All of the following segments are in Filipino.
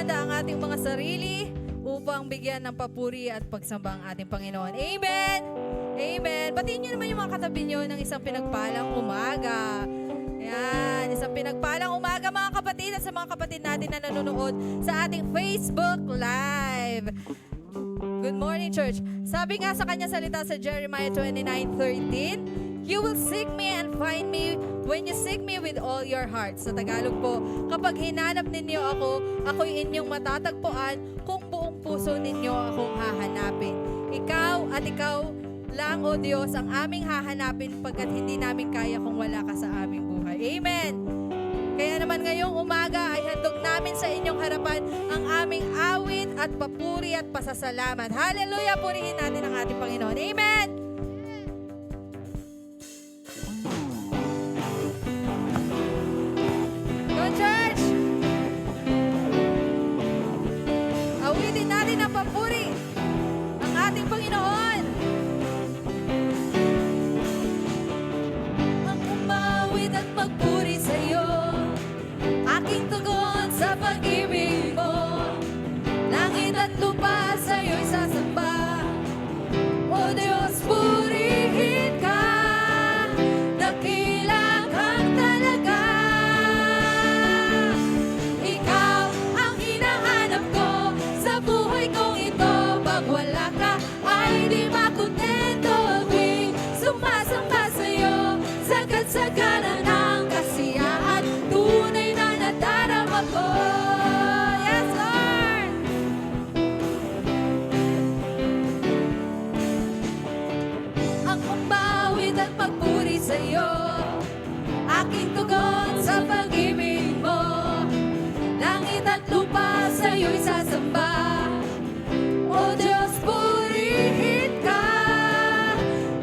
ihahanda ang ating mga sarili upang bigyan ng papuri at pagsamba ang ating Panginoon. Amen! Amen! Batiin nyo naman yung mga katabi nyo ng isang pinagpalang umaga. Yan, isang pinagpalang umaga mga kapatid at sa mga kapatid natin na nanonood sa ating Facebook Live. Good morning, church. Sabi nga sa kanya salita sa Jeremiah 29:13, "You will seek me and find me when you seek me with all your heart." Sa Tagalog po, kapag hinanap ninyo ako, ako'y inyong matatagpuan kung buong puso ninyo akong hahanapin. Ikaw at ikaw lang, O Diyos, ang aming hahanapin pagkat hindi namin kaya kung wala ka sa aming buhay. Amen! Kaya naman ngayong umaga ay handog namin sa inyong harapan ang aming awit at papuri at pasasalamat. Hallelujah! Purihin natin ang ating Panginoon. Amen! Go church! Awitin natin ang papuri ang ating Panginoon. Ang umawit at magpuri sa iyo, aking tugon sa pag-ibig mo. Langit at lupa sa iyo'y sasamba. O Diyos, purihin ka. Dakila kang talaga. Ikaw ang hinahanap ko sa buhay kong ito. Pag wala ka ay di makontento. Tuwing sumasamba sa iyo, sagad-sagana ng kasiyahan. Tunay na nadarama ko. Yes, Lord! Ang umbawit at magpuri sa iyo, aking tugon sa pag-ibig mo. Langit at lupa sa iyo'y sasamba. O Diyos, purihin ka.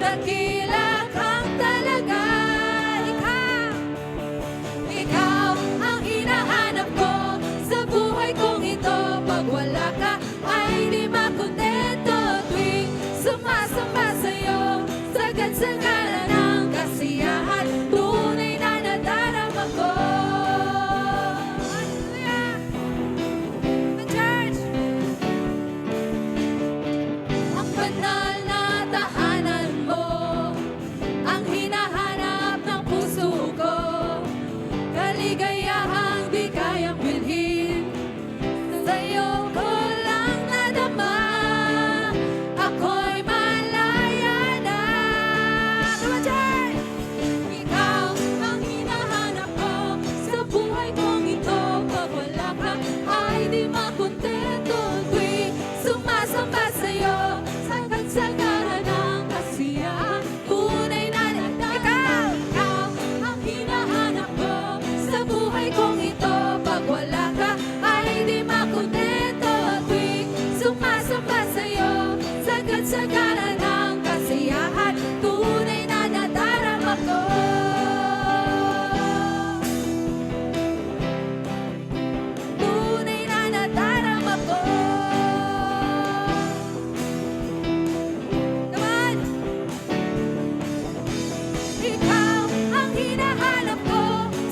Dakila kang talaga. Ikaw ang hinahanap ko sa buhay kong ito. Pag wala ka ay di makontento. Tuwing sumasamba sa iyo, sagad-sagana ng kasiyahan. Tunay na nadarama ko. Hallelujah! The church! Ang banal na tahanan mo, ang hinahanap ng puso ko. Kaligayahang di kayang bilhin, sa'yo ko lang nadama. Ako'y malaya na. Come on, church! Ikaw ang hinahanap ko sa buhay kong ito. Pag wala ka ay di makontento. Tuwing sumasamba sa'yo, sagad-sagana ng kasiyahan. Tunay na ikaw ang hinahanap ko sa buhay kong ito. Pag wala ka ay di makontento. Tuwing sumasamba sa'yo, sagad-sagana ng kasiyahan. Tunay na nadarama ko. Tunay na nadarama ko. Come on! Ikaw ang hinahanap ko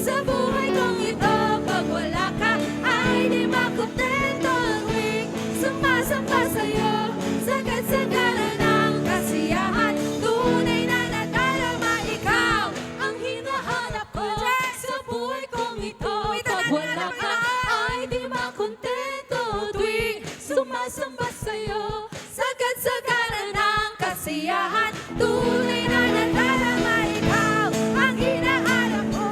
sa buhay kong ito. Pag wala ka ay di makontento. Tuwing sumasamba sa'yo, sagad-sagana ng kasiyahan. Tunay na nadarama. Ikaw ang hinahanap ko sa buhay kong ito. Pag wala ka ay di makontento. Tuwing sumasamba sa'yo, sagad-sagana ng kasiyahan. Tunay na nadarama. Ikaw ang hinahanap ko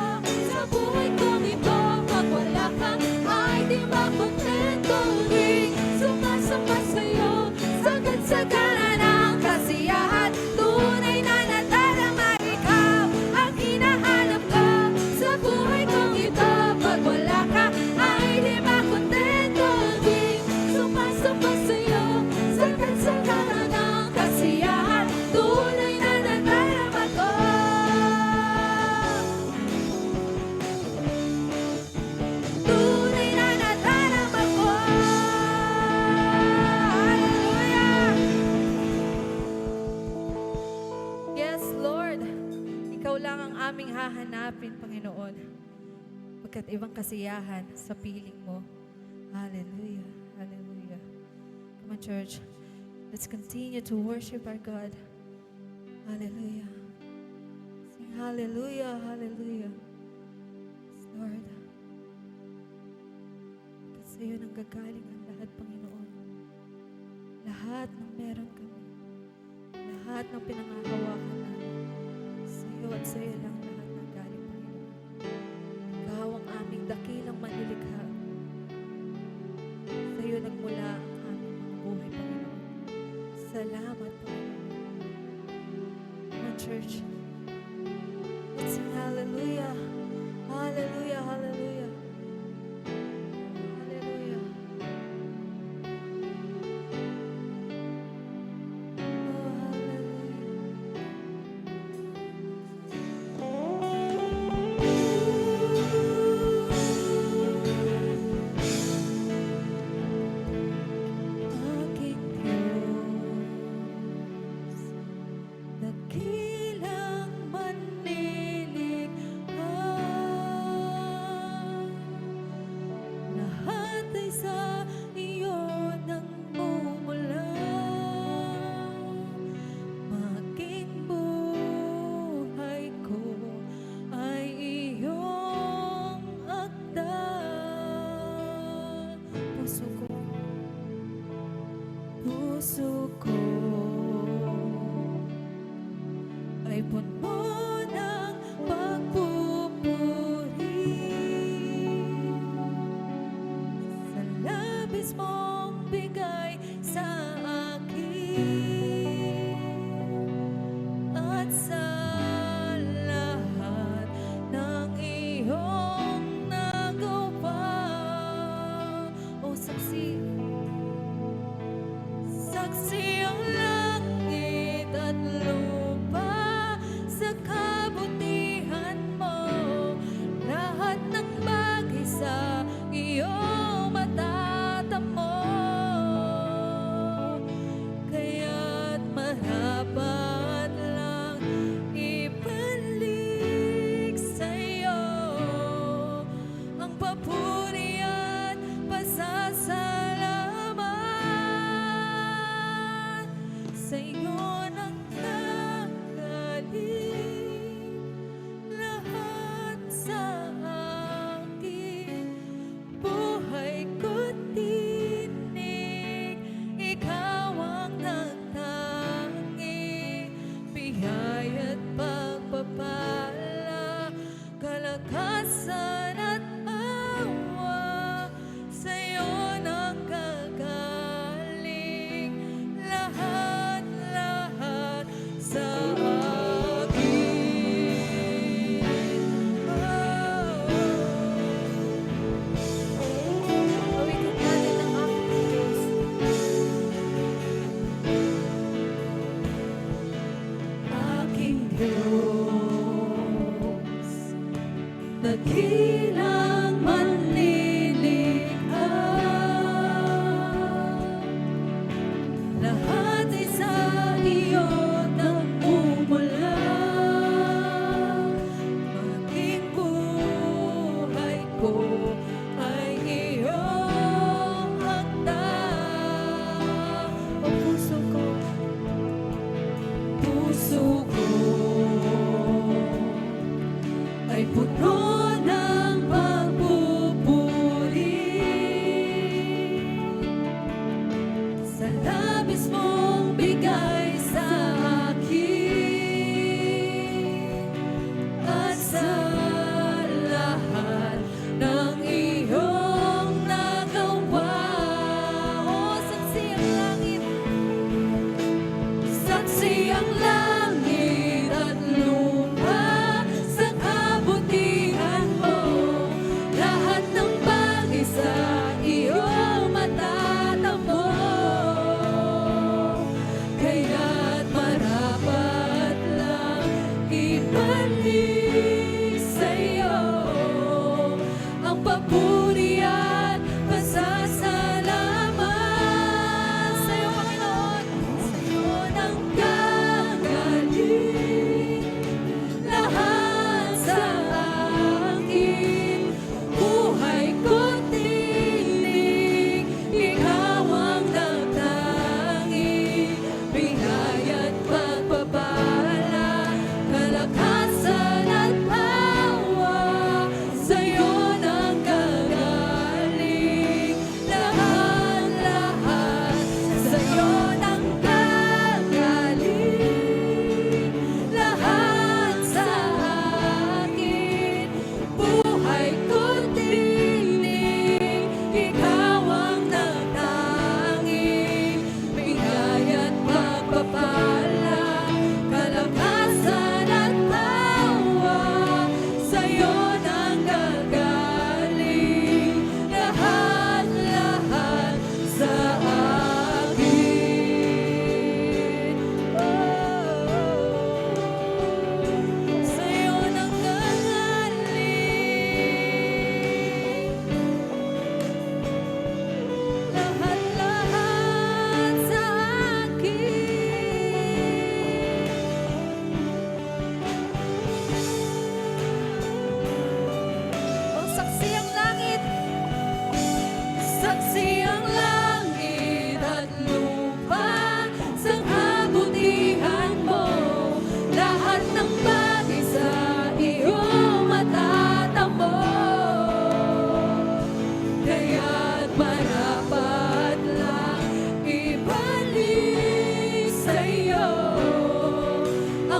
sa buhay kong ito. Pag wala ka ay di makontento. Tuwing sumasamba sa'yo, sagad-sagana ng kasiyahan. Tunay na nadarama. Ikaw ang hinahanap ko sa buhay kong ito. Pag wala ka ay di makontento. Tuwing sumasamba sa'yo, sagad-sagana ng kasiyahan. Tunay na nadarama ko. Tunay na nadarama ko. Hallelujah! Yes, Lord. Ikaw lang ang aming hahanapin, Panginoon. Pagkat ibang kasiyahan sa piling mo. Hallelujah. Hallelujah. Come on, church. Let's continue to worship our God. Hallelujah. Sing hallelujah, hallelujah. Yes, Lord. Kasi sa'yo nanggagaling ang lahat, Panginoon. Lahat ng meron kami. Lahat ng pinangahawakan namin. Sa'yo at sa'yo lang lahat ng galing, Panginoon. Ikaw ang aming dakilang manilikha. Sa'yo nagmula ang aming mga buhay, Panginoon. Salamat, Panginoon. Come on, church. Let's sing hallelujah. Hallelujah, hallelujah. Hallelujah. Oh, aking Diyos, dakilang manilikha. Lahat ay sa iyo nagmumula. Maging buhay ko ay iyong akda. Puso ko ay puno ng pagpupuri sa labis mong bigay sa akin at sa lahat ng iyong nagawa. O saksi ang langit at lupa sa kabutihan mo. Lahat ng bagay sa iyo matatamo. Kaya't marapat lang ibalik sa iyo ang papuri at pasasalamat. Puso ko ay puno ng pagpupuri sa labis mong bigay sa akin at sa lahat ng iyong nagawa. O saksi ang langit at lupa sa kabutihan mo. Lahat ng bagay sa iyo matatamo. Kaya't marapat lang ibalik sa iyo ang papuri at pasasalamat.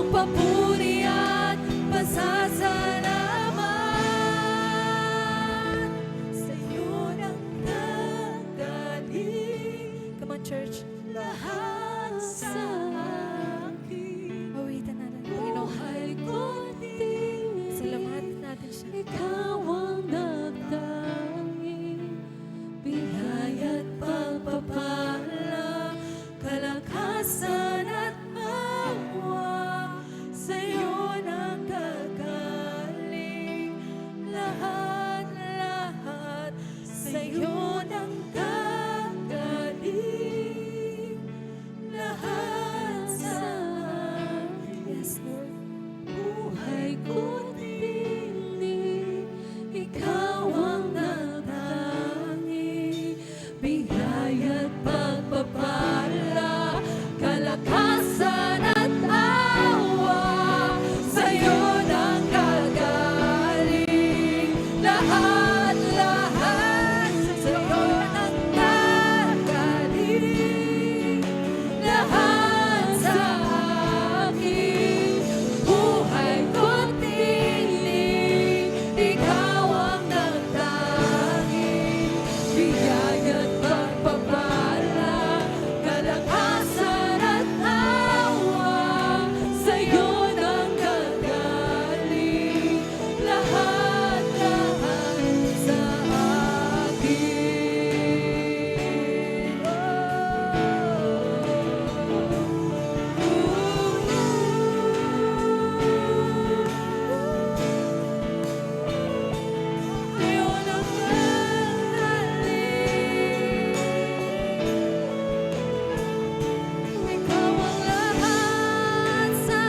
ang papuri at pasasalamat. Sa'yo nang gagaling. Come on, church. Lahat sa akin. Awitan natin, Panginoon. Buhay ko din. Salamatan natin siya. Ikaw ang nagtanging biyaya at pagpapala, kalakasan at awa. Sa'yo nang gagaling lahat, lahat. Sa'yo nang gagaling lahat sa akin. Yes, Lord. Buhay ko din, ikaw ang nagtanging biyaya at pagpapala, kalakasan at awa. Sa'yo nang gagaling lahat, lahat. Sa'yo nang gagaling lahat sa akin. Buhay ko't tinig, ikaw ang nagtanging biyaya at pagpapala, kalakasan at awa. Sa'yo nang gagaling lahat, lahat sa ikaw ang lahat sa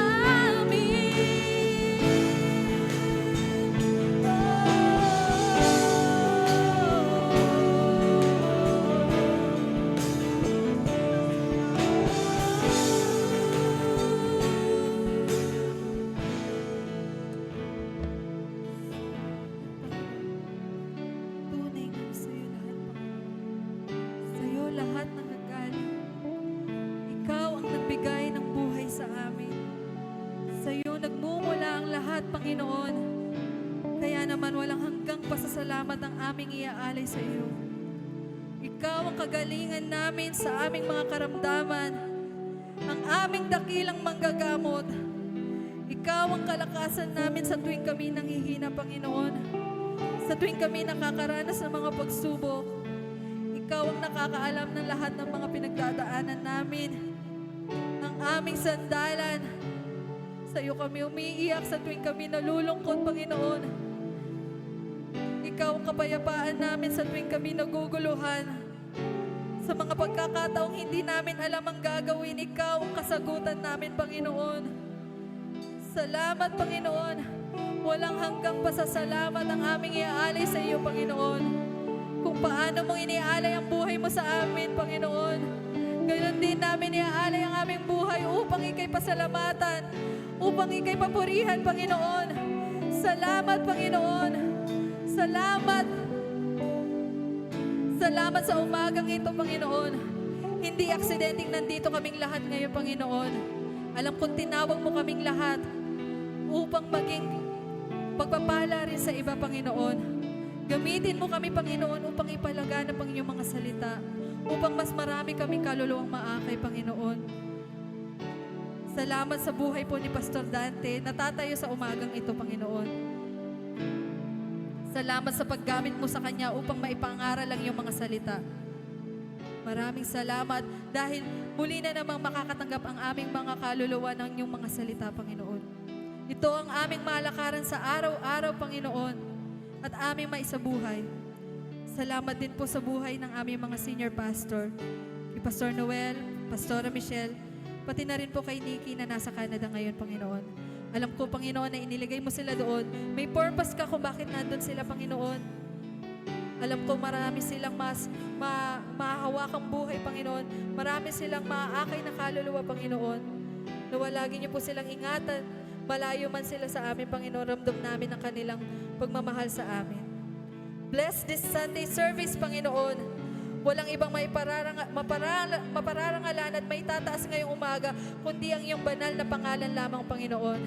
tunay nga sa'yo lahat, Panginoon. Sa'yo lahat nanggagaling. Ikaw ang nagbigay ng buhay sa amin. Sa'yo nagmumula ang lahat, Panginoon. Kaya naman walang hanggang pasasalamat ang aming iaalay sa iyo. Ikaw ang kagalingan namin sa aming mga karamdaman, ang aming dakilang manggagamot. Ikaw ang kalakasan namin sa tuwing kami nanghihina, Panginoon. Sa tuwing kami nakakaranas ng mga pagsubok, ikaw ang nakakaalam ng lahat ng mga pinagdadaanan namin. Ang aming sandalan, sa iyo kami umiiyak sa tuwing kami nalulungkot, Panginoon. Ikaw ang kapayapaan namin sa tuwing kami naguguluhan. Sa mga pagkakataong hindi namin alam ang gagawin, ikaw ang kasagutan namin, Panginoon. Salamat, Panginoon. Walang hanggang pasasalamat ang aming iaalay sa iyo, Panginoon. Kung paano mong iniaalay ang buhay mo sa amin, Panginoon. Ganon din namin iaalay ang aming buhay upang ikay pasalamatan, upang ikay papurihan, Panginoon. Salamat, Panginoon. Salamat. Salamat sa umagang ito, Panginoon. Hindi aksidenteng nandito kaming lahat ngayon, Panginoon. Alam kong tinawag mo kaming lahat upang maging pagpapala rin sa iba, Panginoon. Gamitin mo kami, Panginoon, upang ipalaganap ang iyong mga salita, upang mas marami kaming kaluluwang maakay, Panginoon. Salamat sa buhay po ni Pastor Dante, natatayo sa umagang ito, Panginoon. Salamat sa paggamit mo sa kanya upang maipangaral ang iyong mga salita. Maraming salamat dahil muli na namang makakatanggap ang aming mga kaluluwa ng iyong mga salita, Panginoon. Ito ang aming malakaran sa araw-araw, Panginoon, at aming maisabuhay. Salamat din po sa buhay ng aming mga senior pastor, kay Pastor Noel, Pastora Michelle, pati na rin po kay Nikki na nasa Canada ngayon, Panginoon. Alam ko, Panginoon, na iniligay mo sila doon. May purpose ka kung bakit nandun sila, Panginoon. Alam ko, marami silang mahahawakang buhay, Panginoon. Marami silang maaakay na kaluluwa, Panginoon. Nawa lagi niyo po silang ingatan. Malayo man sila sa amin, Panginoon, ramdam namin ang kanilang pagmamahal sa amin. Bless this Sunday service, Panginoon. Walang ibang mapararangalan at may tataas ngayong umaga, kundi ang iyong banal na pangalan lamang, Panginoon.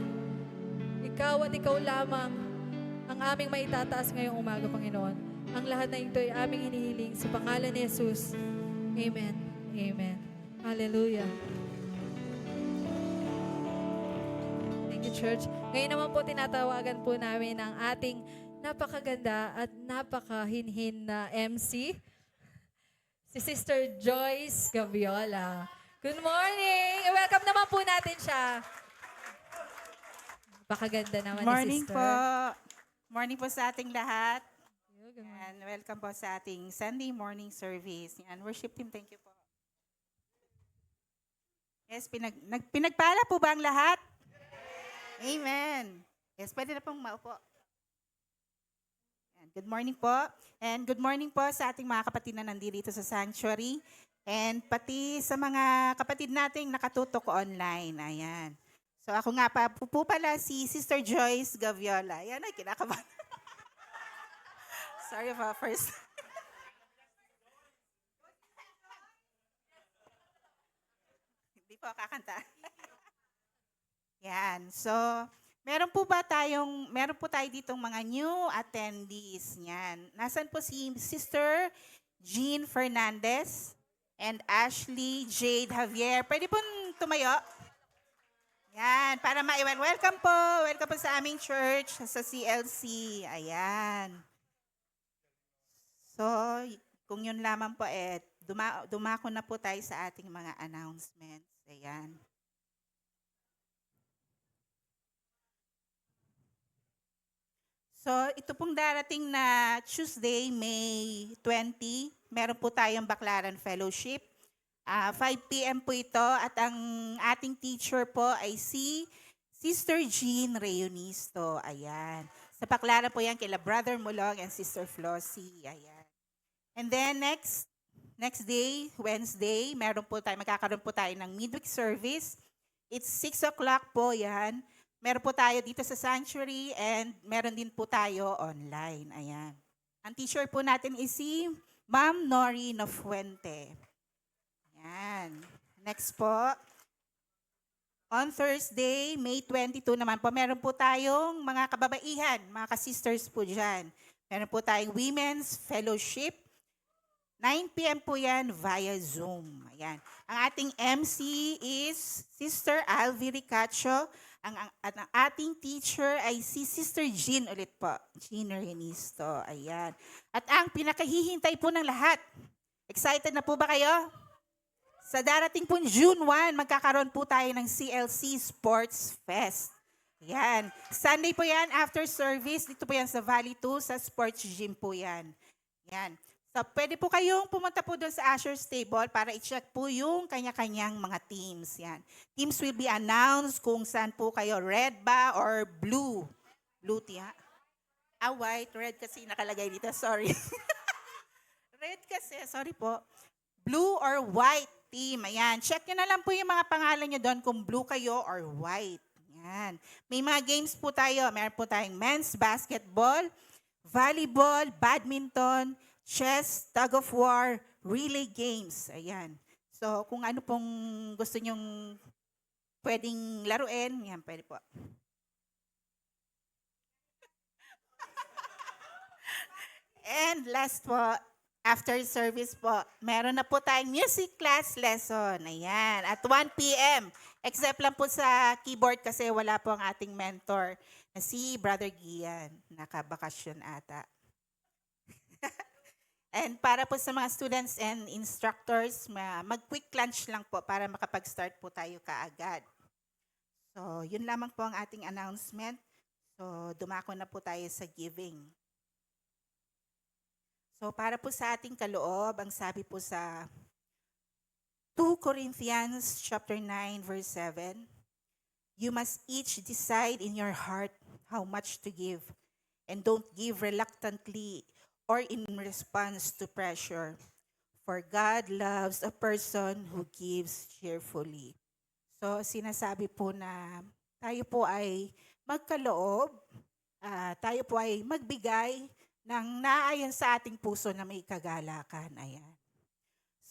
Ikaw at ikaw lamang ang aming maitataas ngayong umaga, Panginoon. Ang lahat na ito ay aming hinihiling sa pangalan ni Jesus. Amen. Amen. Hallelujah. Thank you, church. Ngayon naman po tinatawagan po namin ang ating napakaganda at napakahinhin na MC, si Sister Joyce Gaviola. Good morning! Welcome naman po natin siya. Napakaganda naman Morning ni Sister. po. Morning po sa ating lahat. Good morning. And welcome po sa ating Sunday morning service. Yan, worship team, thank you po. Yes, pinagpala po ba ang lahat? Amen. Yes, pwede na pong maupo. Yan, good morning po. And good morning po sa ating mga kapatid na nandito sa sanctuary. And pati sa mga kapatid nating nakatutok online. Ayan. So ako nga po pala si Sister Joyce Gaviola. Yan ay kinakabahan. Sorry po, first. Hindi po kakanta. Yan. So, meron po tayo ditong mga new attendees. Yan. Nasaan po si Sister Jean Fernandez and Ashley Jade Javier. Pwede po tumayo? Yan, para maiwan. Welcome po. Welcome po sa aming church, sa CLC. Ayan. So, kung yun lamang po, dumako na po tayo sa ating mga announcements. Ayan. So, ito pong darating na Tuesday, May 20, meron po tayong Baclaran Fellowship. 5 p.m. po ito at ang ating teacher po ay si Sister Jean Reunisto. Ayan. Sa Baclaran po yan kila Brother Mulong and Sister Flossie. Ayan. And then next day, Wednesday, magkakaroon po tayo ng midweek service. It's 6 o'clock po yan. Meron po tayo dito sa sanctuary and meron din po tayo online. Ayan. Ang teacher po natin is si Ma'am Nori Nofuente. Ayan. Next po. On Thursday, May 22 naman po, meron po tayong mga kababaihan, mga ka-sisters po dyan. Meron po tayong Women's Fellowship. 9 p.m. po yan via Zoom. Ayan. Ang ating MC is Sister Alvi Ricacho. Ang ating teacher ay si Sister Jean ulit po. Jean Reunisto. Ayan. At ang pinakahihintay po ng lahat. Excited na po ba kayo? Sa darating po June 1, magkakaroon po tayo ng CLC Sports Fest. Ayan. Sunday po yan, after service. Dito po yan sa Valley 2, sa sports gym po yan. Ayan. So, pwede po kayong pumunta po doon sa Asher's Table para i-check po yung kanya-kanyang mga teams. Yan. Teams will be announced kung saan po kayo, red ba or blue? Blue team, ha? White, red kasi nakalagay dito, sorry. Red kasi, sorry po. Blue or white team, ayan. Check nyo na lang po yung mga pangalan nyo doon kung blue kayo or white. Yan. May mga games po tayo. Meron po tayong men's basketball, volleyball, badminton, chess, tug of war, relay games. Ayan. So, kung ano pong gusto nyong pwedeng laruin, yan, pwede po. And last po, after service po, meron na po tayong music class lesson. Ayan, at 1 p.m. Except lang po sa keyboard kasi wala po ang ating mentor na si Brother Gian. Nakabakasyon ata. And para po sa mga students and instructors, mag-quick lunch lang po para makapag-start po tayo kaagad. So, yun lamang po ang ating announcement. So, dumako na po tayo sa giving. So, para po sa ating kaloob, ang sabi po sa 2 Corinthians chapter 9, verse 7, you must each decide in your heart how much to give, and don't give reluctantly or in response to pressure. For God loves a person who gives cheerfully. So, sinasabi po na tayo po ay magkaloob, tayo po ay magbigay ng naayon sa ating puso na may kagalakan. Ayan.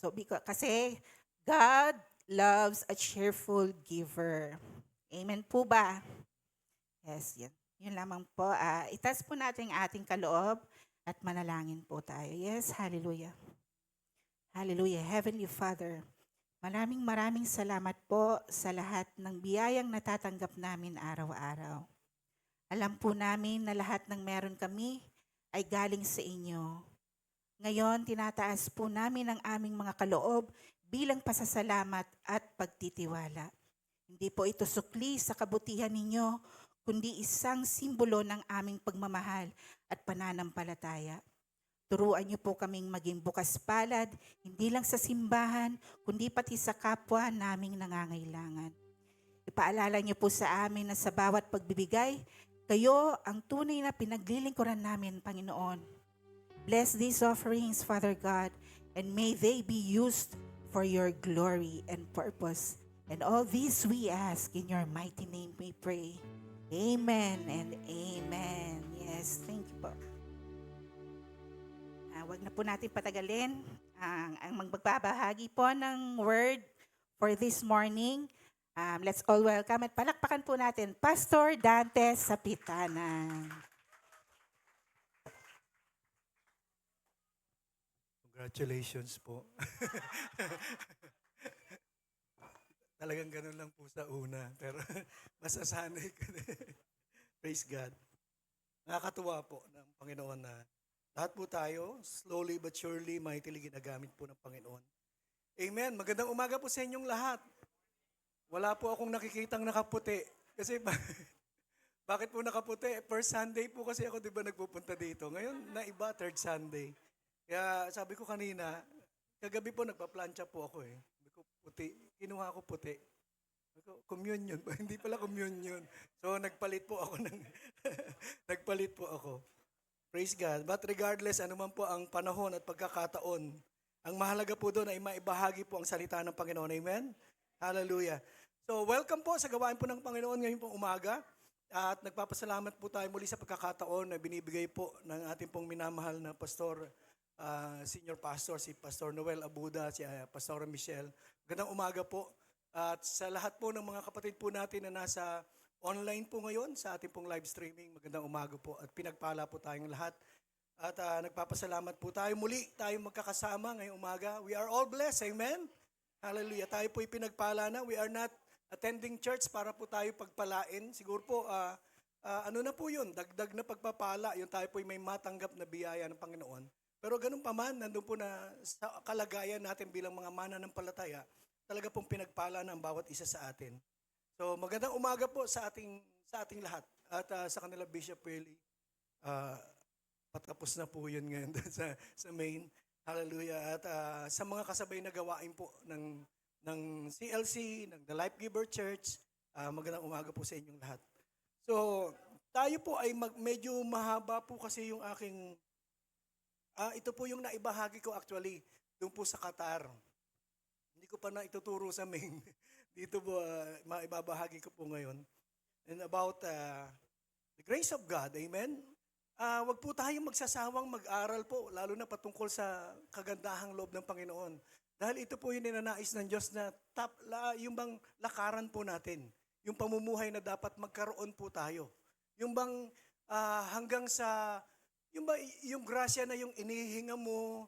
So, kasi God loves a cheerful giver. Amen po ba? Yes, yun. Yun lamang po. Itaas po natin ang ating kaloob at manalangin po tayo. Yes, hallelujah. Hallelujah. Heavenly Father, maraming maraming salamat po sa lahat ng biyayang natatanggap namin araw-araw. Alam po namin na lahat ng meron kami ay galing sa inyo. Ngayon, tinataas po namin ang aming mga kaloob bilang pasasalamat at pagtitiwala. Hindi po ito sukli sa kabutihan ninyo, kundi isang simbolo ng aming pagmamahal at pananampalataya. Turuan niyo po kaming maging bukas palad, hindi lang sa simbahan, kundi pati sa kapwa naming nangangailangan. Ipaalala niyo po sa amin na sa bawat pagbibigay, kayo ang tunay na pinaglilingkuran namin, Panginoon. Bless these offerings, Father God, and may they be used for your glory and purpose. And all these we ask in your mighty name we pray. Amen and amen. Yes, thank you po. Wag na po natin patagalin. Ang magbabahagi po ng word for this morning. Let's all welcome at palakpakan po natin Pastor Dante Sapitanan. Congratulations po. Talagang ganun lang po sa una. Pero masasanay ko na. Praise God. Nakakatuwa po ng Panginoon na lahat po tayo, slowly but surely, mightily ginagamit po ng Panginoon. Amen. Magandang umaga po sa inyong lahat. Wala po akong nakikitang nakaputi. Kasi bakit po nakaputi? First Sunday po kasi ako, di ba, nagpupunta dito. Ngayon, naiba, third Sunday. Kaya sabi ko kanina, kagabi po nagpa-plancha po ako eh. Sabi ko, puti. Kinuha ko puti. Sabi ko, communion. Hindi pala communion. So nagpalit po ako nagpalit po ako. Praise God. But regardless, ano man po ang panahon at pagkakataon, ang mahalaga po doon ay maibahagi po ang salita ng Panginoon. Amen? Hallelujah. So welcome po sa gawain po ng Panginoon ngayon pong umaga. At nagpapasalamat po tayo muli sa pagkakataon na binibigay po ng ating pong minamahal na pastor, senior pastor, si Pastor Noel Abuda, si Pastor Michelle. Magandang umaga po. At sa lahat po ng mga kapatid po natin na nasa online po ngayon sa ating pong live streaming, magandang umaga po at pinagpala po tayong lahat. At nagpapasalamat po tayo muli, tayo magkakasama ngayong umaga. We are all blessed, amen? Hallelujah. Tayo po pinagpala na. We are not attending church para po tayo pagpalain. Siguro po, ano na po yun, dagdag na pagpapala. Yung tayo po may matanggap na biyaya ng Panginoon. Pero ganun pa man, nandun po na sa kalagayan natin bilang mga mananampalataya, talaga pong pinagpala na ang bawat isa sa atin. So magandang umaga po sa ating lahat. At sa kanila Bishop Willie, patapos na po yun ngayon sa main. Hallelujah. At sa mga kasabay na gawain po ng CLC, ng The Life Giver Church, magandang umaga po sa inyong lahat. So tayo po ay medyo mahaba po kasi yung aking, ito po yung naibahagi ko actually, doon po sa Qatar. Hindi ko pa na ituturo sa main. Dito po, maibabahagi ko po ngayon. And about the grace of God, amen? Wag po tayong magsasawang mag-aral po, lalo na patungkol sa kagandahang loob ng Panginoon. Dahil ito po yung ninanais ng Diyos na yung bang lakaran po natin. Yung pamumuhay na dapat magkaroon po tayo. Yung bang hanggang sa, yung grasya na yung inihinga mo,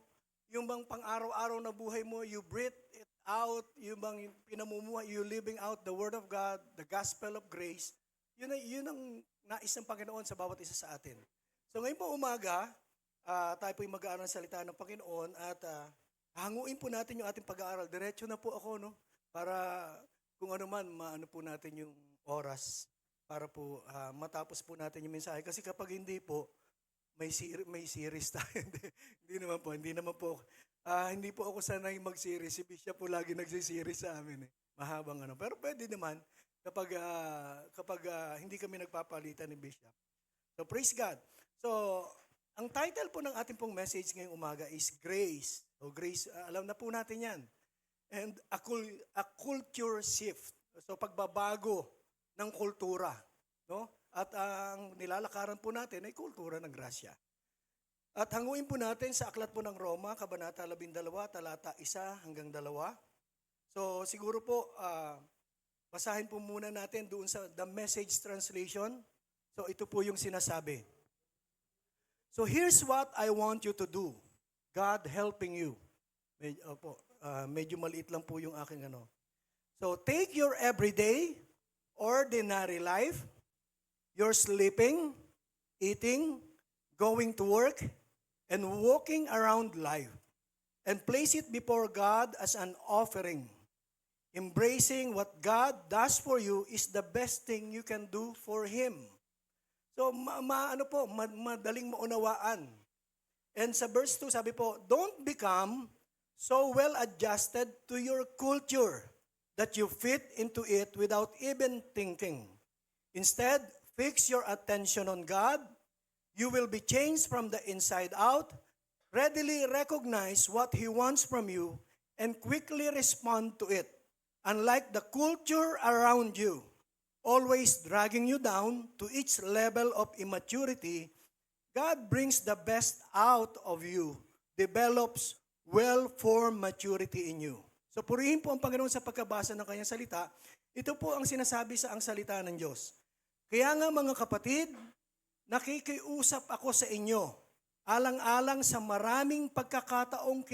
yung bang pang-araw-araw na buhay mo, you breathe it out, yung bang pinamumuhay, you living out the Word of God, the Gospel of Grace, yun ang nais ng Panginoon sa bawat isa sa atin. So ngayon po umaga, tayo po yung mag-aaral ng salita ng Panginoon at hanguin po natin yung ating pag-aaral. Diretso na po ako, no? Para kung ano man, maano po natin yung oras para po matapos po natin yung mensahe. Kasi kapag hindi po, may series tayo. Hindi naman po. Hindi po ako sanay mag-series. Si Bishop po lagi nagsiseries sa amin. Mahabang ano. Pero pwede naman kapag hindi kami nagpapalitan ni Bishop. So praise God. So ang title po ng ating pong message ngayong umaga is Grace. So grace, alam na po natin yan. And a culture shift. So pagbabago ng kultura. No? At ang nilalakaran po natin ay kultura ng grasya. At hanguin po natin sa aklat po ng Roma, Kabanata 12, talata 1 hanggang 2. So siguro po, basahin po muna natin doon sa The Message Translation. So ito po yung sinasabi. So here's what I want you to do. God helping you. Medyo maliit lang po yung aking ano. So take your everyday, ordinary life, your sleeping, eating, going to work, and walking around life, and place it before God as an offering. Embracing what God does for you is the best thing you can do for Him. So, madaling maunawaan. And sa verse 2, sabi po, don't become so well adjusted to your culture that you fit into it without even thinking. Instead, fix your attention on God. You will be changed from the inside out, readily recognize what He wants from you, and quickly respond to it. Unlike the culture around you, always dragging you down to each level of immaturity, God brings the best out of you, develops well-formed maturity in you. So purihin po ang Panginoon sa pagkabasa ng Kanyang salita. Ito po ang sinasabi sa ang salita ng Diyos. Kaya nga mga kapatid, nakikiusap ako sa inyo, alang-alang sa maraming pagkakataong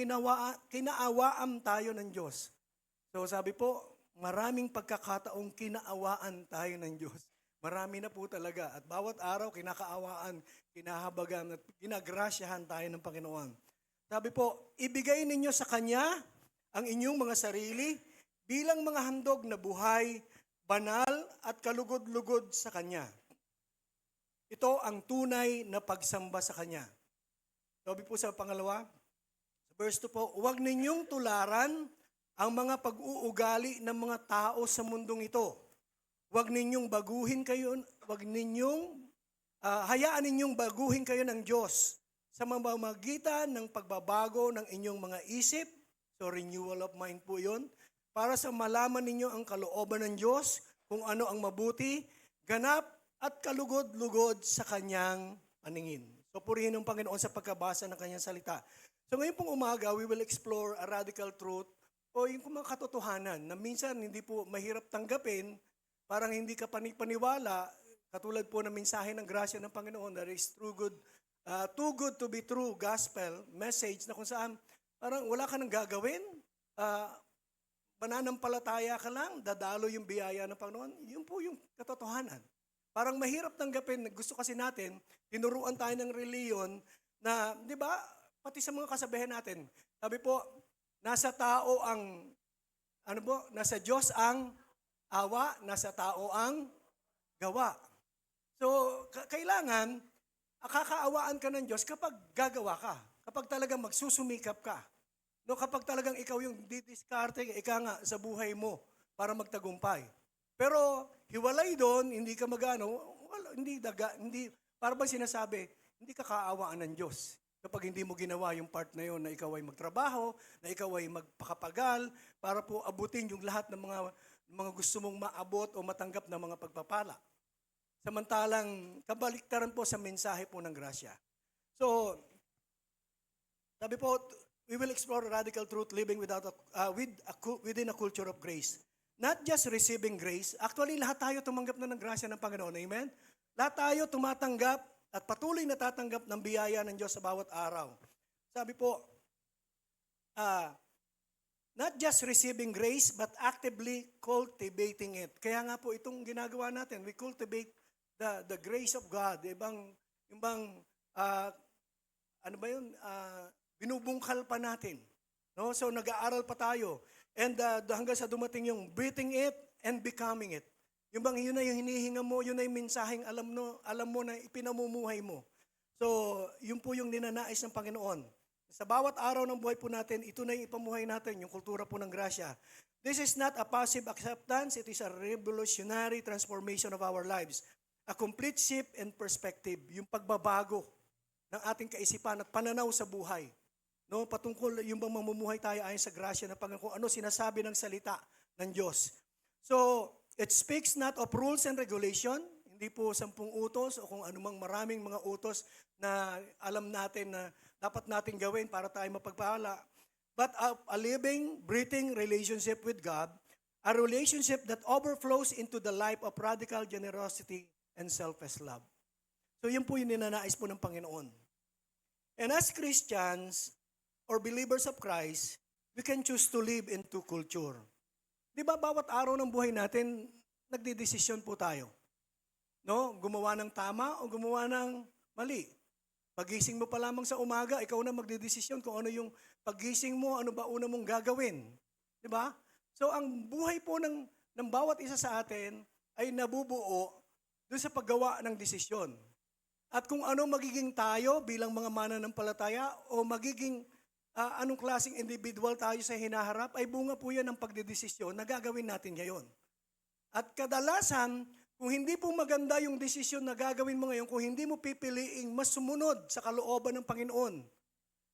kinaawaan tayo ng Diyos. So sabi po, maraming pagkakataong kinaawaan tayo ng Diyos. Marami na po talaga. At bawat araw, kinakaawaan, kinahabagan, at ginagrasyahan tayo ng Panginoon. Sabi po, ibigay ninyo sa Kanya ang inyong mga sarili bilang mga handog na buhay, banal at kalugod-lugod sa Kanya. Ito ang tunay na pagsamba sa Kanya. Sabi po sa pangalawa, sa verse 2 po, huwag ninyong tularan ang mga pag-uugali ng mga tao sa mundong ito. Huwag ninyong baguhin kayo, hayaan ninyong baguhin kayo ng Diyos sa mamamagitan ng pagbabago ng inyong mga isip, so renewal of mind po yun, para sa malaman ninyo ang kalooban ng Diyos, kung ano ang mabuti, ganap, at kalugod-lugod sa Kanyang paningin. So purihin ng Panginoon sa pagkabasa ng Kanyang salita. So ngayon pong umaga, we will explore a radical truth o yung mga katotohanan na minsan hindi po mahirap tanggapin, parang hindi ka paniwala, katulad po ng mensahe ng grasya ng Panginoon, that is too good to be true gospel message na kung saan parang wala ka nang gagawin, mananampalataya ka lang, dadalo yung biyaya ng Panginoon. Yun po yung katotohanan. Parang mahirap tanggapin, gusto kasi natin, tinuruan tayo ng reliyon na, di ba, pati sa mga kasabihan natin, sabi po, nasa tao ang, nasa Diyos ang awa, nasa tao ang gawa. So, kailangan, kakaawaan ka ng Diyos kapag gagawa ka, kapag talagang magsusumikap ka. No, kapag talagang ikaw yung didiskarte, ika nga sa buhay mo para magtagumpay. Pero hiwalay doon, hindi ka hindi para bang sinasabi, hindi ka kaawaan ng Diyos. Kapag hindi mo ginawa yung part na yun, na ikaw ay magtrabaho, na ikaw ay magpakapagal, para po abutin yung lahat ng mga gusto mong maabot o matanggap na mga pagpapala. Samantalang, kabaliktaran po sa mensahe po ng grasya. So, sabi po, we will explore radical truth living within a culture of grace. Not just receiving grace. Actually, lahat tayo tumanggap na ng grasya ng Panginoon. Amen? Lahat tayo tumatanggap at patuloy na tatanggap ng biyaya ng Diyos sa bawat araw. Sabi po, not just receiving grace, but actively cultivating it. Kaya nga po itong ginagawa natin, we cultivate the grace of God. Binubungkal pa natin. No? So nag-aaral pa tayo. And hanggang sa dumating yung breathing it and becoming it. Yung bang yun na yung hinihinga mo, yun na yung mensaheng alam mo na ipinamumuhay mo. So, yun po yung ninanais ng Panginoon. Sa bawat araw ng buhay po natin, ito na yung ipamuhay natin, yung kultura po ng grasya. This is not a passive acceptance, it is a revolutionary transformation of our lives. A complete shift in perspective, yung pagbabago ng ating kaisipan at pananaw sa buhay. No, patungkol yung bang mamumuhay tayo ayon sa grasya ng Panginoon, kung ano sinasabi ng salita ng Diyos. So, it speaks not of rules and regulation, Hindi po 10 utos o kung anumang maraming mga utos na alam natin na dapat natin gawin para tayo mapagpala. But a living, breathing relationship with God, a relationship that overflows into the life of radical generosity and selfless love. So yun po yung ninanais po ng Panginoon. And as Christians or believers of Christ, we can choose to live in two culture. Di ba bawat araw ng buhay natin, nagdidesisyon po tayo. No? Gumawa ng tama o gumawa ng mali. Pagising mo pa lamang sa umaga, ikaw na magdidesisyon kung ano yung pagising mo, ano ba una mong gagawin. Di ba? So ang buhay po ng bawat isa sa atin ay nabubuo doon sa paggawa ng desisyon. At kung ano magiging tayo bilang mga mananampalataya o magiging anong klaseng individual tayo sa hinaharap, ay bunga po yan ng pagdedesisyon na gagawin natin ngayon. At kadalasan, kung hindi po maganda yung desisyon na gagawin mo ngayon, kung hindi mo pipiliing mas sumunod sa kalooban ng Panginoon.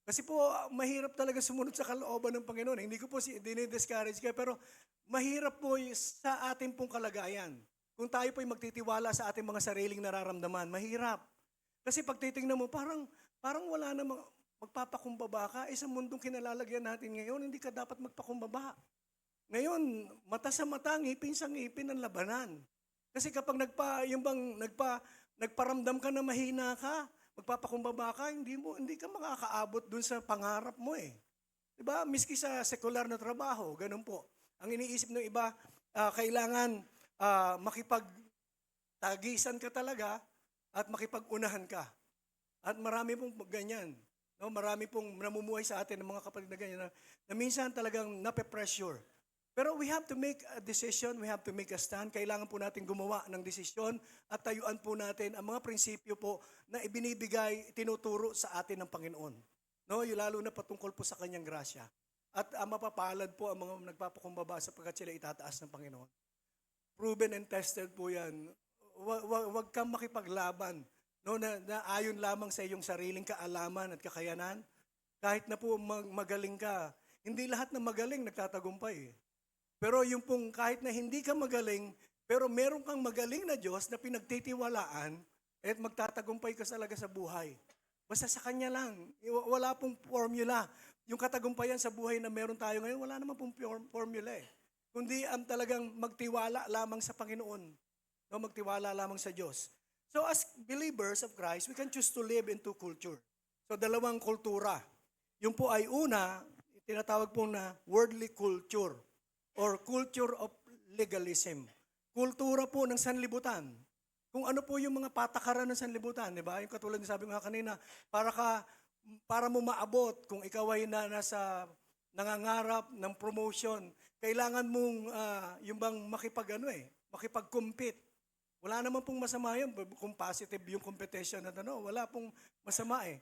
Kasi po, mahirap talaga sumunod sa kalooban ng Panginoon. Hindi ko po dinidiscourage kayo, pero mahirap po sa ating pong kalagayan. Kung tayo po'y magtitiwala sa ating mga sariling nararamdaman, mahirap. Kasi pag titingnan mo, parang wala na magpapakumbaba ka. Sa mundong kinalalagyan natin ngayon, hindi ka dapat magpakumbaba. Ngayon, mata sa mata, ngipin sa ngipin ang labanan. Kasi kapag nagparamdam ka na mahina ka, magpapakumbaba ka, hindi ka makakaabot dun sa pangarap mo eh. Diba? Miski sa sekular na trabaho, ganun po. Ang iniisip ng iba, kailangan makipagtagisan ka talaga at makipag-unahan ka. At marami pong ganyan. No? Marami pong namumuhay sa atin ng mga kapatid na ganyan na minsan talagang nape-pressure. Pero we have to make a decision, we have to make a stand. Kailangan po natin gumawa ng desisyon at tayuan po natin ang mga prinsipyo po na ibinibigay, tinuturo sa atin ng Panginoon. No, yung lalo na patungkol po sa kanyang grasya. At mapapalad po ang mga nagpapakumbaba sapagkat sila itataas ng Panginoon. Proven and tested po yan. Huwag kang makipaglaban, no, na ayon lamang sa iyong sariling kaalaman at kakayanan. Kahit na po magaling ka, hindi lahat na magaling nagtatagumpay. Pero yung pong kahit na hindi ka magaling, pero meron kang magaling na Diyos na pinagtitiwalaan at magtatagumpay ka talaga sa buhay. Basta sa Kanya lang. Wala pong formula. Yung katagumpayan sa buhay na meron tayo ngayon, wala naman pong formula eh. Kundi ang talagang magtiwala lamang sa Panginoon. No, magtiwala lamang sa Diyos. So as believers of Christ, we can choose to live in two culture. So dalawang kultura. Yung po ay una, tinatawag po na worldly culture or culture of legalism. Kultura po ng sanlibutan. Kung ano po yung mga patakaran ng sanlibutan, di ba? Yung katulad ng sabi ko nga kanina, para mo maabot, kung ikaw ay nangangarap ng promotion, kailangan mong yung bang makipag-compete. Wala naman pong masama yun, kung positive yung competition na wala pong masama eh.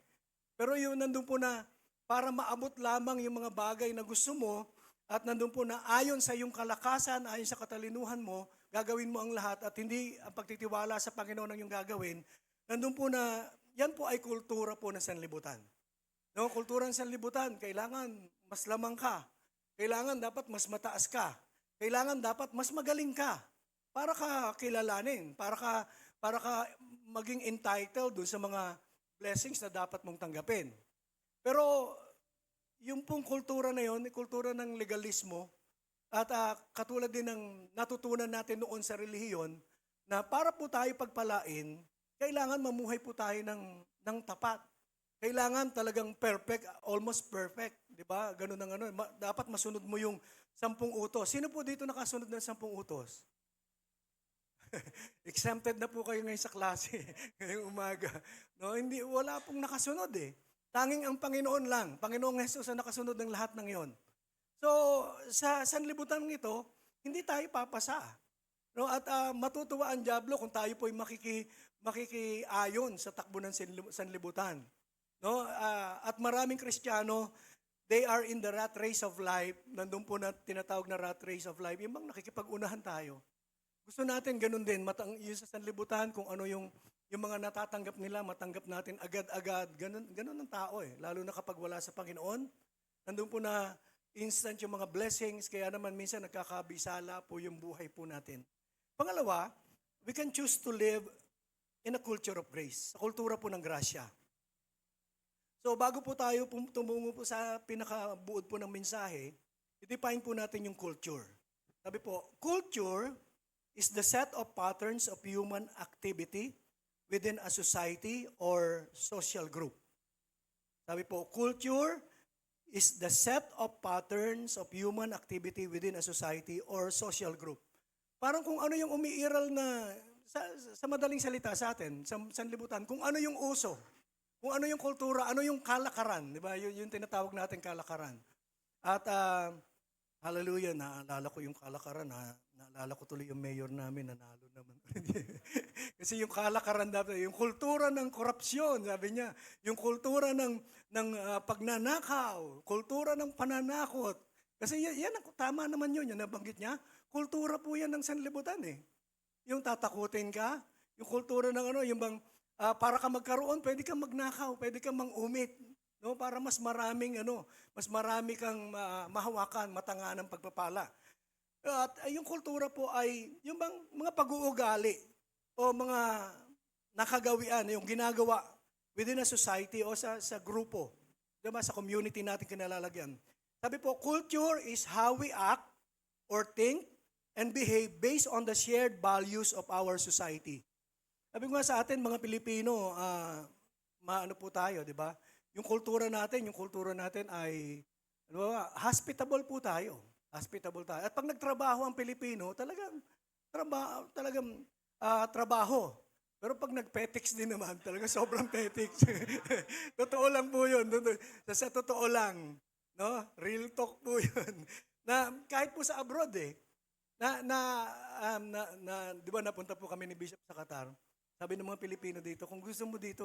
Pero yun nandun po na, para maabot lamang yung mga bagay na gusto mo, at nandun po na ayon sa iyong kalakasan, ayon sa katalinuhan mo, gagawin mo ang lahat at hindi ang pagtitiwala sa Panginoon ang iyong gagawin, nandun po na yan po ay kultura po ng sanlibutan. No, kultura ng sanlibutan, kailangan mas lamang ka. Kailangan dapat mas mataas ka. Kailangan dapat mas magaling ka para ka kilalanin, para ka maging entitled dun sa mga blessings na dapat mong tanggapin. Pero yung pong kultura na yun, kultura ng legalismo, at katulad din ng natutunan natin noon sa relihiyon, na para po tayo pagpalain, kailangan mamuhay po tayo ng tapat. Kailangan talagang perfect, almost perfect. Di ba? Ganun ang ano. Dapat masunod mo yung 10 utos. Sino po dito nakasunod ng 10 utos? Exempted na po kayo ngayon sa klase, ngayong umaga. No, wala pong nakasunod eh. Tanging ang Panginoon lang. Panginoong Jesus ang nakasunod ng lahat ng iyon. So, sa sanlibutan ito, hindi tayo papasa. No? At matutuwa ang dyablo kung tayo po'y makikiayon sa takbo ng sanlibutan. No? At maraming Kristiyano, they are in the rat race of life. Nandun po na tinatawag na rat race of life. Yung bang nakikipag-unahan tayo. Gusto natin ganun din, yung sa sanlibutan, kung ano yung mga natatanggap nila, matanggap natin agad-agad. Ganun ang tao eh. Lalo na kapag wala sa Panginoon. Nandun po na instant yung mga blessings, kaya naman minsan nagkakabisala po yung buhay po natin. Pangalawa, we can choose to live in a culture of grace, sa kultura po ng grasya. So bago po tayo tumungo po sa pinakabuod po ng mensahe, i-define po natin yung culture. Sabi po, culture is the set of patterns of human activity within a society or social group. Sabi po, culture is the set of patterns of human activity within a society or social group. Parang kung ano yung umiiral na, sa madaling salita sa atin, sa sanlibutan, kung ano yung uso, kung ano yung kultura, ano yung kalakaran, di ba? Yung tinatawag natin kalakaran. At hallelujah, naalala ko yung kalakaran, naalala ko tuloy yung mayor namin, nanalo naman. Kasi yung kalakaran dapat, yung kultura ng korupsyon, sabi niya, yung kultura ng pagnanakaw, kultura ng pananakot. Kasi yan tama naman yun, yung nabanggit niya. Kultura po yan ng sanlibutan eh. Yung tatakutin ka, yung kultura ng ano, yung bang para ka magkaroon, pwede kang magnakaw, pwede kang mangumit, no? Para mas maraming mas marami kang mahawakan, matanga ng pagpapala. At yung kultura po ay yung bang mga pag-uugali o mga nakagawian, yung ginagawa within a society o sa grupo, diba, sa community natin kinalalagyan. Sabi po, culture is how we act or think and behave based on the shared values of our society. Sabi ko nga sa atin, mga Pilipino, maano po tayo, di ba? Yung kultura natin ay, hospitable po tayo. Hospitable tayo. At pag nagtrabaho ang Pilipino, talagang trabaho. Pero pag nagpetics din naman, talagang sobrang petics. Totoo lang po yun. Sa totoo lang. No? Real talk po yun. Na kahit po sa abroad di ba napunta po kami ni Bishop sa Qatar. Sabi ng mga Pilipino dito, kung gusto mo dito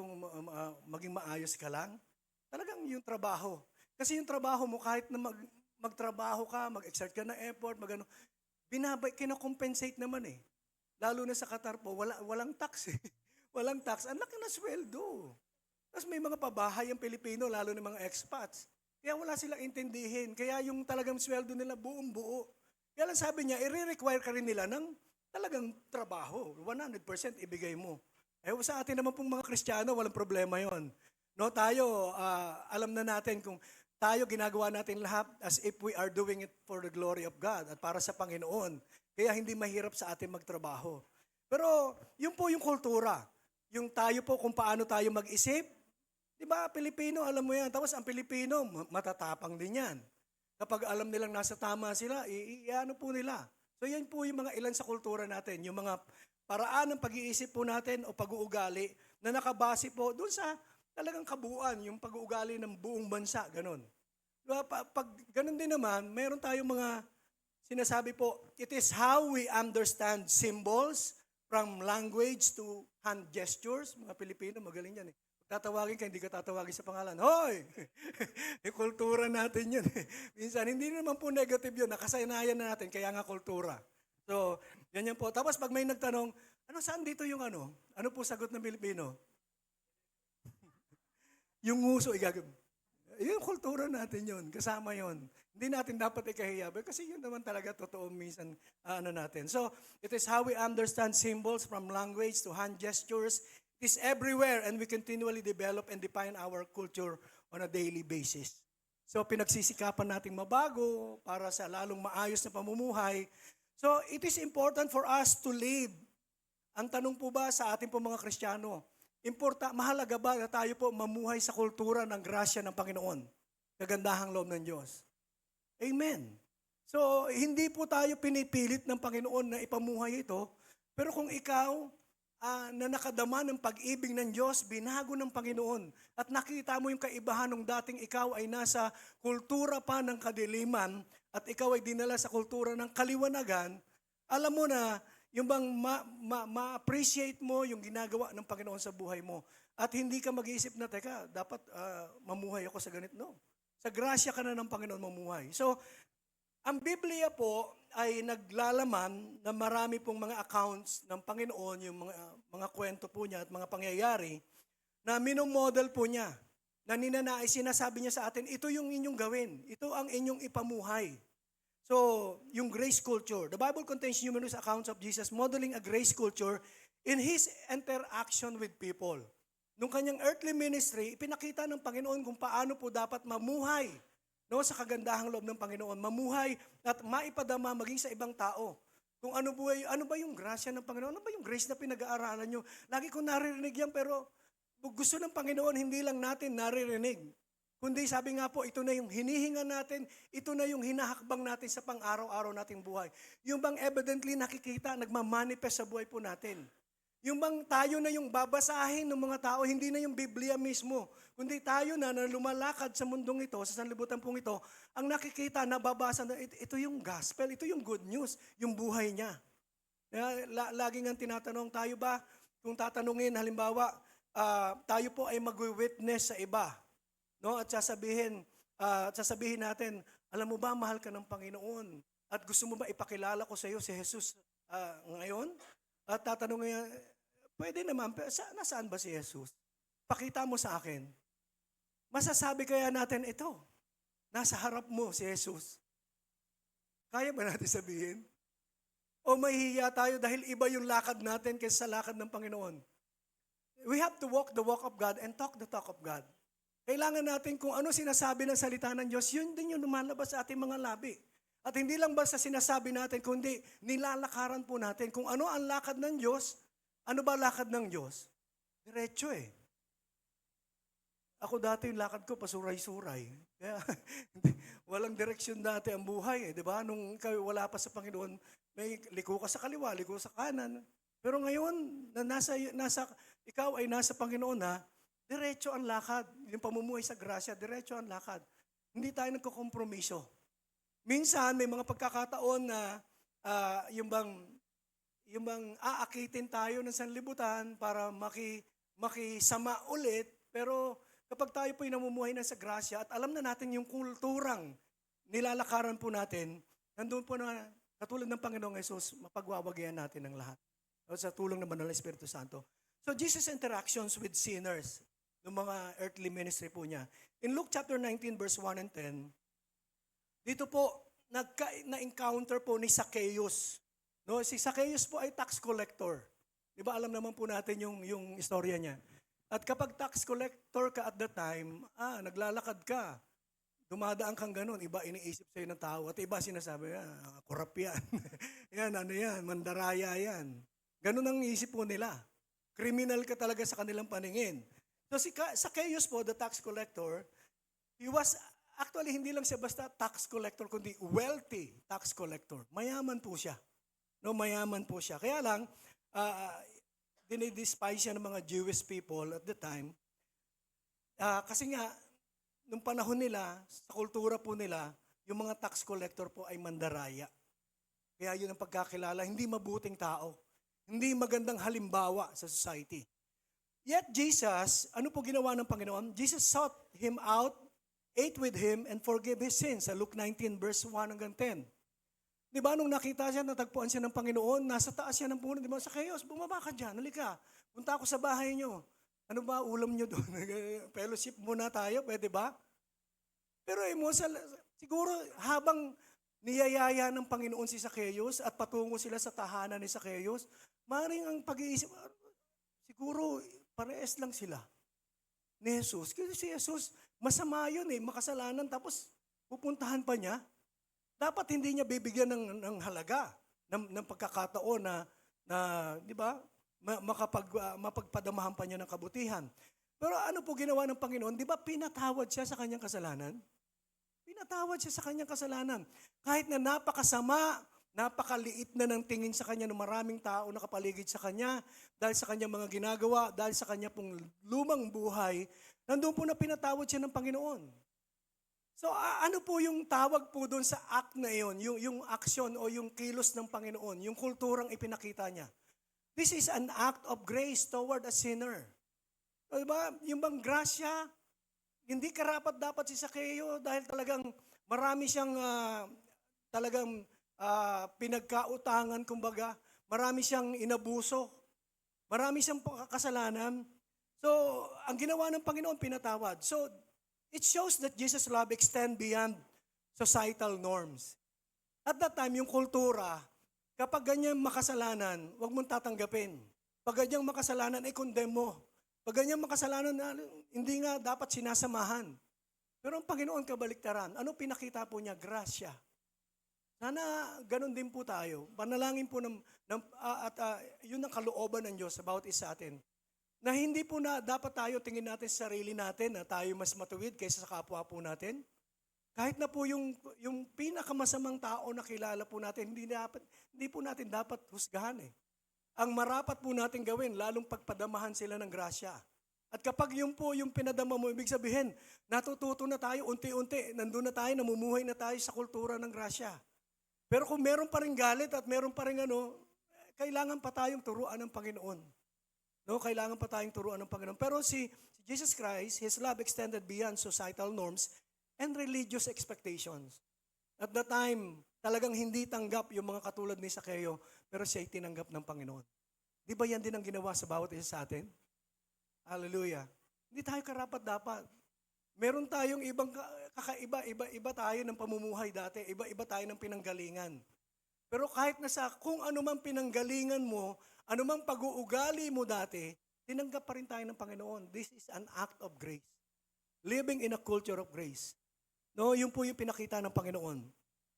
maging maayos ka lang, talagang yung trabaho. Kasi yung trabaho mo, kahit na magtrabaho ka, mag-exert ka ng effort, kinakompensate naman eh. Lalo na sa Qatar po, walang tax eh. Walang tax. Ang laki na sweldo. Tapos may mga pabahay ang Pilipino, lalo na mga expats. Kaya wala silang intindihin. Kaya yung talagang sweldo nila buong-buo. Kaya lang sabi niya, i-require ka rin nila ng talagang trabaho. 100% ibigay mo. Sa atin naman pong mga Kristiyano, walang problema yon. No, tayo, alam na natin kung tayo ginagawa natin lahat as if we are doing it for the glory of God at para sa Panginoon. Kaya hindi mahirap sa atin magtrabaho. Pero yun po yung kultura. Yung tayo po kung paano tayo mag-isip. Di ba, Pilipino, alam mo yan. Tapos ang Pilipino, matatapang din yan. Kapag alam nilang nasa tama sila, iano po nila. So yan po yung mga ilan sa kultura natin, yung mga paraan ng pag-iisip po natin o pag-uugali na nakabase po doon sa talagang kabuuan, yung pag-uugali ng buong bansa, ganun. Diba? Pag ganun din naman, meron tayong mga sinasabi po, it is how we understand symbols from language to hand gestures. Mga Pilipino, magaling yan eh. Tatawagin ka, hindi ka tatawagin sa pangalan. Hoy! Yung kultura natin yun. Minsan, hindi naman po negative yun. Nakasanayan na natin, kaya nga kultura. So, yan po. Tapos pag may nagtanong, saan dito yung ano? Ano po sagot ng Pilipino? Yung nguso, yung kultura natin yun. Kasama yun. Hindi natin dapat ikahiya. Kasi yun naman talaga totoo minsan natin. So, it is how we understand symbols from language to hand gestures. It is everywhere and we continually develop and define our culture on a daily basis. So pinagsisikapan nating mabago para sa lalong maayos na pamumuhay. So it is important for us to live. Ang tanong po ba sa ating po mga Kristiyano, mahalaga ba na tayo po mamuhay sa kultura ng grasya ng Panginoon? Kagandahang loob ng Diyos. Amen. So hindi po tayo pinipilit ng Panginoon na ipamuhay ito, pero kung ikaw na nakadama ng pag-ibig ng Diyos, binago ng Panginoon, at nakita mo yung kaibahan ng dating ikaw ay nasa kultura pa ng kadiliman, at ikaw ay dinala sa kultura ng kaliwanagan, alam mo na, yung bang ma-appreciate mo yung ginagawa ng Panginoon sa buhay mo. At hindi ka mag-iisip na, teka, dapat mamuhay ako sa ganito. No. Sa grasya ka na ng Panginoon mamuhay. So, ang Biblia po ay naglalaman na marami pong mga accounts ng Panginoon, yung mga kwento po niya at mga pangyayari na minomodel po niya. Na ninanais, sinasabi niya sa atin, ito yung inyong gawin. Ito ang inyong ipamuhay. So, yung grace culture. The Bible contains numerous accounts of Jesus modeling a grace culture in His interaction with people. Nung kanyang earthly ministry, ipinakita ng Panginoon kung paano po dapat mamuhay, no, sa kagandahang loob ng Panginoon. Mamuhay at maipadama maging sa ibang tao. Kung ano ba yung grasya ng Panginoon? Ano ba yung grace na pinag-aaralan nyo? Lagi ko naririnig yan, pero gusto ng Panginoon, hindi lang natin naririnig. Kundi sabi nga po, ito na yung hinihinga natin, ito na yung hinahakbang natin sa pang-araw-araw nating buhay. Yung bang evidently nakikita, nagmamanifest sa buhay po natin. Yung bang tayo na yung babasahin ng mga tao, hindi na yung Biblia mismo, kundi tayo na lumalakad sa mundong ito, sa sanlibutan pong ito, ang nakikita, nababasa na ito yung gospel, ito yung good news, yung buhay niya. Lagi nga tinatanong, tayo ba, kung tatanungin, halimbawa, tayo po ay mag-witness sa iba. No, at sasabihin natin, alam mo ba, mahal ka ng Panginoon? At gusto mo ba ipakilala ko sa iyo si Jesus ngayon? At tatanungin, pwede naman, pero nasaan ba si Jesus? Pakita mo sa akin. Masasabi kaya natin ito, nasa harap mo si Jesus. Kaya ba natin sabihin? O mahihiya tayo dahil iba yung lakad natin kaysa sa lakad ng Panginoon? We have to walk the walk of God and talk the talk of God. Kailangan natin kung ano sinasabi ng salita ng Diyos, yun din yung lumalabas sa ating mga labi. At hindi lang basta sinasabi natin, kundi nilalakaran po natin kung ano ang lakad ng Diyos. Ano ba lakad ng Diyos? Diretso eh. Ako dati yung lakad ko, pasuray-suray. Kaya walang direksyon dati ang buhay eh, di ba? Nung wala pa sa Panginoon, may liko ka sa kaliwa, liko sa kanan. Pero ngayon, ikaw ay nasa Panginoon na, diretso ang lakad. Yung pamumuhay sa grasya, diretso ang lakad. Hindi tayo nagkukompromiso. Minsan, may mga pagkakataon na yung bang aakitin tayo ng sanlibutan para makisama ulit. Pero kapag tayo po'y namumuhay na sa grasya at alam na natin yung kulturang nilalakaran po natin, nandun po na katulad ng Panginoong Yesus, mapagwawagayan natin ang lahat. Sa tulong naman ng Espiritu Santo. So Jesus' interactions with sinners, ng mga earthly ministry po niya. In Luke chapter 19 verse 1 and 10, dito po na-encounter po ni Zacchaeus. No, si Zacchaeus po ay tax collector. 'Di ba alam naman po natin yung istorya niya. At kapag tax collector ka at that time, naglalakad ka. Dumadaan kang ganun, iba iniisip sa'yo ng tao at iba sinasabi, korap yan. Yan, ano yan, mandaraya yan. Ganun ang isip po nila. Criminal ka talaga sa kanilang paningin. So si Zacchaeus po, the tax collector, he was actually hindi lang siya basta tax collector, kundi wealthy tax collector. Mayaman po siya. No, mayaman po siya. Kaya lang, dinidespise siya ng mga Jewish people at the time. Kasi nga, nung panahon nila, sa kultura po nila, yung mga tax collector po ay mandaraya. Kaya yun ang pagkakilala, hindi mabuting tao. Hindi magandang halimbawa sa society. Yet Jesus, ano po ginawa ng Panginoon? Jesus sought him out, ate with him, and forgave his sins. Sa Luke 19 verse 1 hanggang 10. Di ba nung nakita siya, natagpuan siya ng Panginoon, nasa taas siya ng puno, di ba? Zacchaeus, bumaba ka dyan, halika. Punta ako sa bahay niyo. Ano ba ulam niyo doon? Fellowship muna tayo, pwede ba? Pero siguro habang niyayaya ng Panginoon si Zacchaeus at patungo sila sa tahanan ni Zacchaeus, maaaring ang pag-iisip, siguro parees lang sila ni Jesus. Kasi si Jesus, masama yun makasalanan, tapos pupuntahan pa niya. Dapat hindi niya bibigyan ng halaga, ng pagkakataon na di ba, mapagpadamahan pa niya ng kabutihan. Pero ano po ginawa ng Panginoon? Di ba pinatawad siya sa kanyang kasalanan? Pinatawad siya sa kanyang kasalanan. Kahit na napakasama, napakaliit na ng tingin sa kanya ng maraming tao na kapaligid sa kanya, dahil sa kanyang mga ginagawa, dahil sa kanya pong lumang buhay, nandun po na pinatawad siya ng Panginoon. So ano po yung tawag po doon sa act na yun, yung aksyon o yung kilos ng Panginoon, yung kulturang ipinakita niya. This is an act of grace toward a sinner. Diba? Yung bang grasya, hindi karapat dapat si Zacchaeus dahil talagang marami siyang pinagkautangan, kumbaga. Marami siyang inabuso. Marami siyang kasalanan. So, ang ginawa ng Panginoon, pinatawad. So, it shows that Jesus' love extend beyond societal norms. At that time, yung kultura, kapag ganyan makasalanan, huwag mong tatanggapin. Pag ganyang makasalanan, ay condemn mo. Pag ganyang makasalanan, hindi nga dapat sinasamahan. Pero ang Panginoon kabaliktaran, ano pinakita po niya? Grasya. Sana ganun din po tayo. Panalangin po yun ang kalooban ng Diyos about sa atin. Na hindi po na dapat tayo tingin natin sa sarili natin na tayo mas matuwid kaysa sa kapwa po natin. Kahit na po yung pinakamasamang tao na kilala po natin, hindi po natin dapat husgahan eh. Ang marapat po natin gawin, lalong pagpadamahan sila ng grasya. At kapag yun po yung pinadama mo, ibig sabihin, natututo na tayo unti-unti, nandun na tayo, namumuhay na tayo sa kultura ng grasya. Pero kung meron pa rin galit at meron pa rin kailangan pa tayong turuan ng Panginoon. No, kailangan pa tayong turuan ng Panginoon. Pero si Jesus Christ, His love extended beyond societal norms and religious expectations. At that time, talagang hindi tanggap yung mga katulad ni Zaccheo, pero siya'y tinanggap ng Panginoon. Di ba yan din ang ginawa sa bawat isa sa atin? Hallelujah. Hindi tayo karapat-dapat. Meron tayong ibang kakaiba, iba tayo ng pamumuhay dati, iba tayo ng pinanggalingan. Pero kahit nasa kung ano mang pinanggalingan mo, ano mang pag-uugali mo dati, tinanggap pa rin tayo ng Panginoon. This is an act of grace. Living in a culture of grace. No, yun po yung pinakita ng Panginoon.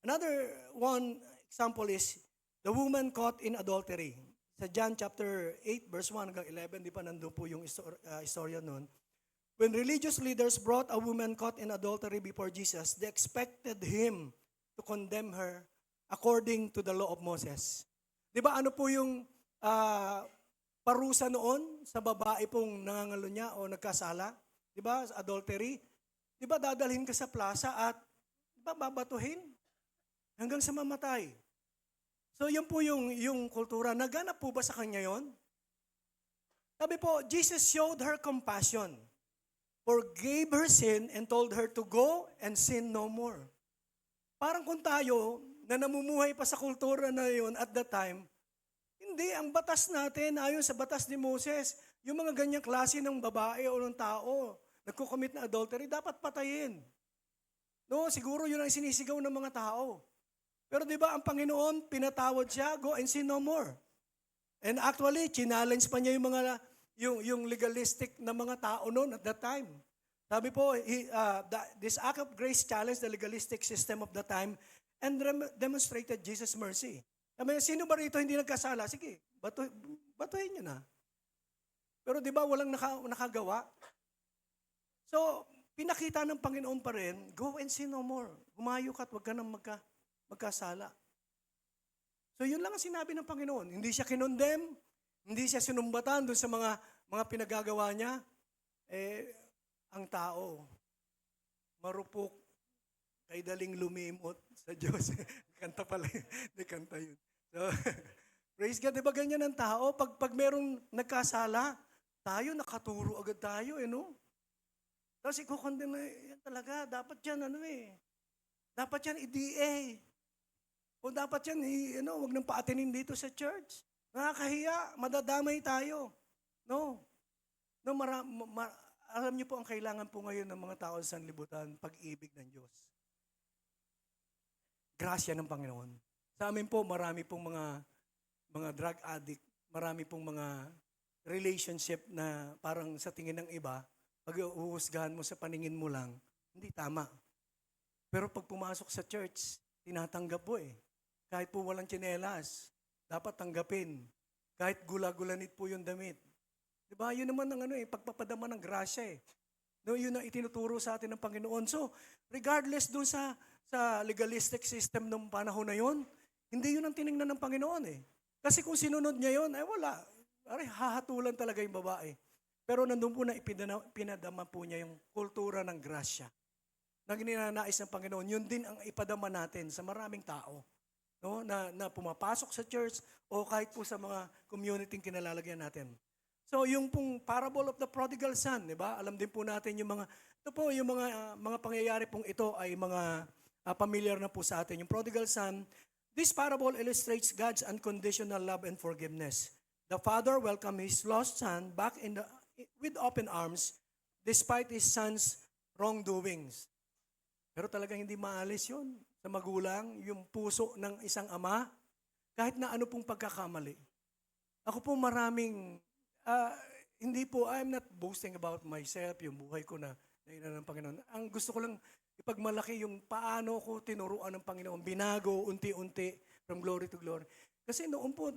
Another one example is the woman caught in adultery. Sa John chapter 8 verse 1 hanggang 11, di pa nandun po yung istorya nun. When religious leaders brought a woman caught in adultery before Jesus, they expected him to condemn her according to the law of Moses. Di ba ano po yung parusa noon sa babae pong nangangalo niya o nagkasala? Di ba? Adultery. Di ba dadalhin ka sa plaza at di ba babatuhin hanggang sa mamatay? So yun po yung kultura. Naganap po ba sa kanya yon? Sabi po, Jesus showed her compassion, forgave her sin, and told her to go and sin no more. Parang kung tayo na namumuhay pa sa kultura na yon at that time, hindi, ang batas natin, ayon sa batas ni Moses, yung mga ganyang klase ng babae o ng tao, nagkukomit na adultery, dapat patayin. No, siguro yun ang sinisigaw ng mga tao. Pero di ba ang Panginoon, pinatawad siya, go and sin no more. And actually, challenge pa niya yung legalistic na mga tao noon at that time. Sabi po, this act of grace challenged the legalistic system of the time and demonstrated Jesus' mercy. Sabi, sino ba rito hindi nagkasala? Sige, batuhin nyo na. Pero di ba walang nakagawa? So, pinakita ng Panginoon pa rin, go and sin no more. Humayo ka at huwag ka nang magkasala. So, yun lang ang sinabi ng Panginoon. Hindi siya kinondem, hindi siya sinumbatan doon sa mga pinagagawa niya. Ang tao, marupok, kay daling lumimot sa Diyos. Kanta pala yun. Hindi, kanta yun. So, praise God. Diba ganyan ang tao? Pag merong nagkasala, tayo, nakaturo agad tayo, no? Tapos ikukondem na, yan talaga, dapat yan, dapat yan i-DA. O dapat yan, wag nang paatinin dito sa church. Nakakahiya, madadamay tayo. No, alam niyo po ang kailangan po ngayon ng mga tao sa sanlibutan, pag-ibig ng Diyos. Grasya ng Panginoon. Sa amin po, marami pong mga drug addict, marami pong mga relationship na parang sa tingin ng iba, pag uuhusgahan mo sa paningin mo lang, hindi tama. Pero pag pumasok sa church, tinatanggap po eh. Kahit po walang tsinelas, dapat tanggapin. Kahit gula-gulanit po yung damit. Diba? Yun naman ang pagpapadama ng grasya eh. No, yun ang itinuturo sa atin ng Panginoon. So, regardless dun sa legalistic system ng panahon na yun, hindi yun ang tinignan ng Panginoon eh. Kasi kung sinunod niya yun, wala. Hahatulan talaga yung babae. Pero nandun po na pinadama po niya yung kultura ng grasya. Na ginanais ng Panginoon, yun din ang ipadama natin sa maraming tao. No, na pumapasok sa church o kahit po sa mga community kinalalagyan natin. So yung pong parable of the prodigal son, di ba? Alam din po natin yung mga pangyayari pong ito ay mga familiar na po sa atin. Yung prodigal son, this parable illustrates God's unconditional love and forgiveness. The father welcomed his lost son back with open arms despite his son's wrongdoings. Pero talagang hindi maalis yun. sa magulang, yung puso ng isang ama, kahit na ano pong pagkakamali. Ako po maraming, hindi po, I'm not boasting about myself, yung buhay ko na ina ng Panginoon. Ang gusto ko lang ipagmalaki yung paano ko tinuruan ng Panginoon, binago unti-unti from glory to glory. Kasi noon po,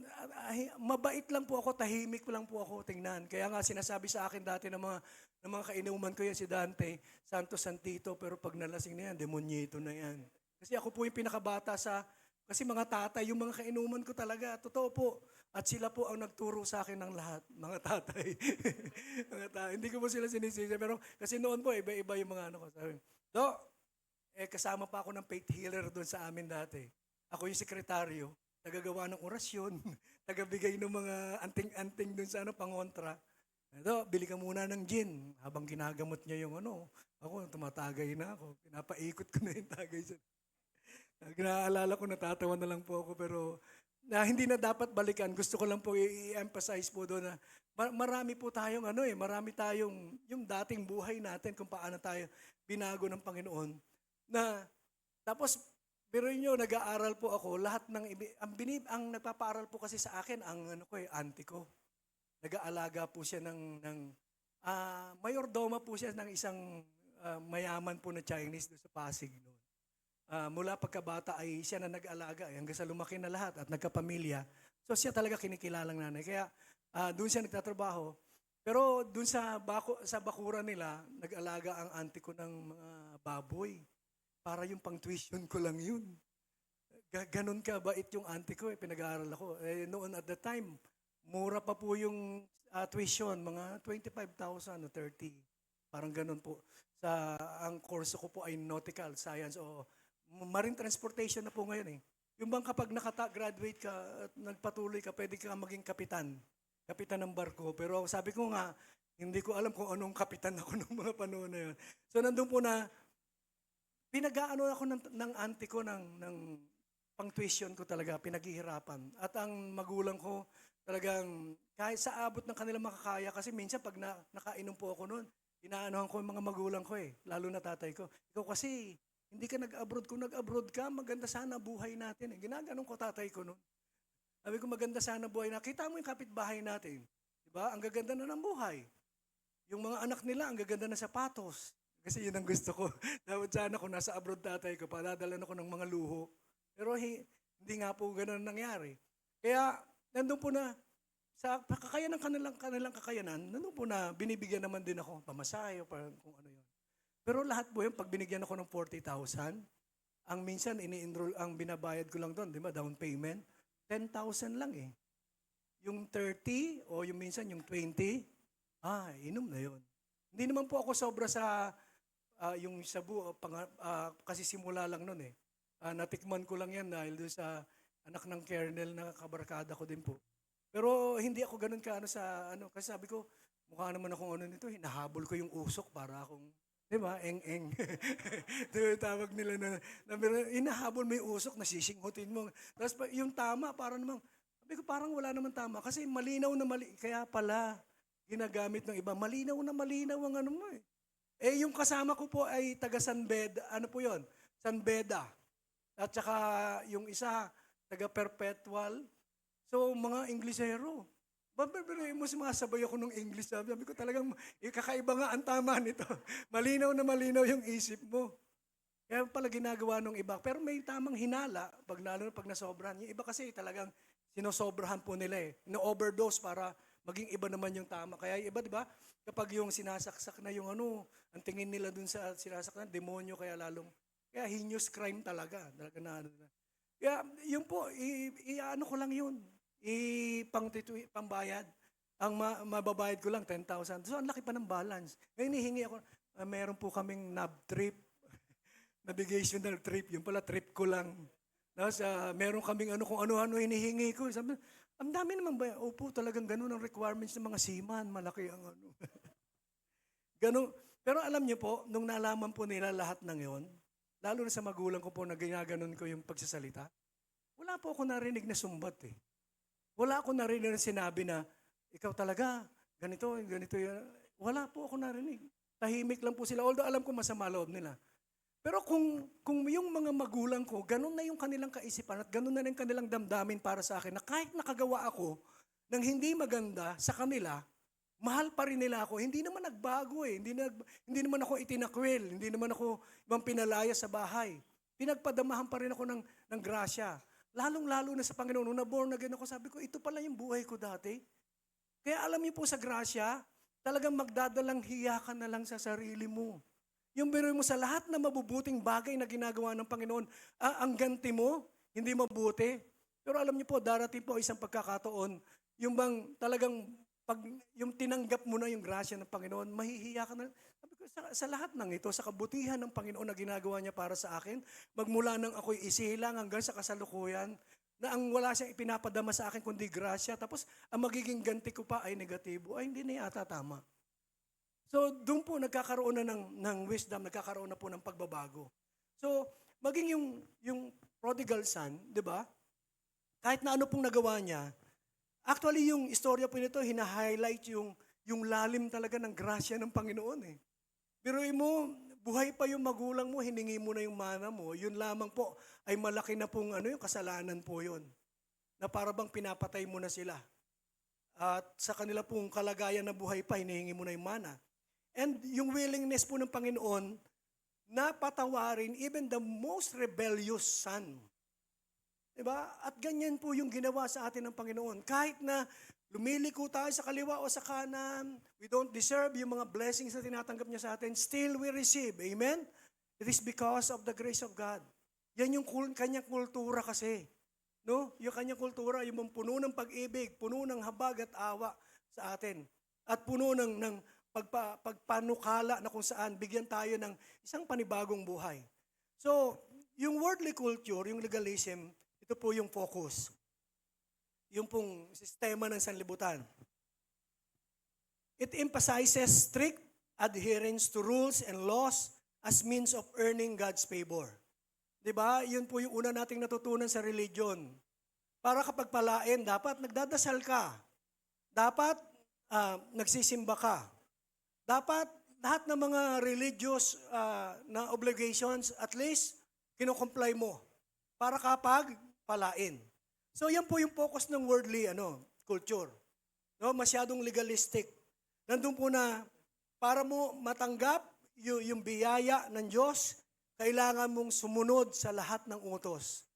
mabait lang po ako, tahimik lang po ako tingnan. Kaya nga sinasabi sa akin dati ng mga kainuman ko yan, si Dante, Santo Santito, pero pag nalasing na yan, demonyito na yan. Kasi ako po yung pinakabata kasi mga tatay, yung mga kainuman ko talaga, totoo po. At sila po ang nagturo sa akin ng lahat, mga tatay. Mga tatay. Hindi ko po sila sinisisi, pero kasi noon po, iba-iba yung mga ano ko. Sabi, kasama pa ako ng faith healer doon sa amin dati. Ako yung sekretaryo, tagagawa ng orasyon, tagabigay ng mga anting-anting doon sa pangontra. Ito, bili ka muna ng gin. Habang ginagamot niya yung ako tumatagay na ako. Pinapaikot ko na yung tagay siya. Ginaalala ko, natatawa na lang po ako, pero hindi na dapat balikan. Gusto ko lang po i-emphasize po doon na marami po tayong marami tayong yung dating buhay natin kung paano tayo binago ng Panginoon. Tapos, pero nag-aaral po ako, lahat ng, ang nagpapaaral po kasi sa akin, ang auntie ko. Nag-aalaga po siya ng mayordoma po siya ng isang mayaman po na Chinese doon sa Pasig noon. Mula pagkabata ay siya na nag-alaga hanggang sa lumaki na lahat at nagkapamilya. So siya talaga kinikilalang nanay. Kaya doon siya nagtatrabaho. Pero doon sa bakuran nila, nag-alaga ang auntie ko ng mga baboy. Para yung pang-tuition ko lang yun. Ganon ka bait yung auntie ko, pinag-aaral ako. Noon at the time, mura pa po yung tuition, mga 25,000 o 30. Parang ganon po. Ang kurso ko po ay nautical science o marine transportation na po ngayon eh. Yung bang kapag graduate ka at nagpatuloy ka, pwede ka maging kapitan. Kapitan ng barko. Pero sabi ko nga, hindi ko alam kung anong kapitan ako nung mga panahon na yun. So nandun po na, pinag-aano ako ng auntie ko ng pang-tuition ko talaga, pinaghihirapan. At ang magulang ko, talagang kahit sa abot ng kanilang makakaya, kasi minsan pag nakainom po ako noon, inaanohan ko yung mga magulang ko lalo na tatay ko. Ikaw kasi, hindi ka nag-abroad. Kung nag-abroad ka, maganda sana buhay natin. Ginaganon ko tatay ko noon. Sabi ko, maganda sana buhay na. Kita mo yung kapitbahay natin. Diba? Ang gaganda na ng buhay. Yung mga anak nila, ang gaganda na sapatos. Kasi yun ang gusto ko. Dapat sana kung nasa abroad tatay ko, padadalan ako ng mga luho. Pero hindi nga po ganun nangyari. Kaya, nandun po na, sa kakayanan kanilang kakayanan, nandun po na binibigyan naman din ako, pamasahe o kung ano yun. Pero lahat po yun, pag binigyan ako ng 40,000, ang minsan ini-enroll, ang binabayad ko lang doon, di ba, down payment, 10,000 lang eh. Yung 30 o yung minsan yung 20, inom na yun. Hindi naman po ako sobra sa yung sabu, kasi simula lang nun eh. Natikman ko lang yan dahil doon sa anak ng kernel na kabarkada ko din po. Pero hindi ako ganun kasi sabi ko, mukha naman akong nito, hinahabol ko yung usok para akong, di ba, eng-eng. Tawag nila na hinahabol mo yung usok, nasisinghutin mo. Tapos yung tama, para namang, sabi ko parang wala naman tama. Kasi malinaw na kaya pala, ginagamit ng iba, malinaw na malinaw ang ano mo eh. Yung kasama ko po ay taga San Beda, ano po yon? San Beda. At saka yung isa, taga Perpetual. So, mga Inglesero. Pero mo sumasabay ako ng English. Sabi ko talagang, kakaiba nga ang tama nito. Malinaw na malinaw yung isip mo. Kaya pala ginagawa ng iba. Pero may tamang hinala, lalo na pag nasobrahan. Yung iba kasi talagang sinosobrahan po nila eh. No-overdose para maging iba naman yung tama. Kaya iba, di ba? Kapag yung sinasaksak na yung ang tingin nila dun sa sinasaksak na, demonyo, kaya heinous crime talaga. Kaya yun po, ano ko lang yun. Pambayad. Ang mababayad ko lang, 10,000. So, ang laki pa ng balance. Ngayon, hihingi ako, meron po kaming NAV trip, navigational trip. Yung pala, trip ko lang. Tapos, meron kaming kung ano-ano hinihingi ko. Sabi, ang dami naman ba? Opo, talagang ganun ang requirements ng mga seaman. Malaki ang ganun. Pero alam niyo po, nung nalaman po nila lahat ng yon, lalo na sa magulang ko po na ginaganon ko yung pagsasalita, wala po ako narinig na sumbat eh. Wala ako narinig na sinabi na, ikaw talaga, ganito yan. Wala po ako narinig. Tahimik lang po sila. Although alam ko masama loob nila. Pero kung yung mga magulang ko, ganun na yung kanilang kaisipan at ganun na rin kanilang damdamin para sa akin na kahit nakagawa ako ng hindi maganda sa kanila, mahal pa rin nila ako. Hindi naman nagbago eh. Hindi naman ako itinakwil. Hindi naman ako ibang pinalaya sa bahay. Pinagpadamahan pa rin ako ng grasya. Lalong-lalo na sa Panginoon. Nung na-born again ako, sabi ko, ito pala yung buhay ko dati. Kaya alam niyo po sa grasya, talagang magdadalang hiya ka na lang sa sarili mo. Yung biro mo sa lahat na mabubuting bagay na ginagawa ng Panginoon, ang ganti mo, hindi mabuti. Pero alam niyo po, darating po isang pagkakataon, yung bang talagang pag yung tinanggap mo na yung grasya ng Panginoon, mahihiya ka na. Sabi ko, sa lahat ng ito, sa kabutihan ng Panginoon na ginagawa niya para sa akin, magmula nang ako'y isilang hanggang sa kasalukuyan, na ang wala siyang ipinapadama sa akin kundi grasya, tapos ang magiging ganti ko pa ay negatibo, ay hindi na yata tama. So, doon po nagkakaroon na ng wisdom, nagkakaroon na po ng pagbabago. So, maging yung prodigal son, di ba? Kahit na ano pong nagawa niya, actually yung istorya po nito, hina-highlight yung lalim talaga ng grasya ng Panginoon eh. Biruin mo, buhay pa yung magulang mo, hiningi mo na yung mana mo, yun lamang po ay malaki na pong yung kasalanan po yun. Na para bang pinapatay mo na sila. At sa kanila pong kalagayan na buhay pa, hinihingi mo na yung mana. And yung willingness po ng Panginoon na patawarin even the most rebellious son. Diba? At ganyan po yung ginawa sa atin ng Panginoon. Kahit na lumiliko tayo sa kaliwa o sa kanan, we don't deserve yung mga blessings na tinatanggap niya sa atin, still we receive. Amen? It is because of the grace of God. Yan yung kanyang kultura kasi. No? Yung kanyang kultura, yung puno ng pag-ibig, puno ng habag at awa sa atin. At puno ng pagpanukala na kung saan bigyan tayo ng isang panibagong buhay. So, yung worldly culture, yung legalism, ito po yung focus. Yung pong sistema ng sanlibutan. It emphasizes strict adherence to rules and laws as means of earning God's favor. Diba? Yun po yung una nating natutunan sa religion. Para kapag palain, dapat nagdadasal ka. Dapat nagsisimba ka. Dapat lahat ng mga religious na obligations, at least, kinocomply mo. Para kapag palain. So yan po yung focus ng worldly culture. No, masyadong legalistic. Nandun po na para mo matanggap yung biyaya ng Diyos, kailangan mong sumunod sa lahat ng utos.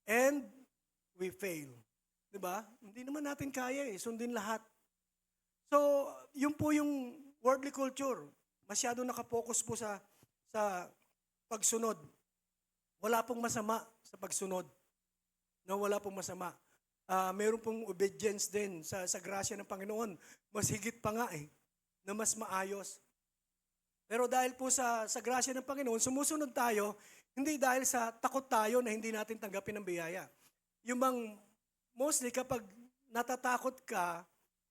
And we fail. 'Di ba? Hindi naman natin kaya sundin lahat. So, yun po yung worldly culture. Masyadong nakapokus po sa pagsunod. Wala pong masama sa pagsunod. No, wala pong masama. Meron pong obedience din sa grasya ng Panginoon. Mas higit pa nga na mas maayos. Pero dahil po sa grasya ng Panginoon, sumusunod tayo, hindi dahil sa takot tayo na hindi natin tanggapin ang biyaya. Yung bang, mostly kapag natatakot ka,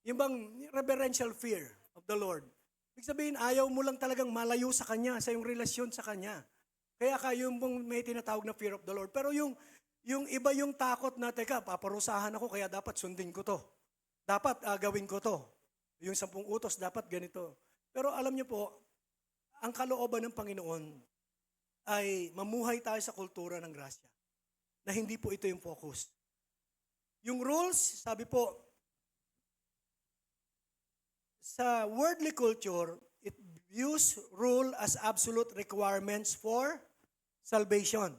yung bang reverential fear of the Lord. Ibig sabihin, ayaw mo lang talagang malayo sa Kanya, sa yung relasyon sa Kanya. Kaya yung may tinatawag na fear of the Lord. Pero yung iba yung takot na, teka, paparusahan ako, kaya dapat sundin ko to. Dapat gawin ko to. Yung 10 utos, dapat ganito. Pero alam niyo po, ang kalooban ng Panginoon ay mamuhay tayo sa kultura ng grasya. Na hindi po ito yung focus. Yung rules, sabi po, sa worldly culture, it views rule as absolute requirements for salvation.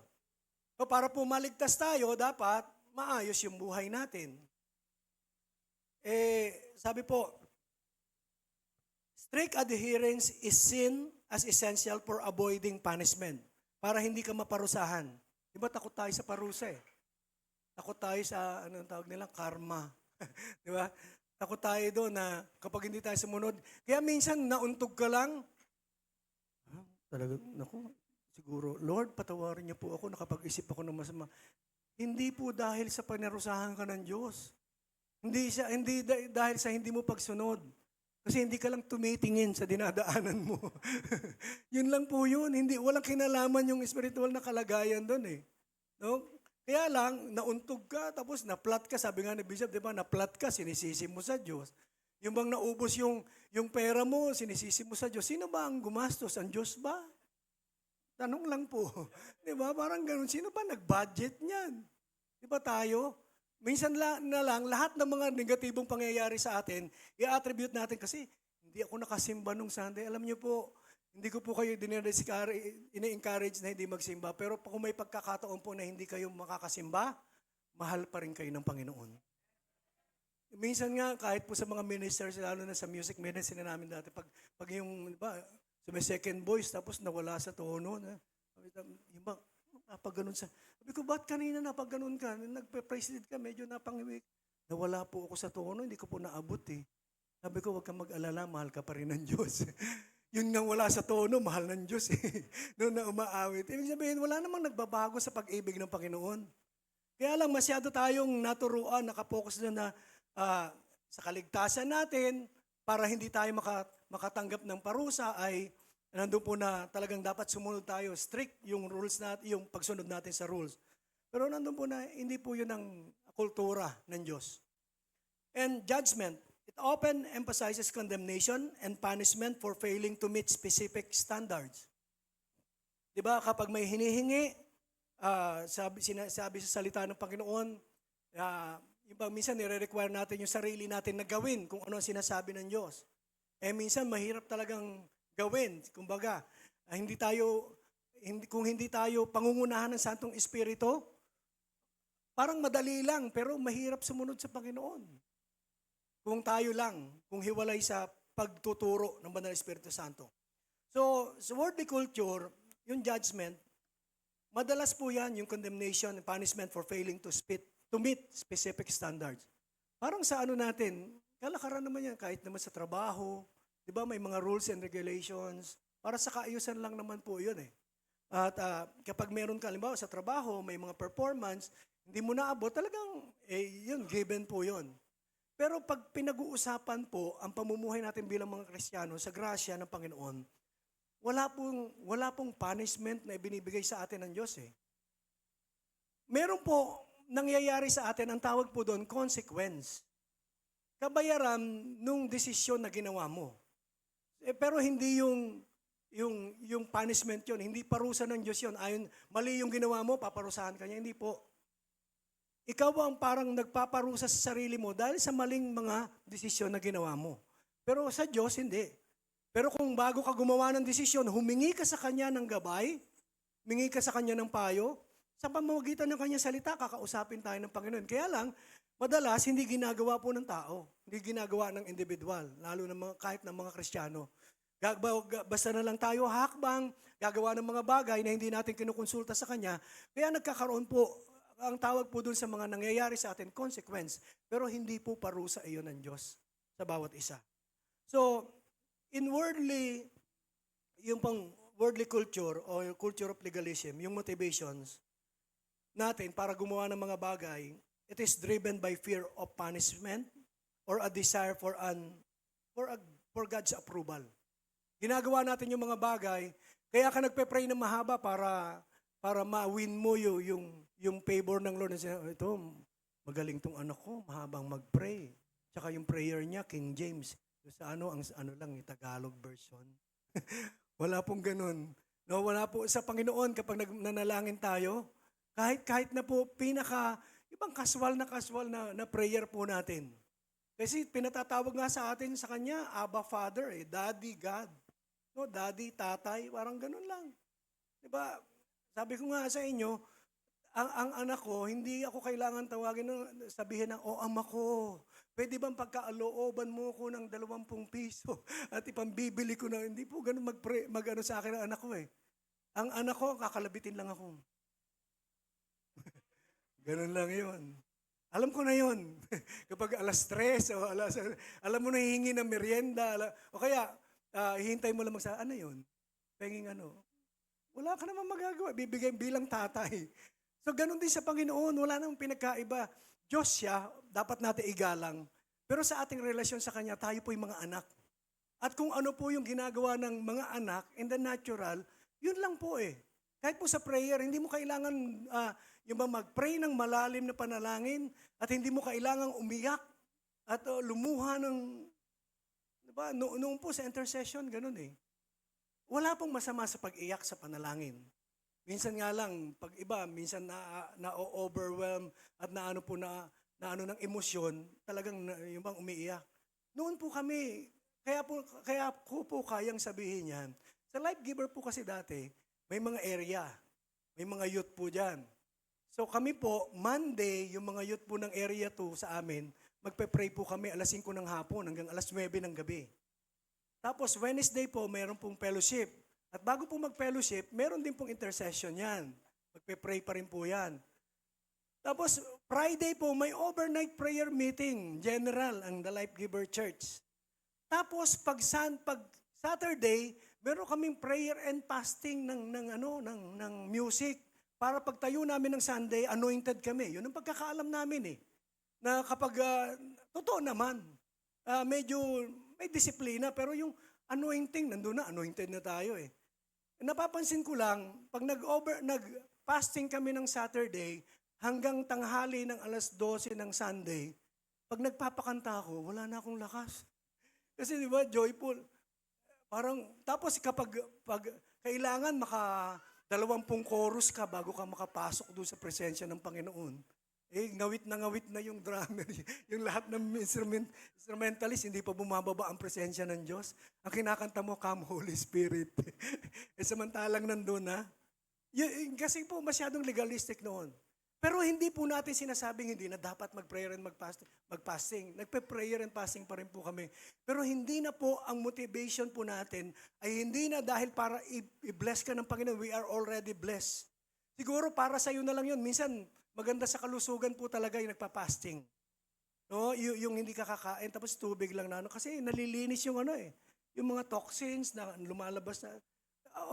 So para po maligtas tayo, dapat maayos yung buhay natin. Sabi po, strict adherence is seen as essential for avoiding punishment. Para hindi ka maparusahan. Di ba takot tayo sa parusa Takot tayo sa, anong tawag nila, karma. Di ba? Takot tayo doon na kapag hindi tayo sumunod. Kaya minsan nauntog ka lang. Talaga, naku, siguro, Lord, patawarin niyo po ako, nakapag-isip ako ng masama. Hindi po dahil sa panarusahan ka ng Diyos. Hindi dahil sa hindi mo pagsunod. Kasi hindi ka lang tumitingin sa dinadaanan mo. Yun lang po yun. Walang kinalaman yung spiritual na kalagayan doon No? Kaya lang, nauntog ka, tapos na-flat ka. Sabi nga ni Bishop, di ba, na-flat ka, sinisisi mo sa Diyos. Yung bang naubos yung pera mo, sinisisi mo sa Diyos. Sino ba ang gumastos? Ang Diyos ba? Tanong lang po. Di ba? Parang ganun. Sino ba nag-budget niyan? Di ba tayo? Minsan na lang, lahat ng mga negatibong pangyayari sa atin, i-attribute natin kasi hindi ako nakasimba nung Sunday. Alam niyo po, hindi ko po kayo ini-encourage na hindi magsimba. Pero kung may pagkakataon po na hindi kayo makakasimba, mahal pa rin kayo ng Panginoon. Minsan nga, kahit po sa mga ministers, lalo na sa music ministry na namin dati, pag yung, di ba, sa may second voice, tapos nawala sa tono, iba, napag ganun sa, sabi ko, ba't kanina napag ganun ka? Nagpe-praise lead ka, medyo napangiwik. Nawala po ako sa tono, hindi ko po naabot eh. Sabi ko, huwag kang mag-alala, mahal ka pa rin ng Diyos. Yun nga wala sa tono, mahal ng Diyos eh. Noon na umaawit. Ibig sabihin, wala namang nagbabago sa pag-ibig ng Panginoon. Kaya lang masyado tayong naturuan, nakapokus na sa kaligtasan natin para hindi tayo makatanggap ng parusa ay nandun po na talagang dapat sumunod tayo. Strict yung rules natin, yung pagsunod natin sa rules. Pero nandun po na hindi po yun ang kultura ng Diyos. And judgment. It often emphasizes condemnation and punishment for failing to meet specific standards. Di ba, kapag may hinihingi, sabi sa salita ng Panginoon, minsan nire-require natin yung sarili natin na gawin kung ano ang sinasabi ng Diyos. Minsan mahirap talagang gawin. Kumbaga, kung hindi tayo pangungunahan ng Santong Espiritu, parang madali lang, pero mahirap sumunod sa Panginoon. Kung tayo lang, kung hiwalay sa pagtuturo ng Banal Espiritu Santo. So, sa worldly culture, yung judgment, madalas po yan, yung condemnation and punishment for failing to meet specific standards. Parang sa ano natin, kalakaran naman yan, kahit naman sa trabaho, di ba may mga rules and regulations, para sa kaayusan lang naman po yun eh. At kapag meron ka, halimbawa sa trabaho, may mga performance, hindi mo naabot, talagang, yun, given po yun. Pero pag pinag-uusapan po ang pamumuhay natin bilang mga Kristiyano sa grasya ng Panginoon, wala pong punishment na ibinibigay sa atin ng Diyos eh. Meron po nangyayari sa atin, ang tawag po doon, consequence. Kabayaran nung desisyon na ginawa mo. Pero hindi yung punishment yun, hindi parusa ng Diyos yun. Mali yung ginawa mo, paparusahan ka niya. Hindi po. Ikaw ang parang nagpaparusa sa sarili mo dahil sa maling mga desisyon na ginawa mo. Pero sa Diyos, hindi. Pero kung bago ka gumawa ng desisyon, humingi ka sa Kanya ng gabay, humingi ka sa Kanya ng payo, sa pamamagitan ng Kanyang salita, kakausapin tayo ng Panginoon. Kaya lang, madalas, hindi ginagawa po ng tao. Hindi ginagawa ng individual, lalo na kahit ng mga Kristiyano. Basta na lang tayo hakbang, gagawa ng mga bagay na hindi natin kinukonsulta sa Kanya. Kaya nagkakaroon po, ang tawag po dun sa mga nangyayari sa atin, consequence. Pero hindi po parusa iyon ng Diyos sa bawat isa. So, in yung pang worldly culture o culture of legalism, yung motivations natin para gumawa ng mga bagay, it is driven by fear of punishment or a desire for God's approval. Ginagawa natin yung mga bagay, kaya ka nagpe-pray ng mahaba para ma-win mo yung favor ng Lord. Ito, magaling tong anak ko, mahabang mag-pray. Tsaka yung prayer niya, King James. Sa ang lang, Tagalog version. Wala pong ganun. No, wala po sa Panginoon kapag nanalangin tayo, kahit na po ibang casual na prayer po natin. Kasi pinatatawag nga sa atin sa Kanya, Abba Father, Daddy God. No, Daddy, Tatay, parang ganun lang. Diba? Sabi ko nga sa inyo, ang anak ko, hindi ako kailangan tawagin sabihin ng, ama ko, pwede bang pagkaalooban mo ko ng 20 piso at ipambibili ko na, hindi po ganun mag-ano sa akin ang anak ko eh. Ang anak ko, kakalabitin lang ako. Ganun lang yun. Alam ko na yun. Kapag alas 3 o alam mo na hihingi ng merienda, o kaya, hihintay mo lang ano yun? Penging ano. Wala ka naman magagawa. Bibigay bilang tatay. So, ganun din sa Panginoon. Wala namang pinagkaiba. Diyos siya, dapat natin igalang. Pero sa ating relasyon sa Kanya, tayo po yung mga anak. At kung ano po yung ginagawa ng mga anak in the natural, yun lang po eh. Kahit po sa prayer, hindi mo kailangan yung mag-pray ng malalim na panalangin at hindi mo kailangang umiyak at lumuha ng, diba? Noong po sa intercession, ganun eh. wala pong masama sa pag-iyak sa panalangin. Minsan nga lang, pag iba, minsan na-overwhelm at naano po na ng emosyon, talagang yung bang umiiyak. Noon po kami, kaya ko po kayang sabihin yan. Sa Life Giver po kasi dati, may mga area, may mga youth po dyan. So kami po, Monday, yung mga youth po ng area 2 sa amin, magpe-pray po kami alas 5 ng hapon hanggang alas 9 ng gabi. Tapos Wednesday po, mayroon pong fellowship. At bago po mag-fellowship, meron din pong intercession yan. Magpe-pray pa rin po yan. Tapos Friday po, may overnight prayer meeting, general, ang The Life Giver Church. Tapos pag Saturday, meron kaming prayer and fasting ng music. Para pagtayo namin ng Sunday, anointed kami. Yun ang pagkakaalam namin eh. Na kapag, totoo naman, medyo may disiplina, pero yung anointing, nandun na, anointed na tayo eh. Napapansin ko lang, pag nag-fasting kami ng Saturday, hanggang tanghali ng alas 12 ng Sunday, pag nagpapakanta ako, wala na akong lakas. Kasi di ba, joyful. Parang, tapos kapag kailangan 20 chorus ka bago ka makapasok doon sa presensya ng Panginoon. Ngawit na yung drummer, yung lahat ng instrumentalist, hindi pa bumababa ang presensya ng Diyos. Ang kinakanta mo, Come Holy Spirit. Samantalang nandun na. Kasi po masyadong legalistic noon. Pero hindi po natin sinasabing hindi na dapat mag-prayer and mag-fasting. Nagpe-prayer and fasting pa rin po kami. Pero hindi na po ang motivation po natin ay hindi na dahil para i-bless ka ng Panginoon. We are already blessed. Siguro para sa iyo na lang yun. Minsan, maganda sa kalusugan po talaga yung nagpa-fasting. No? Yung hindi ka kakain, tapos tubig lang na. Kasi nalilinis yung yung mga toxins na lumalabas na.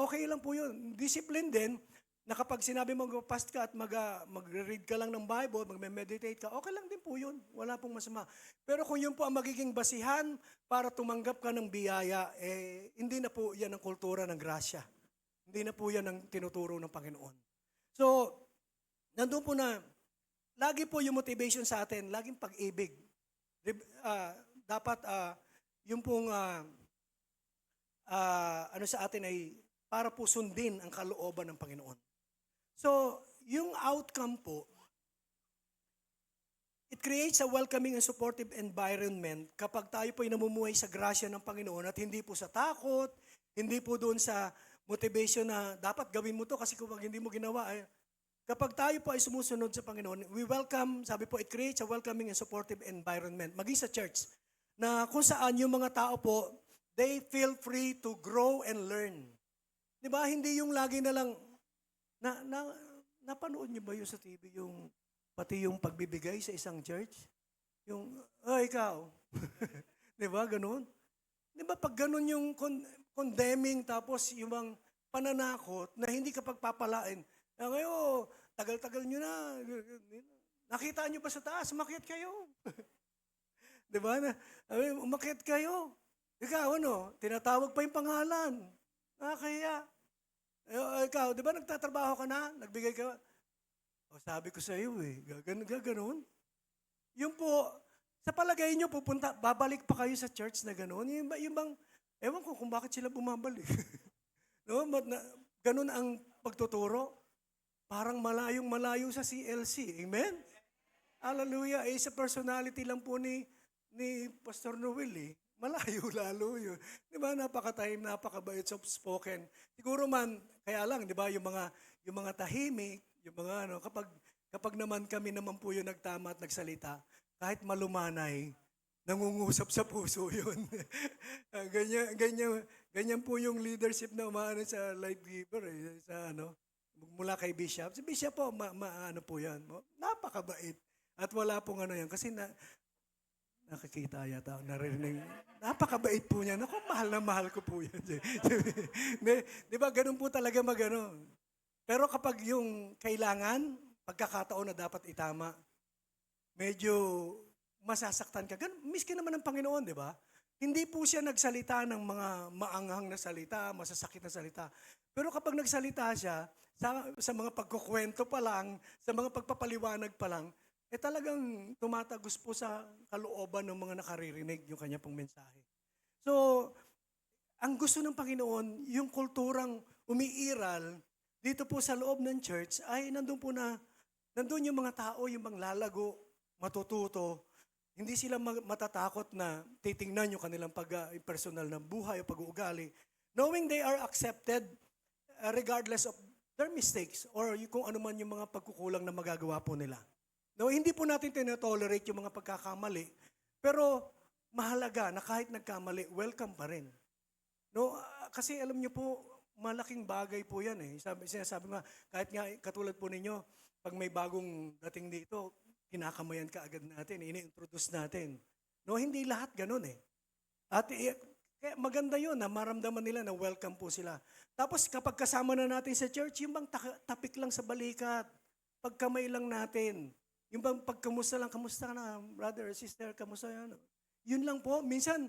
Okay lang po yun. Discipline din, na kapag sinabi mo mag-fast ka at mag-read ka lang ng Bible, mag-meditate ka, okay lang din po yun. Wala pong masama. Pero kung yun po ang magiging basihan para tumanggap ka ng biyaya, hindi na po yan ang kultura ng grasya. Hindi na po yan ang tinuturo ng Panginoon. So, nandun po na, lagi po yung motivation sa atin, laging pag-ibig. Dapat, yung pong, sa atin ay para po sundin ang kalooban ng Panginoon. So, yung outcome po, it creates a welcoming and supportive environment kapag tayo po ay namumuhay sa grasya ng Panginoon at hindi po sa takot, hindi po doon sa motivation na dapat gawin mo to kasi kung hindi mo ginawa, kapag tayo po ay sumusunod sa Panginoon, we welcome, sabi po, it creates a welcoming and supportive environment, maging sa church, na kung saan yung mga tao po, they feel free to grow and learn. Di ba? Hindi yung lagi na lang, napanood niyo ba yung sa TV, pati yung pagbibigay sa isang church? Yung, ikaw. Di ba? Ganun. Di ba? Pag ganun yung condemning, tapos yung mga pananakot na hindi ka pagpapalain, ngayon, tagal-tagal nyo na. Nakita nyo ba sa taas? Umakyat kayo. Di ba? Umakyat kayo. Ikaw, tinatawag pa yung pangalan. Kaya, ikaw, di ba nagtatrabaho ka na? Nagbigay ka? Sabi ko sa iyo gano'n. Yung po, sa palagay nyo, babalik pa kayo sa church na gano'n. Yung bang, ewan ko kung bakit sila bumabalik. No? Gano'n ang pagtuturo. Parang malayong-malayo sa CLC. Amen? Hallelujah. Sa personality lang po ni Pastor Noel malayo lalo yun. Di ba, napakabait, soft-spoken. Siguro man, kaya lang, di ba, yung mga tahimik, yung mga kapag naman kami naman po yung nagtama at nagsalita, kahit malumanay, nangungusap sa puso yun. ganyan po yung leadership na umaano sa Life Giver, mula kay Bishop. Si Bishop po, po yan. Napakabait. At wala pong yan. Kasi nakikita yata, narinig. Napakabait po niya. Naku, mahal na mahal ko po yan. Di ba, ganun po talaga magano. Pero kapag yung kailangan, pagkakataon na dapat itama, medyo masasaktan ka. Miski naman ng Panginoon, di ba? Hindi po siya nagsalita ng mga maanghang na salita, masasakit na salita. Pero kapag nagsalita siya, sa mga pagkukwento pa lang, sa mga pagpapaliwanag pa lang, talagang tumatagos po sa kalooban ng mga nakaririnig yung kanya pong mensahe. So, ang gusto ng Panginoon, yung kulturang umiiral dito po sa loob ng church ay nandun yung mga tao, yung mga lalago, matututo. Hindi sila matatakot na titingnan yung kanilang personal na buhay o pag-uugali. Knowing they are accepted regardless of their mistakes or kung ano man yung mga pagkukulang na magagawa po nila. No, hindi po natin tinotolerate yung mga pagkakamali, pero mahalaga na kahit nagkamali, welcome pa rin. No, kasi alam niyo po, malaking bagay po yan eh. Sinasabi nga, kahit nga katulad po ninyo, pag may bagong dating dito, kinakamayan ka agad natin, ini-introduce natin. No, hindi lahat ganun eh. At kaya maganda yun na maramdaman nila na welcome po sila. Tapos kapag kasama na natin sa church, yung bang tapik lang sa balikat, pagkamay lang natin, yung bang pagkamusta lang, kamusta ka na, brother, sister, kamusta yan? Yun lang po. Minsan,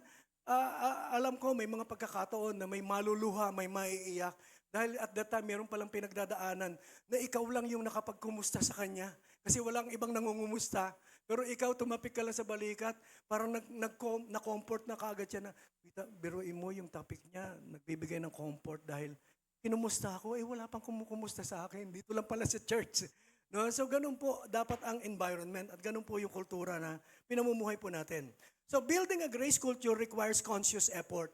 alam ko may mga pagkakataon na may maluluha, may maiiyak. Dahil at that time, meron palang pinagdadaanan na ikaw lang yung nakapagkumusta sa kanya. Kasi walang ibang nangungumusta. Pero ikaw, tumapik ka lang sa balikat, parang na-comfort na kaagad siya na, biruin mo yung topic niya, nagbibigay ng comfort dahil kinumusta ako, wala pang kumukumusta sa akin. Dito lang pala sa church. No? So ganun po dapat ang environment at ganun po yung kultura na pinamumuhay po natin. So building a grace culture requires conscious effort.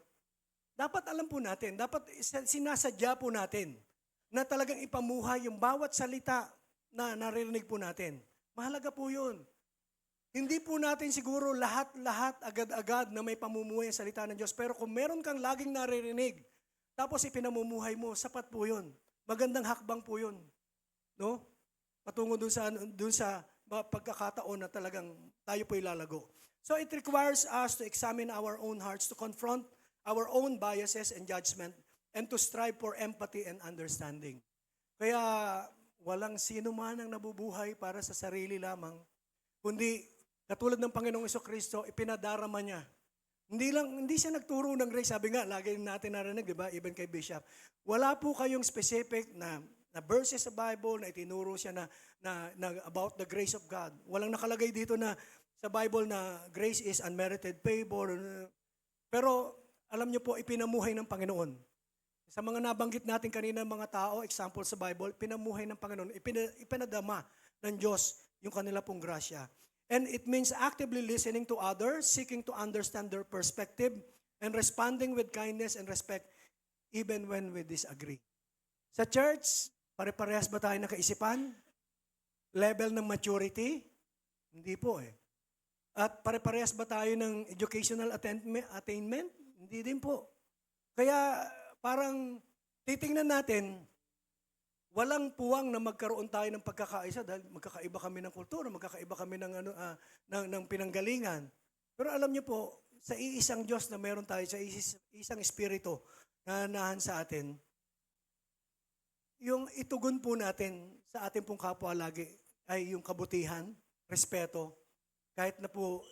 Dapat alam po natin, dapat sinasadya po natin na talagang ipamuhay yung bawat salita na naririnig po natin. Mahalaga po yun. Hindi po natin siguro lahat agad-agad na may pamumuhay ang salita ng Diyos. Pero kung meron kang laging naririnig, tapos ipinamumuhay mo, sapat po yun. Magandang hakbang po yun. No? Patungo dun sa pagkakataon na talagang tayo po ilalago. So it requires us to examine our own hearts, to confront our own biases and judgment, and to strive for empathy and understanding. Kaya walang sino man ang nabubuhay para sa sarili lamang, kundi katulad ng Panginoong Jesucristo, ipinadarama niya. Hindi siya nagturo ng grace. Sabi nga, lagi natin narinig, di ba? Even kay Bishop. Wala po kayong specific na verses sa Bible na itinuro siya na about the grace of God. Walang nakalagay dito na sa Bible na grace is unmerited favor. Pero alam niyo po, ipinamuhay ng Panginoon. Sa mga nabanggit natin kanina mga tao, example sa Bible, pinamuhay ng Panginoon, ipinadama ng Diyos yung kanila pong grasya. And it means actively listening to others, seeking to understand their perspective, and responding with kindness and respect even when we disagree. Sa church, pare-parehas ba tayo ng kaisipan? Level ng maturity? Hindi po eh. At pare-parehas ba tayo ng educational attainment? Hindi din po. Kaya parang titingnan natin, walang puwang na magkaroon tayo ng pagkakaisa dahil magkakaiba kami ng kultura, magkakaiba kami ng pinanggalingan. Pero alam niyo po, sa iisang Diyos na meron tayo, sa isang Espiritu na nahan sa atin, yung itugon po natin sa ating pong kapwa lagi ay yung kabutihan, respeto, kahit na po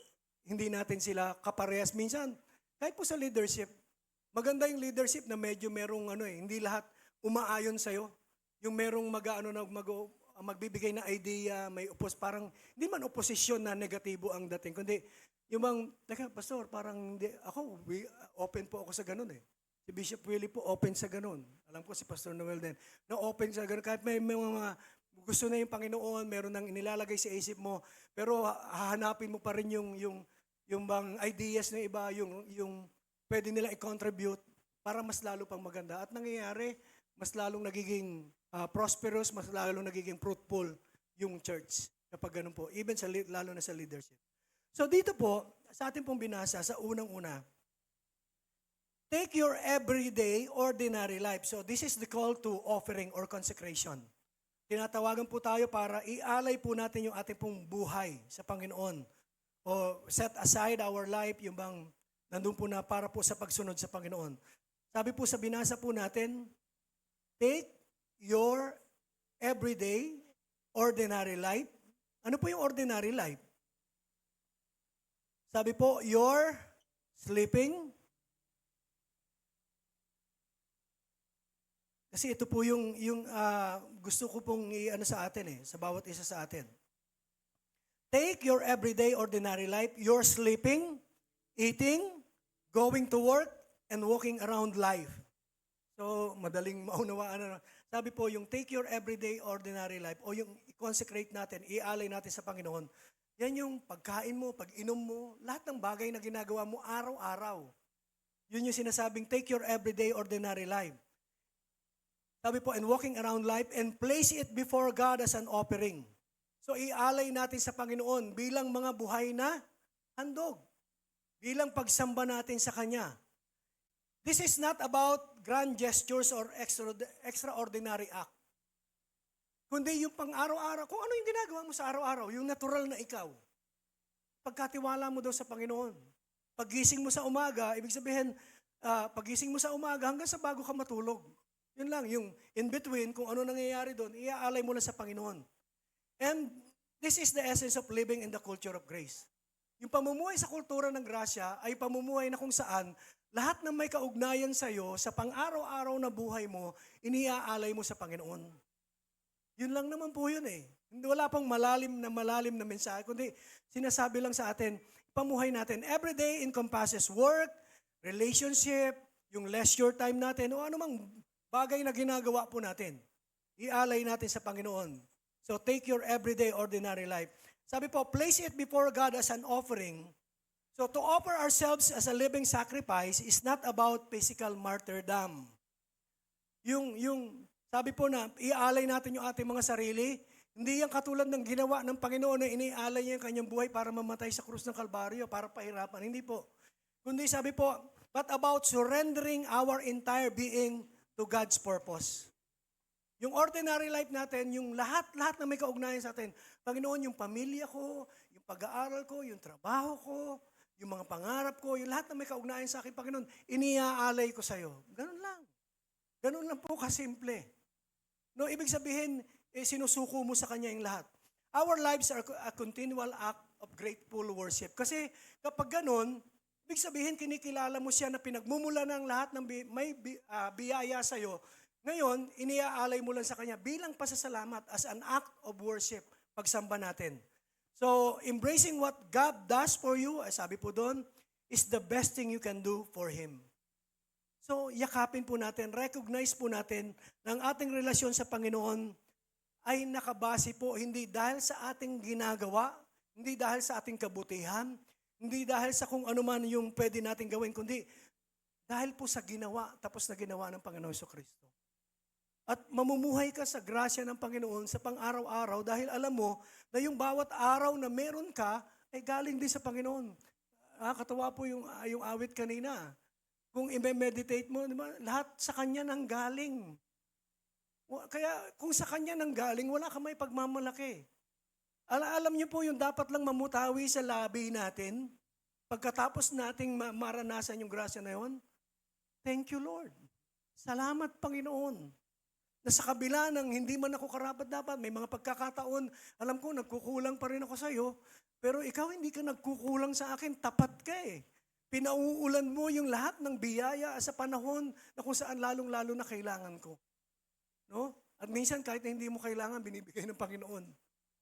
hindi natin sila kaparehas. Minsan, kahit po sa leadership, maganda yung leadership na medyo merong hindi lahat umaayon sa'yo. Yung merong magbibigay na idea, may parang, hindi man oposisyon na negatibo ang dating, kundi yung bang, teka, pastor, parang hindi, open po ako sa ganun eh. Si Bishop Willie po open sa ganun. Alam ko si Pastor Noel din, na open sa ganun. Kahit may mga gusto na yung Panginoon, meron nang inilalagay sa isip mo, pero hahanapin mo pa rin yung bang ideas ng iba, yung pwede nila i-contribute para mas lalo pang maganda. At nangyayari, mas lalong nagiging prosperous, mas lalong nagiging fruitful yung church. Kapag ganun po, even lalo na sa leadership. So dito po, sa ating pong binasa, sa unang-una, take your everyday, ordinary life. So this is the call to offering or consecration. Tinatawagan po tayo para ialay po natin yung ating pong buhay sa Panginoon. O set aside our life, yung bang nandun po na para po sa pagsunod sa Panginoon. Sabi po sa binasa po natin, take your everyday, ordinary life. Ano po yung ordinary life? Sabi po, you're sleeping. Kasi ito po yung gusto ko pong sa atin sa bawat isa sa atin. Take your everyday, ordinary life. You're sleeping, eating, going to work, and walking around life. So, madaling maunawaan na. Sabi po, yung take your everyday ordinary life o yung i-consecrate natin, ialay natin sa Panginoon, yan yung pagkain mo, pag-inom mo, lahat ng bagay na ginagawa mo araw-araw. Yun yung sinasabing take your everyday ordinary life. Sabi po, and walking around life and place it before God as an offering. So, ialay natin sa Panginoon bilang mga buhay na handog. Bilang pagsamba natin sa Kanya. This is not about grand gestures or extraordinary act. Kundi yung pang-araw-araw, kung ano yung ginagawa mo sa araw-araw, yung natural na ikaw. Pagkatiwala mo daw sa Panginoon. Paggising mo sa umaga, ibig sabihin, paggising mo sa umaga hanggang sa bago ka matulog. Yun lang, yung in between, kung ano nangyayari doon, iaalay mo lang sa Panginoon. And this is the essence of living in the culture of grace. Yung pamumuhay sa kultura ng grasya ay pamumuhay na kung saan lahat ng may kaugnayan sa iyo, sa pang-araw-araw na buhay mo, iniaalay mo sa Panginoon. Yun lang naman po yun eh. Wala pang malalim na mensahe, kundi sinasabi lang sa atin, pamuhay natin. Every day encompasses work, relationship, yung leisure time natin, o anumang bagay na ginagawa po natin. Ialay natin sa Panginoon. So take your everyday ordinary life. Sabi po, place it before God as an offering. So to offer ourselves as a living sacrifice is not about physical martyrdom. Sabi po na, ialay natin yung ating mga sarili. Hindi yan katulad ng ginawa ng Panginoon na inialay niya yung kanyang buhay para mamatay sa krus ng Kalbaryo, para pahirapan. Hindi po. Kundi sabi po, but about surrendering our entire being to God's purpose. Yung ordinary life natin, yung lahat na may kaugnayan sa atin, Panginoon, yung pamilya ko, yung pag-aaral ko, yung trabaho ko, yung mga pangarap ko, yung lahat na may kaugnayan sa akin, Panginoon, iniaalay ko sa iyo. Ganun lang. Ganun lang po kasimple. No, ibig sabihin, sinusuko mo sa Kanya yung lahat. Our lives are a continual act of grateful worship. Kasi kapag ganun, ibig sabihin, kinikilala mo siya na pinagmumula ng lahat ng may biyaya sa iyo. Ngayon, iniaalay mo lang sa Kanya bilang pasasalamat as an act of worship, pagsamba natin. So, embracing what God does for you, sabi po doon, is the best thing you can do for Him. So, yakapin po natin, recognize po natin na ang ating relasyon sa Panginoon ay nakabase po hindi dahil sa ating ginagawa, hindi dahil sa ating kabutihan, hindi dahil sa kung ano man yung pwede natin gawin, kundi dahil po sa ginawa, tapos na ginawa ng Panginoon Jesucristo. At mamumuhay ka sa grasya ng Panginoon sa pang-araw-araw dahil alam mo na yung bawat araw na meron ka ay galing din sa Panginoon. Katawa po yung awit kanina. Kung i-meditate mo, diba, lahat sa Kanya nang galing. Kaya kung sa Kanya nang galing, wala ka may pagmamalaki. Alam niyo po yung dapat lang mamutawi sa labi natin, pagkatapos nating maranasan yung grasya na yun, thank you Lord. Salamat Panginoon. Na sa kabila ng hindi man ako karapat-dapat, may mga pagkakataon, alam ko nagkukulang pa rin ako sa iyo, pero ikaw hindi ka nagkukulang sa akin, tapat ka eh. Pinauulan mo yung lahat ng biyaya sa panahon na kung saan lalong-lalo na kailangan ko. No? At minsan kahit na hindi mo kailangan, binibigay ng Panginoon.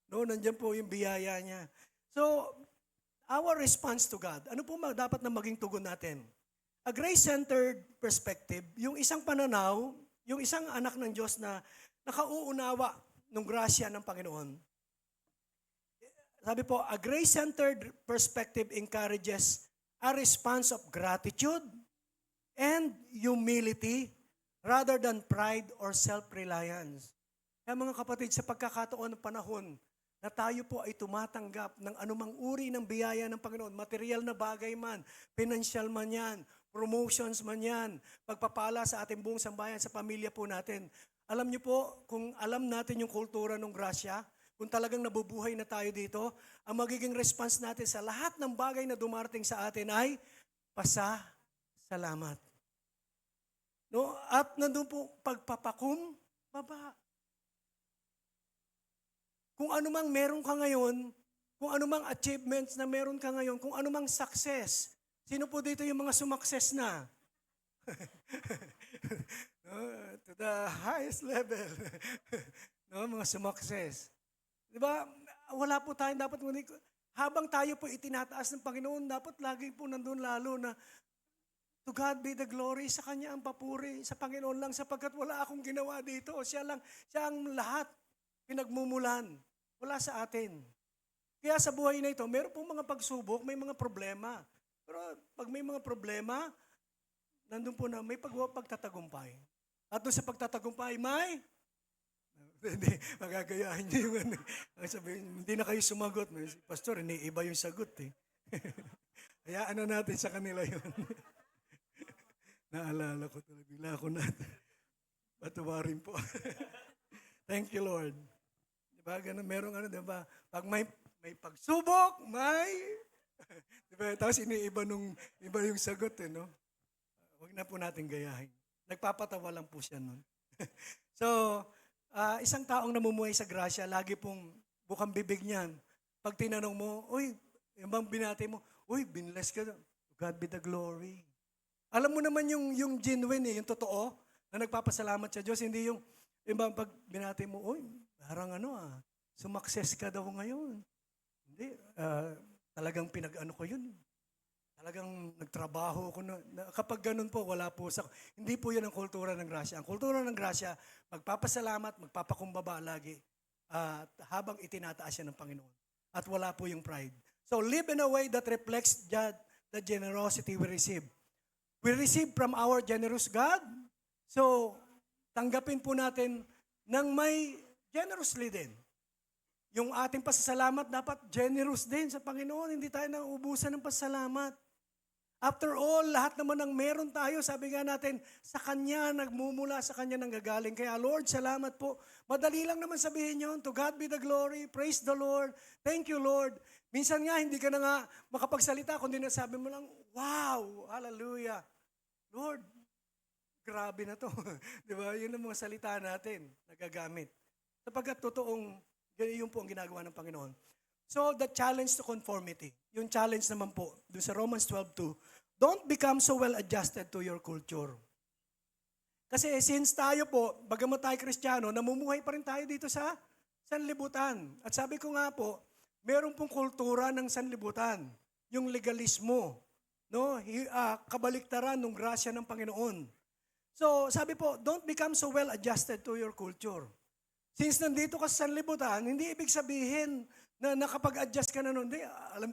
No, nandiyan po yung biyaya niya. So, our response to God, ano po dapat na maging tugon natin? A grace-centered perspective, yung isang pananaw, yung isang anak ng Diyos na nakauunawa ng grasya ng Panginoon. Sabi po, a grace-centered perspective encourages a response of gratitude and humility rather than pride or self-reliance. Kaya mga kapatid, sa pagkakataon ng panahon na tayo po ay tumatanggap ng anumang uri ng biyaya ng Panginoon, material na bagay man, financial man yan, promotions man yan, pagpapala sa ating buong sambayan, sa pamilya po natin. Alam niyo po, kung alam natin yung kultura ng grasya, kung talagang nabubuhay na tayo dito, ang magiging response natin sa lahat ng bagay na dumarating sa atin ay pasasalamat. No? At nandun po pagpapakumbaba. Kung anumang meron ka ngayon, kung anumang achievements na meron ka ngayon, kung anumang success, sino po dito yung mga sumakses na? To the highest level. No, mga sumakses. Diba? Wala po tayong dapat, habang tayo po itinataas ng Panginoon, dapat lagi po nandun lalo na To God be the glory, sa Kanya ang papuri, sa Panginoon lang sapagkat wala akong ginawa dito. Siya ang lahat pinagmumulan. Wala sa atin. Kaya sa buhay na ito, meron pong mga pagsubok, may mga problema. Pero pag may mga problema, nandun po na may pagtatagumpay. At doon sa pagtatagumpay, may hindi, magagayahin niyo yung ano. Sabihin, hindi na kayo sumagot. Pastor, iniiba yung sagot eh. Hayaan na natin sa kanila yun. Naalala ko talaga. Bigla ako na. Patawarin po. Thank you, Lord. Diba? Ganun, merong ano, diba? Pag may pagsubok, may... diba? Tapos iba yung sagot eh, no? Huwag na po natin gayahin. Nagpapatawa lang po siya nun. So, isang taong namumuhay sa grasya, lagi pong bukang bibig niyan. Pag tinanong mo, uy, yung bang binati mo, uy, binless ka. God be the glory. Alam mo naman yung genuine yung totoo, na nagpapasalamat sa Diyos, hindi yung bang pag binati mo, uy, parang sumakses ka daw ngayon. Hindi, talagang pinag-ano ko yun. Talagang nagtrabaho ko na kapag ganun po, wala po hindi po yun ang kultura ng grasya. Ang kultura ng grasya, magpapasalamat, magpapakumbaba lagi, at habang itinataas siya ng Panginoon. At wala po yung pride. So live in a way that reflects the generosity we receive. We receive from our generous God. So tanggapin po natin ng may generously din. Yung ating pasasalamat dapat generous din sa Panginoon. Hindi tayo nauubusan ng pasasalamat. After all, lahat naman ng meron tayo, sabi nga natin, sa Kanya, nagmumula sa Kanya nanggagaling. Kaya Lord, salamat po. Madali lang naman sabihin yun, to God be the glory, praise the Lord, thank you Lord. Minsan nga, hindi ka na nga makapagsalita, kundi nasabi mo lang, wow, hallelujah. Lord, grabe na to. Di ba? Yun ang mga salita natin, nagagamit. Sapagkat totoong, yun po ang ginagawa ng Panginoon. So, the challenge to conformity. Yung challenge naman po, doon sa Romans 12:2, don't become so well adjusted to your culture. Kasi since tayo po, bagamat tayo Kristiyano, namumuhay pa rin tayo dito sa sanlibutan. At sabi ko nga po, meron pong kultura ng sanlibutan, yung legalismo, no? Kabaliktaran ng grasya ng Panginoon. So, sabi po, don't become so well adjusted to your culture. Since nandito ka sa sanlibutan, hindi ibig sabihin na nakapag-adjust ka na nun. Hindi, alam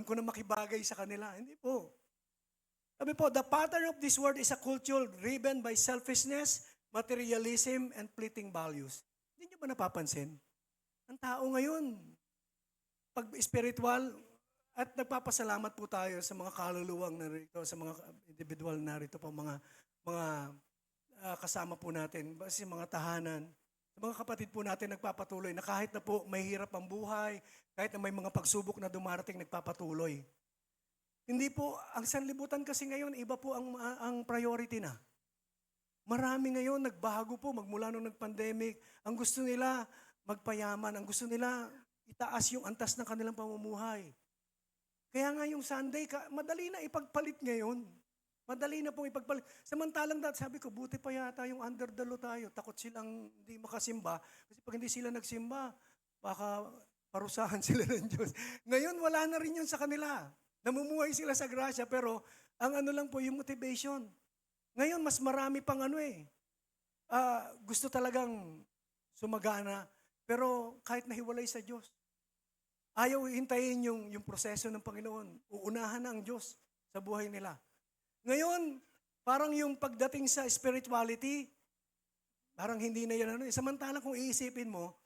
ko na makibagay sa kanila. Hindi po. Sabi po, the pattern of this world is a culture driven by selfishness, materialism, and fleeting values. Hindi nyo ba napapansin? Ang tao ngayon, pag spiritual, at nagpapasalamat po tayo sa mga kaluluwang narito, sa mga individual narito po, mga kasama po natin, kasi mga tahanan, mga kapatid po natin nagpapatuloy na kahit na po may hirap ang buhay, kahit na may mga pagsubok na dumarating, nagpapatuloy. Hindi po, ang sanlibutan kasi ngayon, iba po ang priority na. Marami ngayon, nagbago po, magmula nung nag-pandemic. Ang gusto nila, magpayaman. Ang gusto nila, itaas yung antas ng kanilang pamumuhay. Kaya nga yung Sunday, madali na ipagpalit ngayon. Madali na pong ipagpalit. Samantalang dati, sabi ko, buti pa yata yung under the law tayo. Takot silang hindi makasimba. Kasi pag hindi sila nagsimba, baka parusahan sila ng Diyos. Ngayon, wala na rin yun sa kanila. Namumuhay sila sa grasya, pero ang ano lang po, yung motivation. Ngayon, mas marami pang gusto talagang sumagana, pero kahit nahiwalay sa Diyos. Ayaw hintayin yung proseso ng Panginoon. Uunahan na ang Diyos sa buhay nila. Ngayon, parang yung pagdating sa spirituality, parang hindi na yan. Samantala kung iisipin mo,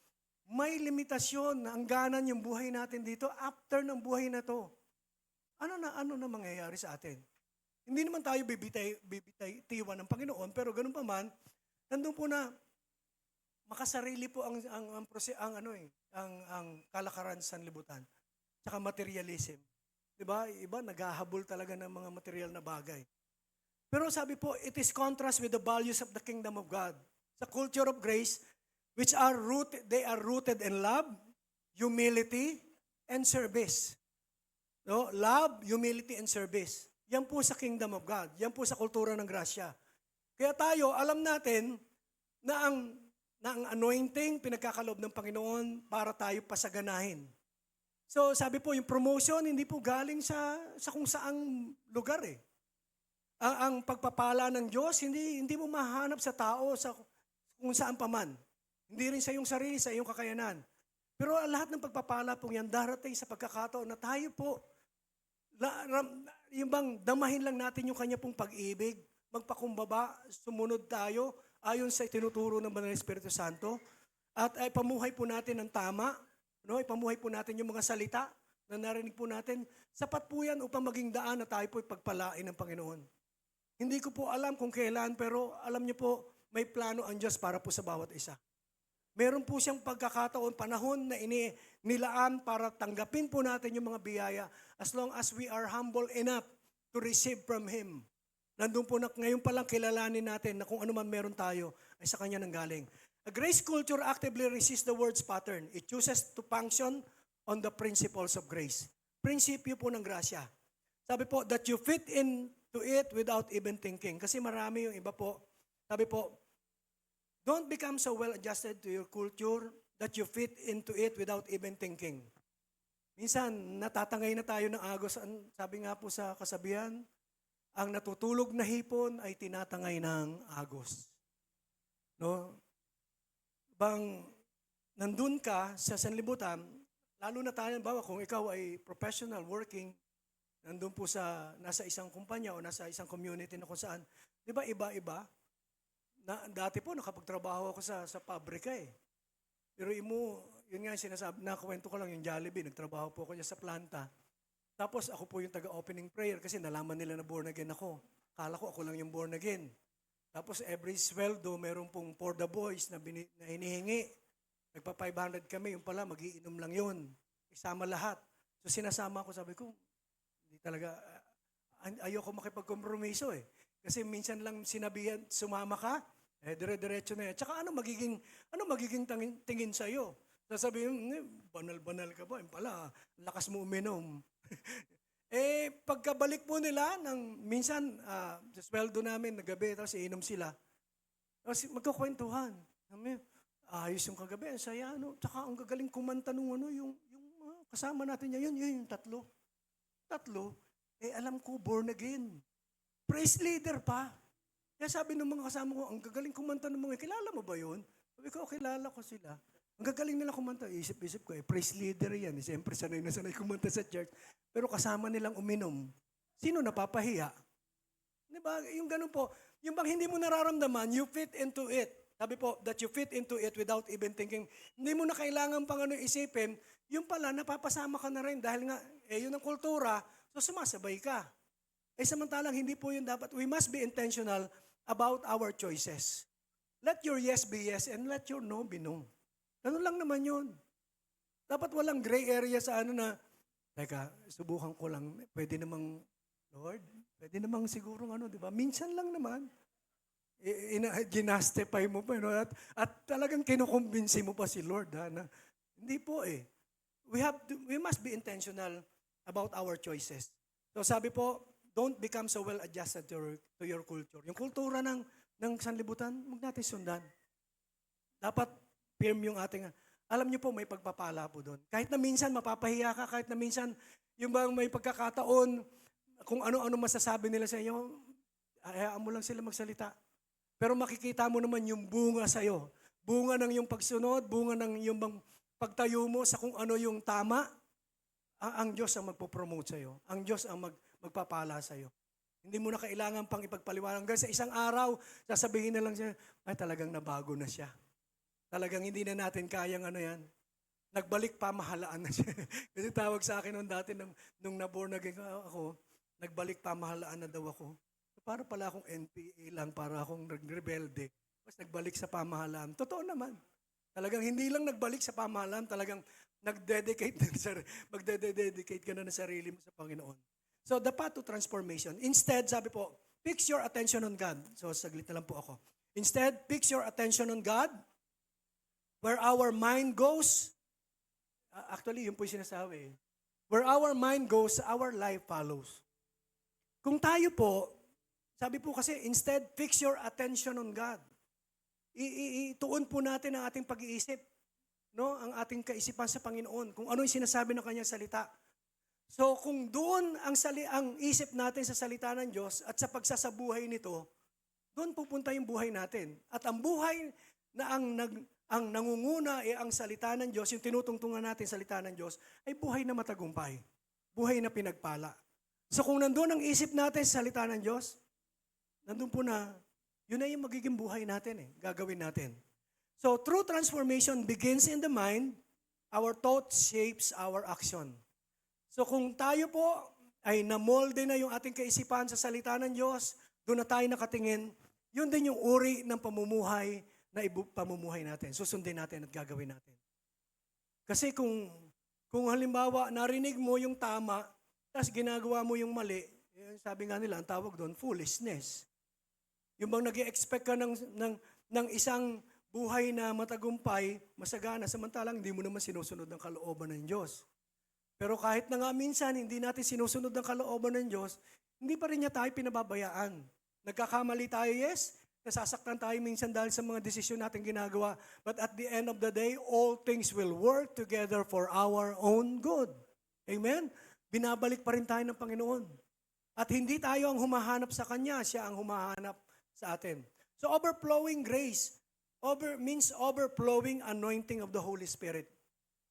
may limitasyon na hangganan yung buhay natin dito after ng buhay na to. Ano na mangyayari sa atin? Hindi naman tayo bibitiwan ng Panginoon, pero ganun pa man, nandun po na makasarili po ang kalakaran sa sanlibutan. Tsaka materialism. Diba? Iba, naghahabol talaga ng mga material na bagay. Pero sabi po, it is contrast with the values of the kingdom of God. Sa culture of grace, which they are rooted in love, humility, and service. No? Love, humility, and service. Yan po sa kingdom of God. Yan po sa kultura ng grasya. Kaya tayo, alam natin na ang anointing, pinagkakaloob ng Panginoon para tayo pasaganahin. So sabi po, yung promotion, hindi po galing sa kung saang lugar . ang pagpapala ng Diyos, hindi mo mahanap sa tao sa kung saan pa man. Hindi rin sa iyong sarili, sa iyong kakayanan. Pero ang lahat ng pagpapala po yan darating sa pagkakataon na tayo po, yung bang damahin lang natin yung kanya pong pag-ibig, magpakumbaba, sumunod tayo ayon sa tinuturo ng Banal na Espiritu Santo, at ay pamuhay po natin ng tama, no? Ipamuhay po natin yung mga salita na narinig po natin. Sapat po yan upang maging daan na tayo po ipagpalain ng Panginoon. Hindi ko po alam kung kailan, pero alam niyo po, may plano ang Diyos para po sa bawat isa. Meron po siyang pagkakataon, panahon na nilaan para tanggapin po natin yung mga biyaya as long as we are humble enough to receive from Him. Nandun po na ngayon palang kilalanin natin na kung ano man meron tayo ay sa Kanya nanggaling. A grace culture actively resists the world's pattern. It chooses to function on the principles of grace. Prinsipyo po ng grasya. Sabi po, that you fit into it without even thinking. Kasi marami yung iba po. Sabi po, don't become so well-adjusted to your culture that you fit into it without even thinking. Minsan, natatangay na tayo ng agos. Sabi nga po sa kasabihan, ang natutulog na hipon ay tinatangay ng agos. No? Bang nandun ka sa sanlibutan, lalo na tayo, bawa kung ikaw ay professional working, nandun po nasa isang kumpanya o nasa isang community na kung saan, di ba iba-iba? Dati po nakapagtrabaho ako sa pabrika eh. Pero yun nga sinasabi, nakakwento ko lang yung Jollibee, nagtrabaho po ako niya sa planta. Tapos ako po yung taga-opening prayer kasi nalaman nila na born again ako. Kala ko ako lang yung born again. Tapos every sweldo, meron pong for the boys na hinihingi. Nagpa 500 kami, yung pala magiinom lang yun. Isama lahat. So sinasama ko, sabi ko, hindi talaga, ayoko makipagkompromiso eh. Kasi minsan lang sinabihan, sumama ka, dire-diretso na yan. Tsaka ano magiging tingin sa'yo? Sasabihin, banal-banal ka ba? Yung pala, lakas mo uminom. Pagkabalik po nila, minsan, sa sweldo namin, nagabi, tapos iinom sila. Tapos magkukwentuhan. Ayos yung kagabi, ang saya, ano. Tsaka ang gagaling kumanta nung yung kasama natin niya, yun yung tatlo. Alam ko, born again. Praise leader pa. Kaya sabi ng mga kasama ko, ang gagaling kumanta ng mga, kilala mo ba yun? Sabi ko, kilala ko sila. Ang gagaling nila kumanta, isip-isip ko, praise leader yan. Siyempre, sanay kumanta sa church. Pero kasama nilang uminom. Sino napapahiya? Diba? Yung ganun po, yung bang hindi mo nararamdaman, you fit into it. Sabi po, that you fit into it without even thinking. Hindi mo na kailangan pang isipin, yung pala, napapasama ka na rin dahil nga, yun ang kultura, so sumasabay ka. Samantalang hindi po yun dapat. We must be intentional about our choices. Let your yes be yes and let your no be no. Ganun lang naman yun. Dapat walang gray area sa na, teka, subukan ko lang, pwede namang, Lord, pwede namang siguro di ba? Minsan lang naman. Ginastify mo pa, at talagang kinukumbinsi mo pa si Lord, na hindi po we must be intentional about our choices. So sabi po, don't become so well-adjusted to your culture. Yung kultura ng sanlibutan, huwag natin sundan. Dapat firm yung ating, alam niyo po, may pagpapala po doon. Kahit na minsan mapapahiya ka, kahit na minsan yung bang may pagkakataon, kung ano-ano masasabi nila sa inyo, hayaan mo lang sila magsalita. Pero makikita mo naman yung bunga sa'yo. Bunga ng yung pagsunod, bunga ng yung bang pagtayo mo sa kung ano yung tama, ang Diyos ang magpo-promote sa'yo. Ang Diyos ang magpapala sa'yo. Hindi mo na kailangan pang ipagpaliwanag. Hanggang sa isang araw, sasabihin na lang siya, ay talagang nabago na siya. Talagang hindi na natin kayang yan. Nagbalik pamahalaan na siya. Kasi tawag sa akin noon dati, nung naborn again ako, nagbalik pamahalaan na daw ako. Para pala akong NPA lang, para akong rebelde. Tapos nagbalik sa pamahalaan. Totoo naman. Talagang hindi lang nagbalik sa pamahalaan, talagang magdededicate ka na ng sarili mo sa Panginoon. So the path to transformation. Instead, sabi po, fix your attention on God. So saglit na lang po ako. Instead, fix your attention on God. Where our mind goes, actually, yun po yung sinasabi. Where our mind goes, our life follows. Kung tayo po, sabi po kasi, instead, fix your attention on God. Ituon po natin ang ating pag-iisip, ang ating kaisipan sa Panginoon, kung ano yung sinasabi ng kanyang salita. So kung doon ang isip natin sa salita ng Diyos at sa pagsasabuhay nito, doon pupunta yung buhay natin. At ang buhay na ang nangunguna ay ang salita ng Diyos, yung tinutungtungan natin salita ng Diyos, ay buhay na matagumpay. Buhay na pinagpala. So kung nandun ang isip natin sa salita ng Diyos, nandun po na, yun na yung magiging buhay natin gagawin natin. So true transformation begins in the mind, our thought shapes our action. So kung tayo po ay namolde na yung ating kaisipan sa salita ng Diyos, doon na tayo nakatingin, yun din yung uri ng pamumuhay na pamumuhay natin. Susundin natin at gagawin natin. Kasi kung halimbawa narinig mo yung tama, tapos ginagawa mo yung mali, sabi nga nila, ang tawag doon, foolishness. Yung bang nag-expect ka ng isang buhay na matagumpay, masagana, samantalang hindi mo naman sinusunod ng kalooban ng Diyos. Pero kahit na nga minsan hindi natin sinusunod ang kalooban ng Diyos, hindi pa rin niya tayo pinababayaan. Nagkakamali tayo, yes. Nasasaktan tayo minsan dahil sa mga desisyon natin ginagawa. But at the end of the day, all things will work together for our own good. Amen? Binabalik pa rin tayo ng Panginoon. At hindi tayo ang humahanap sa Kanya, siya ang humahanap sa atin. So overflowing grace means overflowing anointing of the Holy Spirit.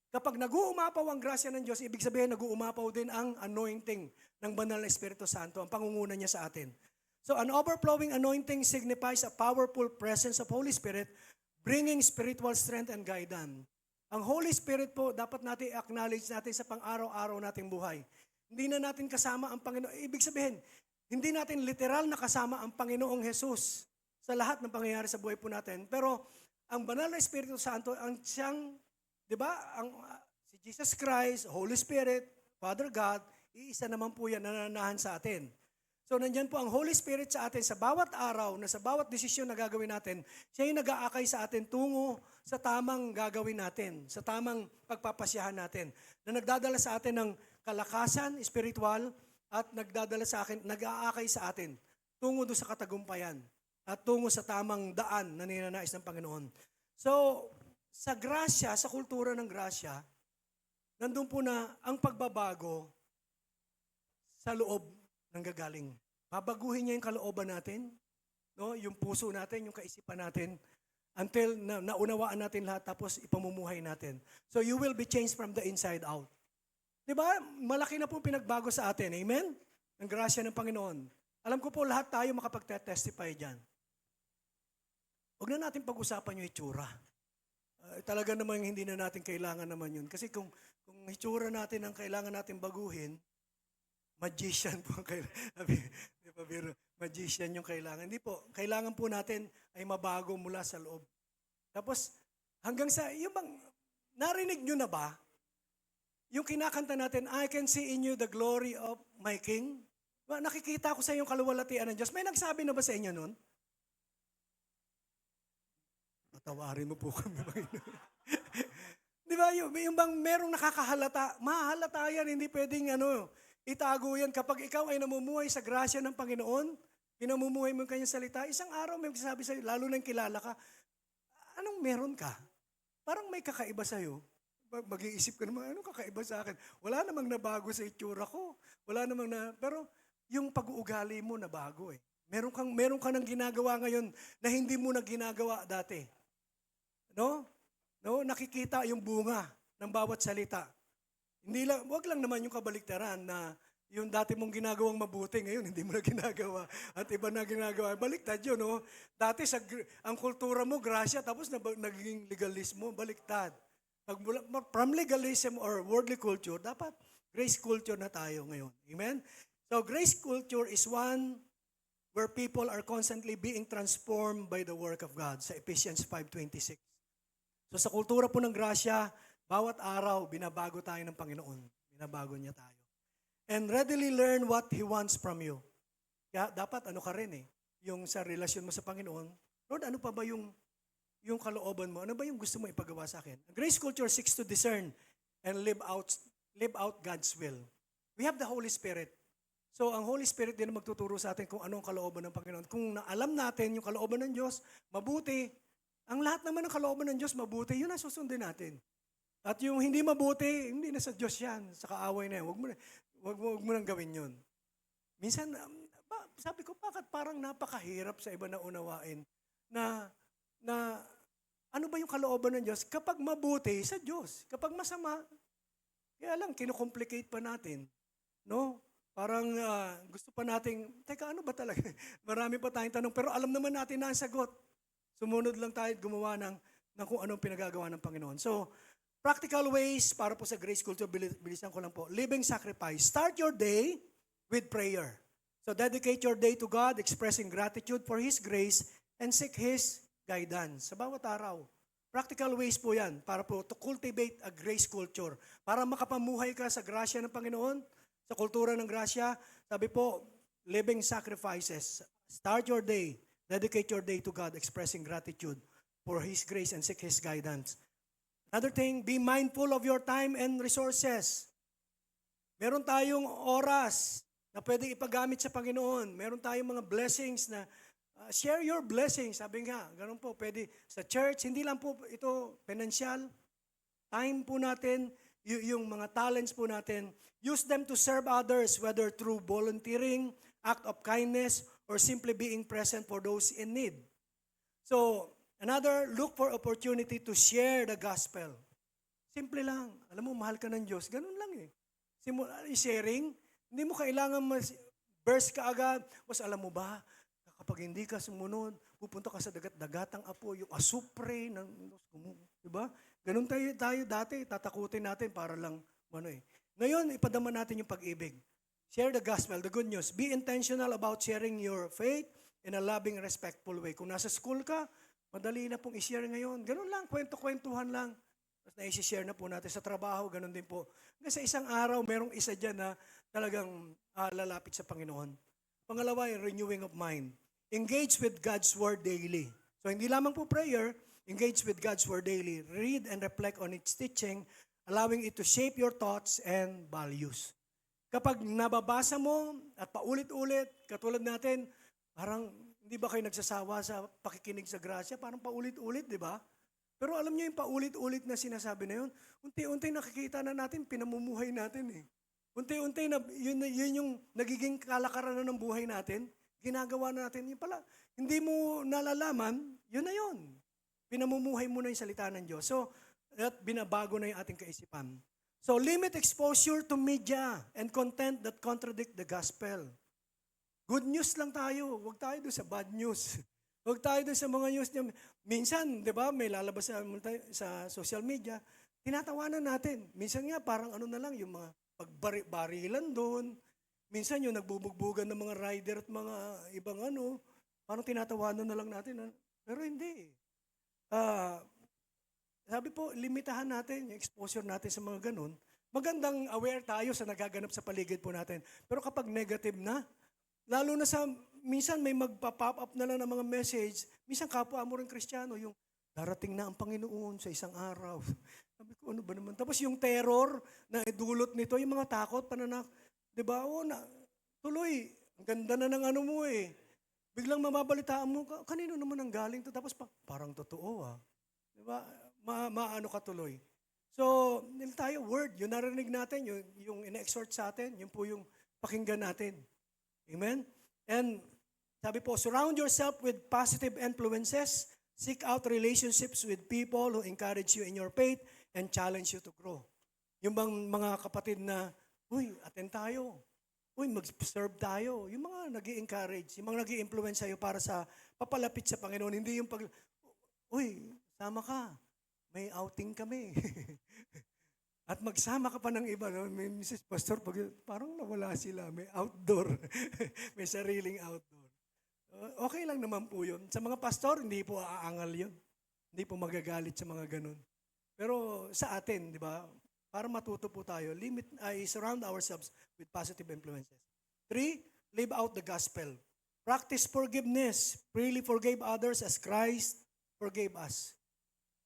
Kapag nag-uumapaw ang grasya ng Diyos, ibig sabihin nag-uumapaw din ang anointing ng Banal na Espiritu Santo, ang pangunguna niya sa atin. So an overflowing anointing signifies a powerful presence of Holy Spirit bringing spiritual strength and guidance. Ang Holy Spirit po, dapat natin acknowledge natin sa pang-araw-araw nating buhay. Hindi na natin kasama ang Panginoon. Ibig sabihin, hindi natin literal na kasama ang Panginoong Jesus sa lahat ng pangyayari sa buhay po natin. Pero ang Banal na Espiritu Santo, ang siyang, di ba, si Jesus Christ, Holy Spirit, Father God, iisa naman po yan na nananahan sa atin. So nandyan po ang Holy Spirit sa atin sa bawat araw, na sa bawat desisyon na gagawin natin, siya yung nag-aakay sa atin tungo sa tamang gagawin natin, sa tamang pagpapasyahan natin, na nagdadala sa atin ng kalakasan, spiritual, at nag-aakay sa atin tungo doon sa katagumpayan at tungo sa tamang daan na ninanais ng Panginoon. So, sa grasya, sa kultura ng grasya, nandun po na ang pagbabago sa loob ng gagaling. Babaguhin niya yung kalooban natin, no? Yung puso natin, yung kaisipan natin, until naunawaan natin lahat, tapos ipamumuhay natin. So you will be changed from the inside out. Di ba? Malaki na po pinagbago sa atin. Amen? Ang grasya ng Panginoon. Alam ko po lahat tayo makapag-testify dyan. Huwag na natin pag-usapan yung itsura. Talaga naman hindi na natin kailangan naman yun. Kasi kung itsura natin ang kailangan natin baguhin, magician po ang kailangan. Di ba, pero magician yung kailangan. Hindi po. Kailangan po natin ay mabago mula sa loob. Tapos, hanggang sa, yung bang, narinig nyo na ba? Yung kinakanta natin, I can see in you the glory of my King. Diba, nakikita ko sa yung kaluwalhatian ng Diyos. May nagsabi na ba sa inyo nun? Patawarin mo po kami. Di ba, yung bang merong nakakahalata, mahalata yan, hindi pwedeng itago yan. Kapag ikaw ay namumuhay sa grasya ng Panginoon, pinamumuhay mo yung kanyang salita, isang araw may magsasabi sa'yo, lalo nang kilala ka, anong meron ka? Parang may kakaiba sa'yo. Mag-iisip ka naman, anong kakaiba sa akin? Wala namang nabago sa itsura ko. Pero yung pag-uugali mo nabago eh. Meron ka nang ginagawa ngayon na hindi mo na ginagawa dati. No? Nakikita yung bunga ng bawat salita. Wag lang naman yung kabaliktaran na yung dati mong ginagawang mabuti, ngayon hindi mo na ginagawa. At iba na ginagawa. Baliktad yun, no? Dati ang kultura mo, grasya, tapos naging legalismo, baliktad. From legalism or worldly culture, dapat grace culture na tayo ngayon. Amen? So grace culture is one where people are constantly being transformed by the work of God sa Ephesians 5:26. So sa kultura po ng grasya, bawat araw, binabago tayo ng Panginoon. Binabago niya tayo. And readily learn what He wants from you. Kaya dapat ka rin yung sa relasyon mo sa Panginoon, Lord, ano pa ba yung kalooban mo? Ano ba yung gusto mo ipagawa sa akin? Grace culture seeks to discern and live out God's will. We have the Holy Spirit. So ang Holy Spirit din ang magtuturo sa atin kung ano ang kalooban ng Panginoon. Kung alam natin yung kalooban ng Diyos, mabuti. Ang lahat naman ng kalooban ng Diyos, mabuti. Yun ang susundin natin. At yung hindi mabuti, hindi na sa Diyos yan. Sa kaaway na yan. wag mo nang gawin yun. Minsan, sabi ko, bakit parang napakahirap sa iba na unawain na ano ba yung kalooban ng Diyos? Kapag mabuti, sa Diyos. Kapag masama, kaya lang, kinukomplicate pa natin. No? Parang gusto pa nating, teka, ano ba talaga? Marami pa tayong tanong, pero alam naman natin na ang sagot. Sumunod lang tayo at gumawa ng kung anong pinagagawa ng Panginoon. So, practical ways para po sa Grace Culture, bilisan ko lang po. Living sacrifice. Start your day with prayer. So, dedicate your day to God, expressing gratitude for His grace and seek His guidance sa bawat araw. Practical ways po yan para po to cultivate a grace culture. Para makapamuhay ka sa grasya ng Panginoon, sa kultura ng grasya. Sabi po, living sacrifices. Start your day, dedicate your day to God, expressing gratitude for His grace and seek His guidance. Another thing, be mindful of your time and resources. Meron tayong oras na pwedeng ipagamit sa Panginoon. Meron tayong mga blessings na share your blessings. Sabi nga, ganun po, pwede sa church, hindi lang po ito financial. Time po natin, yung mga talents po natin, use them to serve others, whether through volunteering, act of kindness, or simply being present for those in need. So, another, look for opportunity to share the gospel. Simple lang. Alam mo, mahal ka ng Diyos. Ganun lang eh. Sharing, hindi mo kailangan burst ka agad. Mas alam mo ba, kapag hindi ka sumunod, pupunta ka sa dagat-dagatang apo, yung asupre ng diba? Ganun tayo dati, tatakutin natin para lang, Ngayon, ipadama natin yung pag-ibig. Share the gospel, the good news. Be intentional about sharing your faith in a loving, respectful way. Kung nasa school ka, madali na pong i-share ngayon. Ganun lang, kwento-kwentuhan lang. Tapos na-i-share na po natin sa trabaho, ganun din po. Kasi sa isang araw, merong isa dyan na talagang lalapit sa Panginoon. Pangalawa, yung renewing of mind. Engage with God's Word daily. So hindi lamang po prayer, engage with God's Word daily. Read and reflect on its teaching, allowing it to shape your thoughts and values. Kapag nababasa mo at paulit-ulit, katulad natin, parang hindi ba kayo nagsasawa sa pakikinig sa grasya? Parang paulit-ulit, di ba? Pero alam niyo yung paulit-ulit na sinasabi na yun, unti-unti nakikita na natin, pinamumuhay natin eh. Unti-unti na yun yung nagiging kalakaran na ng buhay natin. Ginagawa na natin, yun pala, hindi mo nalalaman, yun na yun. Pinamumuhay mo na yung salita ng Diyos. So, at binabago na yung ating kaisipan. So, limit exposure to media and content that contradict the gospel. Good news lang tayo. Huwag tayo doon sa bad news. Huwag tayo doon sa mga news niya. Minsan, di ba, may lalabas sa social media, tinatawanan natin. Minsan nga, parang ano na lang, yung mga pagbarilan doon. Minsan yung nagbubugbugan ng mga rider at mga ibang parang tinatawanan na lang natin. Pero hindi. Sabi po, limitahan natin yung exposure natin sa mga ganun. Magandang aware tayo sa nagaganap sa paligid po natin. Pero kapag negative na, lalo na minsan may magpa-pop up na lang ng mga message, minsan kapwa mo rin Kristiyano, yung darating na ang Panginoon sa isang araw. Sabi ko, ano ba naman? Tapos yung terror na idulot nito, yung mga takot, pananak, di ba? Tuloy, ang ganda na ng mo eh. Biglang mababalitaan mo, kanino naman ang galing to? Tapos parang totoo Di ba? Maano ka tuloy. So, tayo, word, yung narinig natin, yung ina-exhort sa atin, yun po yung pakinggan natin. Amen? And sabi po, surround yourself with positive influences, seek out relationships with people who encourage you in your faith and challenge you to grow. Yung bang mga kapatid na, attend tayo. Mag-serve tayo. Yung mga nag-i-encourage, yung mga nag-i-influence sa'yo para sa papalapit sa Panginoon. Hindi yung sama ka. May outing kami. At magsama ka pa ng iba. No? May Mrs. Pastor, parang nawala sila. May outdoor. May sariling outdoor. Okay lang naman po yun. Sa mga pastor, hindi po aangal yun. Hindi po magagalit sa mga ganun. Pero sa atin, di ba? Para matuto po tayo, surround ourselves with positive influences. 3, live out the gospel. Practice forgiveness. Freely forgive others as Christ forgave us.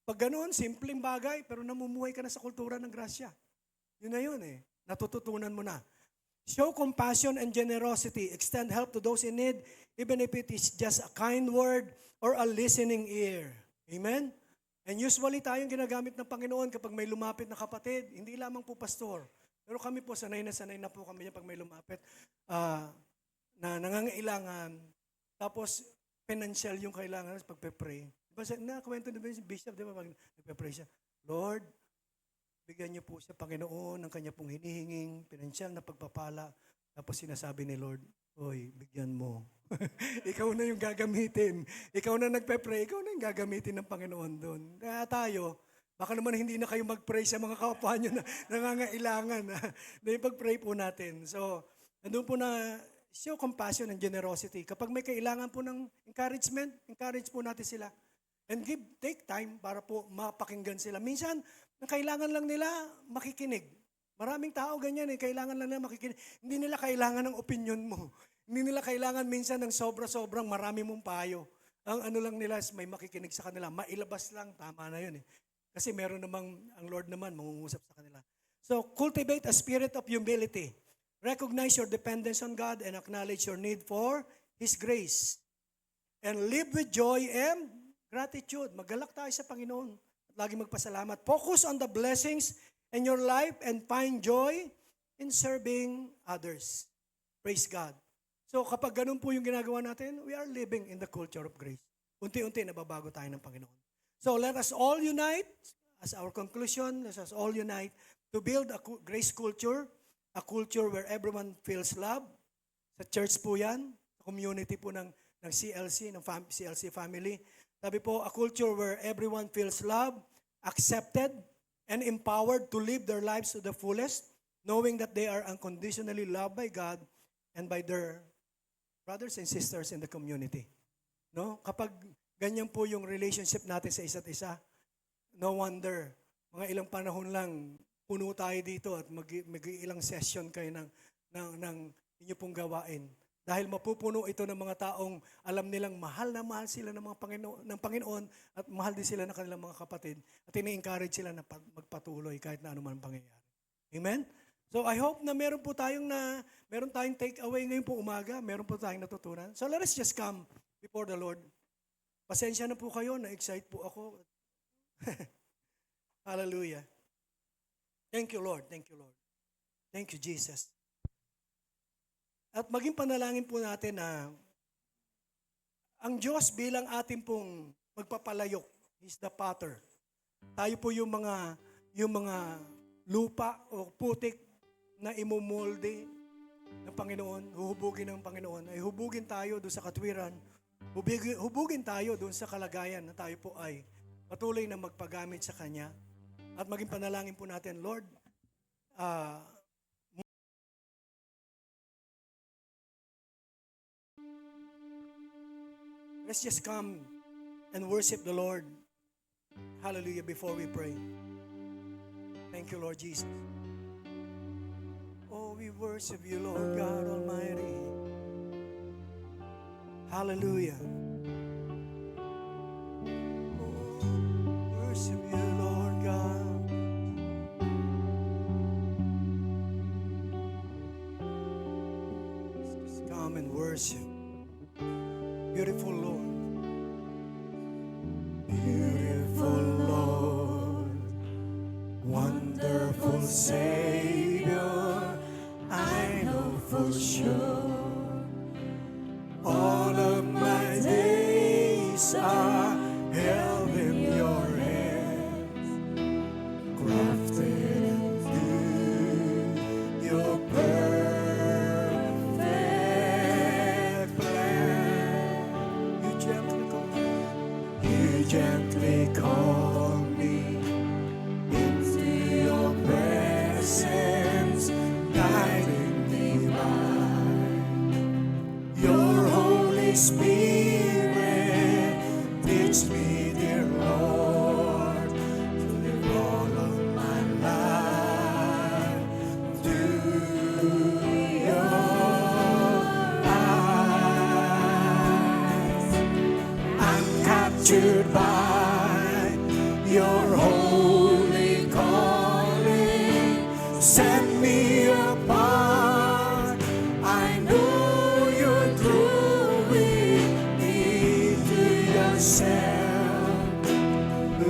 Pag ganoon, simpleng bagay, pero namumuhay ka na sa kultura ng grasya. Yun na yun eh. Natututunan mo na. Show compassion and generosity. Extend help to those in need, even if it is just a kind word or a listening ear. Amen? And usually tayong ginagamit ng Panginoon kapag may lumapit na kapatid, hindi lamang po pastor. Pero kami po, sanay na po kami yan pag may lumapit na nangangailangan. Tapos, financial yung kailangan sa pagpe-pray. Diba, nakakwento na ba yung bishop, di ba, pag nagpe-pray siya, Lord, bigyan niyo po siya, Panginoon, ng kanya pong hinihinging, financial na pagpapala. Tapos sinasabi ni Lord, oy, bigyan mo. Ikaw na yung gagamitin. Ikaw na nagpe-pray, ikaw na yung gagamitin ng Panginoon doon. Kaya tayo, baka naman hindi na kayo mag-pray sa mga kapwa nyo na nangangailangan. Na yung pag-pray po natin. So, nandun po na show compassion and generosity. Kapag may kailangan po ng encouragement, encourage po natin sila. And take time para po mapakinggan sila. Minsan, ang kailangan lang nila makikinig. Maraming tao ganyan kailangan lang nila makikinig. Hindi nila kailangan ng opinion mo. Hindi nila kailangan minsan ng sobra-sobrang marami mong payo. Ang ano lang nila is may makikinig sa kanila. Mailabas lang, tama na yun Kasi meron namang, ang Lord naman, mangungusap sa kanila. So, cultivate a spirit of humility. Recognize your dependence on God and acknowledge your need for His grace. And live with joy and gratitude. Maggalak tayo sa Panginoon at lagi magpasalamat. Focus on the blessings in your life and find joy in serving others. Praise God. So kapag ganun po yung ginagawa natin, we are living in the culture of grace. Unti-unti nababago tayo ng Panginoon. So let us all unite, as our conclusion, let us all unite to build a grace culture, a culture where everyone feels love. Sa church po yan, sa community po ng CLC, ng CLC family. Sabi po, a culture where everyone feels love, accepted, and empowered to live their lives to the fullest, knowing that they are unconditionally loved by God and by their brothers and sisters in the community. No? Kapag ganyan po yung relationship natin sa isa't isa, no wonder, mga ilang panahon lang, puno tayo dito at mag-ilang session kayo ng inyo pong gawain. Dahil mapupuno ito ng mga taong alam nilang mahal na mahal sila ng Panginoon at mahal din sila ng kanilang mga kapatid at ini-encourage sila na magpatuloy kahit na anuman pangyayari. Amen? So I hope na meron tayong take away ngayon po umaga, meron po tayong natutunan. So let us just come before the Lord. Pasensya na po kayo, na-excite po ako. Hallelujah. Thank you, Lord. Thank you, Lord. Thank you, Jesus. At maging panalangin po natin na ang Diyos bilang ating pong magpapalayok, He's the potter. Tayo po yung mga lupa o putik na imumolde ng Panginoon, huhubugin ng Panginoon, ay hubugin tayo doon sa katwiran, hubugin tayo doon sa kalagayan na tayo po ay patuloy na magpagamit sa Kanya. At maging panalangin po natin, Lord, let's just come and worship the Lord. Hallelujah, before we pray. Thank you, Lord Jesus. Oh, we worship you, Lord God Almighty. Hallelujah. Oh, worship you, Lord God. Let's just come and worship. Beautiful Lord. Beautiful Lord. Wonderful Savior. I know for sure all of my days are held in your hands, grafted into your perfect plan. You gently call me into your presence, guiding me by your Holy Spirit. Teach me, dear Lord, to live all of my life to your eyes. I'm captured by your holy calling. Set me apart. I know you're drawing me to yourself.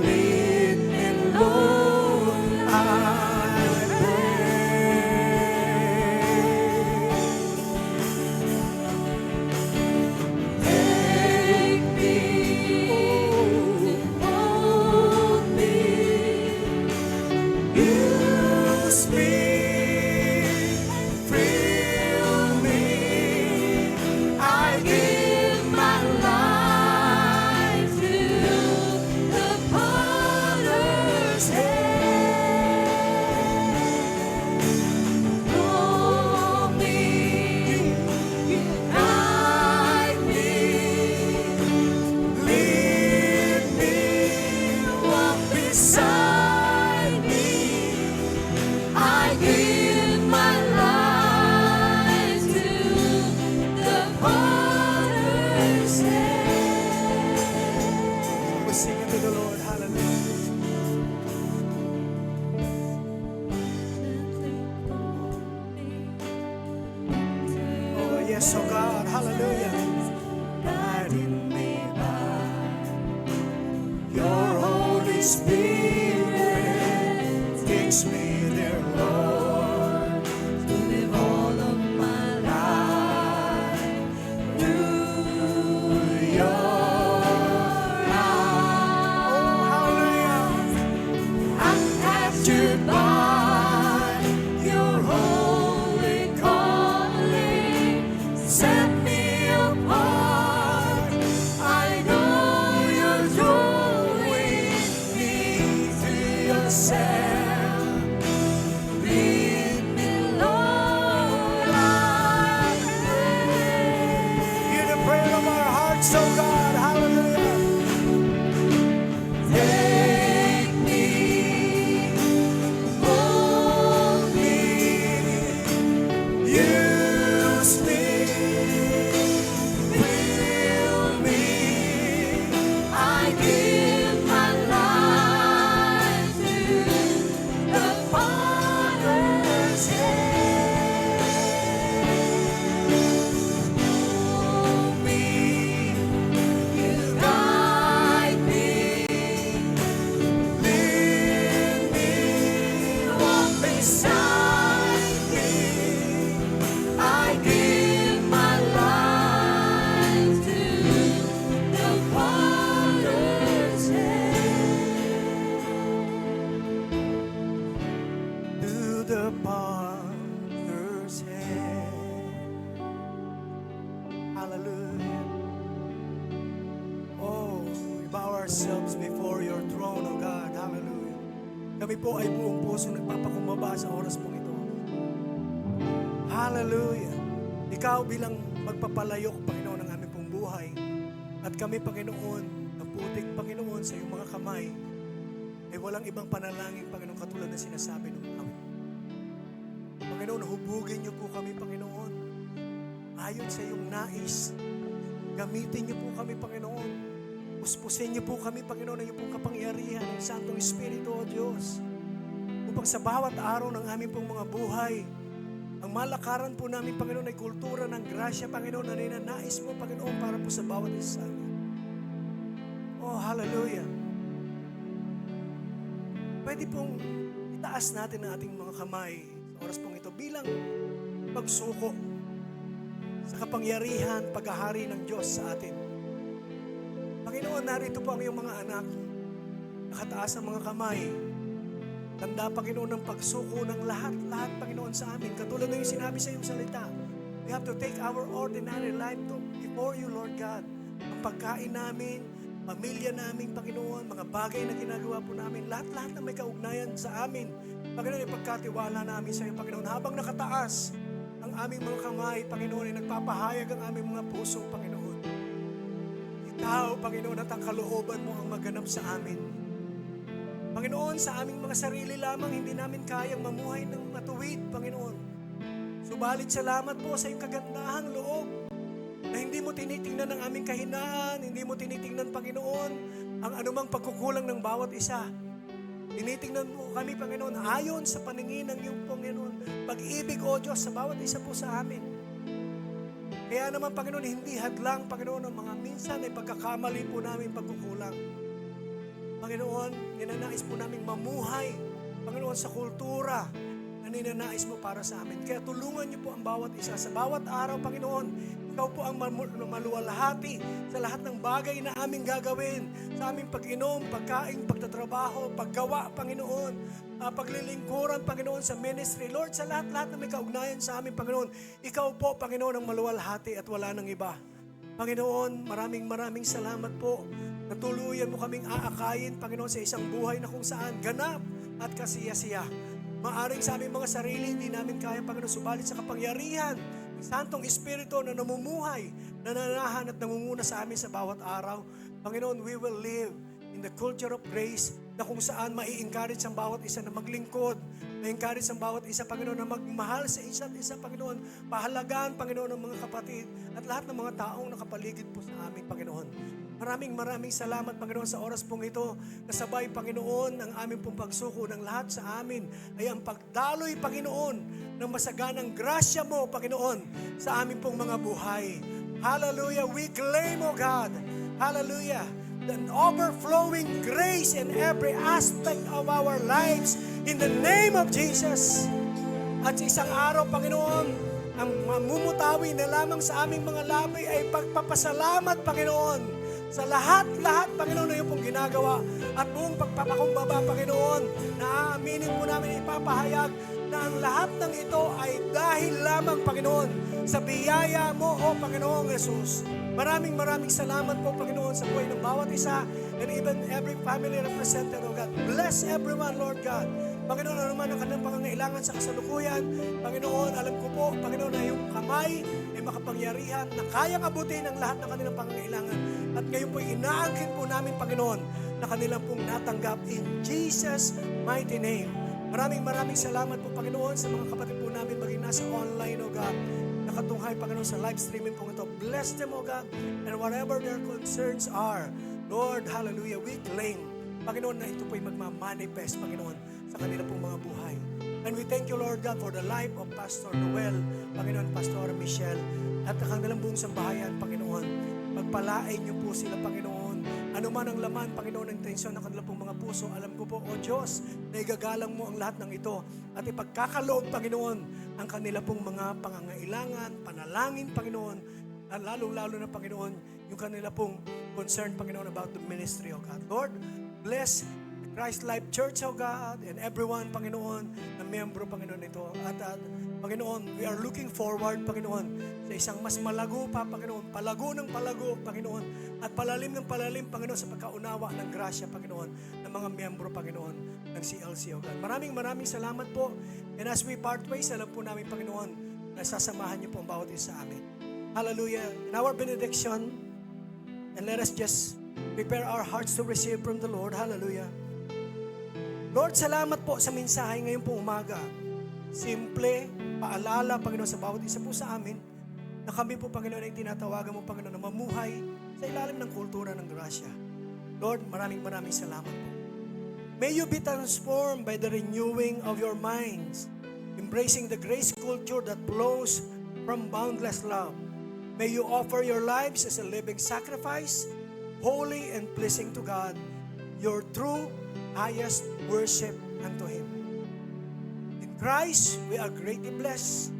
Lead me, Lord, I pray. Yes, oh God. Hallelujah. Guiding me by your Holy Spirit. Teach me, dear Lord, to live all of my life through your eyes. Oh, hallelujah. I'm captured by your holy calling. Set me apart. I know you're drawing me to yourself. Lead me, Lord, I pray. Hear the prayer of our hearts, oh God. Hallelujah. Take me, hold me, use me, fill me. I give my life to the Father's hand. Hold me, you guide me, lead me, walk beside me. I give my life to the Father's hand. To the Father's hand. Hallelujah. Oh, we bow ourselves before your throne, oh God. Hallelujah. Kami po ay buong puso nagpapakumbaba sa oras pong ito. Hallelujah. Ikaw bilang magpapalayok, Panginoon, ng aming pong buhay. At kami, Panginoon, naputik, Panginoon, sa iyong mga kamay, ay walang ibang panalangin, Panginoon, katulad na sinasabi ng kami. Panginoon, hubugin niyo po kami, Panginoon, ayon sa iyong nais. Gamitin niyo po kami, Panginoon. Puspusin niyo po kami, Panginoon, ng iyong pong kapangyarihan ng Santong Espiritu, O Diyos. Upang sa bawat araw ng aming pong mga buhay, ang malakaran po namin, Panginoon, ay kultura ng grasya, Panginoon, na ninanais mo, Panginoon, para po sa bawat isa sa amin. Oh, hallelujah. Pwede pong itaas natin ang ating mga kamay sa oras pong ito bilang pagsuko sa kapangyarihan, paghahari ng Diyos sa atin. Panginoon, narito po ang iyong mga anak, nakataas ang mga kamay. Tanda, Panginoon, ng pagsuko ng lahat, Panginoon, sa amin. Katulad na yung sinabi sa iyong salita, we have to take our ordinary life before you, Lord God. Ang pagkain namin, pamilya namin, Panginoon, mga bagay na ginagawa po namin, lahat na may kaugnayan sa amin. Panginoon, ipagkatiwala namin sa iyo, Panginoon, habang nakataas ang aming mga kamay, Panginoon, ay nagpapahayag ang aming mga puso, Panginoon. Ikaw, Panginoon, at ang kalooban mo ang maganap sa amin. Panginoon, sa aming mga sarili lamang, hindi namin kayang mamuhay ng matuwid, Panginoon. Subalit salamat po sa iyong kagandahang loob na hindi mo tinitingnan ang aming kahinaan, hindi mo tinitingnan, Panginoon, ang anumang pagkukulang ng bawat isa. Tinitingnan mo kami, Panginoon, ayon sa paningin ng iyong, Panginoon, pag-ibig, O Diyos, sa bawat isa po sa amin. Kaya naman, Panginoon, hindi hadlang, Panginoon, ang mga minsan ay pagkakamali po namin pagkukulang. Panginoon, ninanais po namin mamuhay, Panginoon, sa kultura na ninanais mo para sa amin. Kaya tulungan niyo po ang bawat isa. Sa bawat araw, Panginoon, ikaw po ang maluwalhati sa lahat ng bagay na aming gagawin. Sa aming pag-inom, pagkain, pagtatrabaho, paggawa, Panginoon, paglilingkuran, Panginoon, sa ministry. Lord, sa lahat na may kaugnayan sa amin, Panginoon, ikaw po, Panginoon, ang maluwalhati at wala nang iba. Panginoon, maraming salamat po. Natuluyan mo kaming aakayin, Panginoon, sa isang buhay na kung saan ganap at kasiya-siya. Maaring sa aming mga sarili, hindi namin kaya, Panginoon, subalit sa kapangyarihan ng Santong Espiritu na namumuhay, nananahan at namumuna sa amin sa bawat araw. Panginoon, we will live in the culture of grace na kung saan mai-encourage ang bawat isa na maglingkod, ma-encourage ang bawat isa, Panginoon, na magmahal sa isa't isa, Panginoon, pahalagaan, Panginoon, ng mga kapatid at lahat ng mga taong nakapaligid po sa amin, Panginoon. Maraming salamat, Panginoon, sa oras pong ito. Kasabay, Panginoon, ang aming pong pagsuko ng lahat sa amin ay ang pagdaloy, Panginoon, ng masaganang grasya mo, Panginoon, sa amin pong mga buhay. Hallelujah. We claim, O God, hallelujah, the overflowing grace in every aspect of our lives in the name of Jesus. At sa isang araw, Panginoon, ang mamumutawi na lamang sa aming mga labi ay pagpapasalamat, Panginoon, sa lahat, Panginoon, na iyong pong ginagawa at buong pagpapakumbaba, Panginoon, na aaminin po namin, ipapahayag na ang lahat ng ito ay dahil lamang, Panginoon, sa biyaya mo, O Panginoong Jesus. Maraming salamat po, Panginoon, sa buhay ng bawat isa and even every family represented, O God. Bless everyone, Lord God. Panginoon, ano naman ang kanilang pangangailangan sa kasalukuyan. Panginoon, alam ko po, Panginoon, na iyong kamay ay makapangyarihan na kayang abutin ang lahat ng kanilang pangangailangan. At ngayon po, inaangkin po namin, Panginoon, na kanilang pong natanggap in Jesus' mighty name. Maraming salamat po, Panginoon, sa mga kapatid po namin maging nasa online, O God. Nakatunghay, Panginoon, sa live streaming po ito. Bless them, O God, and whatever their concerns are, Lord, hallelujah, we claim, Panginoon, na ito po'y magmamanifest, Panginoon, sa kanila pong mga buhay. And we thank you, Lord God, for the life of Pastor Noel, Panginoon, Pastor Michelle, at ang kanilang buong sambahayan, Panginoon. Magpalain niyo po sila, Panginoon. Ano man ang laman, Panginoon, ang intensyon ng kanilang pong mga puso, alam ko po, O Diyos, na igagalang mo ang lahat ng ito at ipagkakaloob, Panginoon, ang kanila pong mga pangangailangan, panalangin, Panginoon, at lalong-lalo na, Panginoon, yung kanila pong concern, Panginoon, about the ministry, O God. Lord, bless Christ Life Church, O God, and everyone, Panginoon, na miyembro, Panginoon, ito. At Panginoon, we are looking forward, Panginoon, sa isang mas malago pa, Panginoon, palago ng palago, Panginoon, at palalim ng palalim, Panginoon, sa pagkaunawa ng grasya, Panginoon, ng mga miyembro, Panginoon, ng CLC, O God. Maraming salamat po. And as we part ways, alam po namin, Panginoon, na sasamahan niyo po ang bawat isa sa amin. Hallelujah. In our benediction, and let us just prepare our hearts to receive from the Lord. Hallelujah. Lord, salamat po sa mensahe ngayon pong umaga. Simple, paalala, Panginoon, sa bawat isa po sa amin, na kami po, Panginoon, ay tinatawagan mo, Panginoon, na mamuhay sa ilalim ng kultura ng grasya. Lord, maraming salamat po. May you be transformed by the renewing of your minds, embracing the grace culture that flows from boundless love. May you offer your lives as a living sacrifice, holy and pleasing to God, your true highest worship unto Him. In Christ, we are greatly blessed,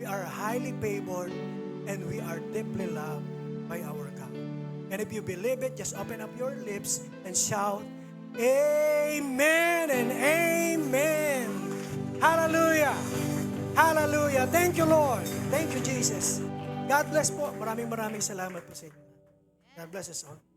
we are highly favored, and we are deeply loved by our God. And if you believe it, just open up your lips and shout, Amen and Amen. Hallelujah. Hallelujah. Thank you, Lord. Thank you, Jesus. God bless po. Maraming salamat po sa inyo. God bless us all.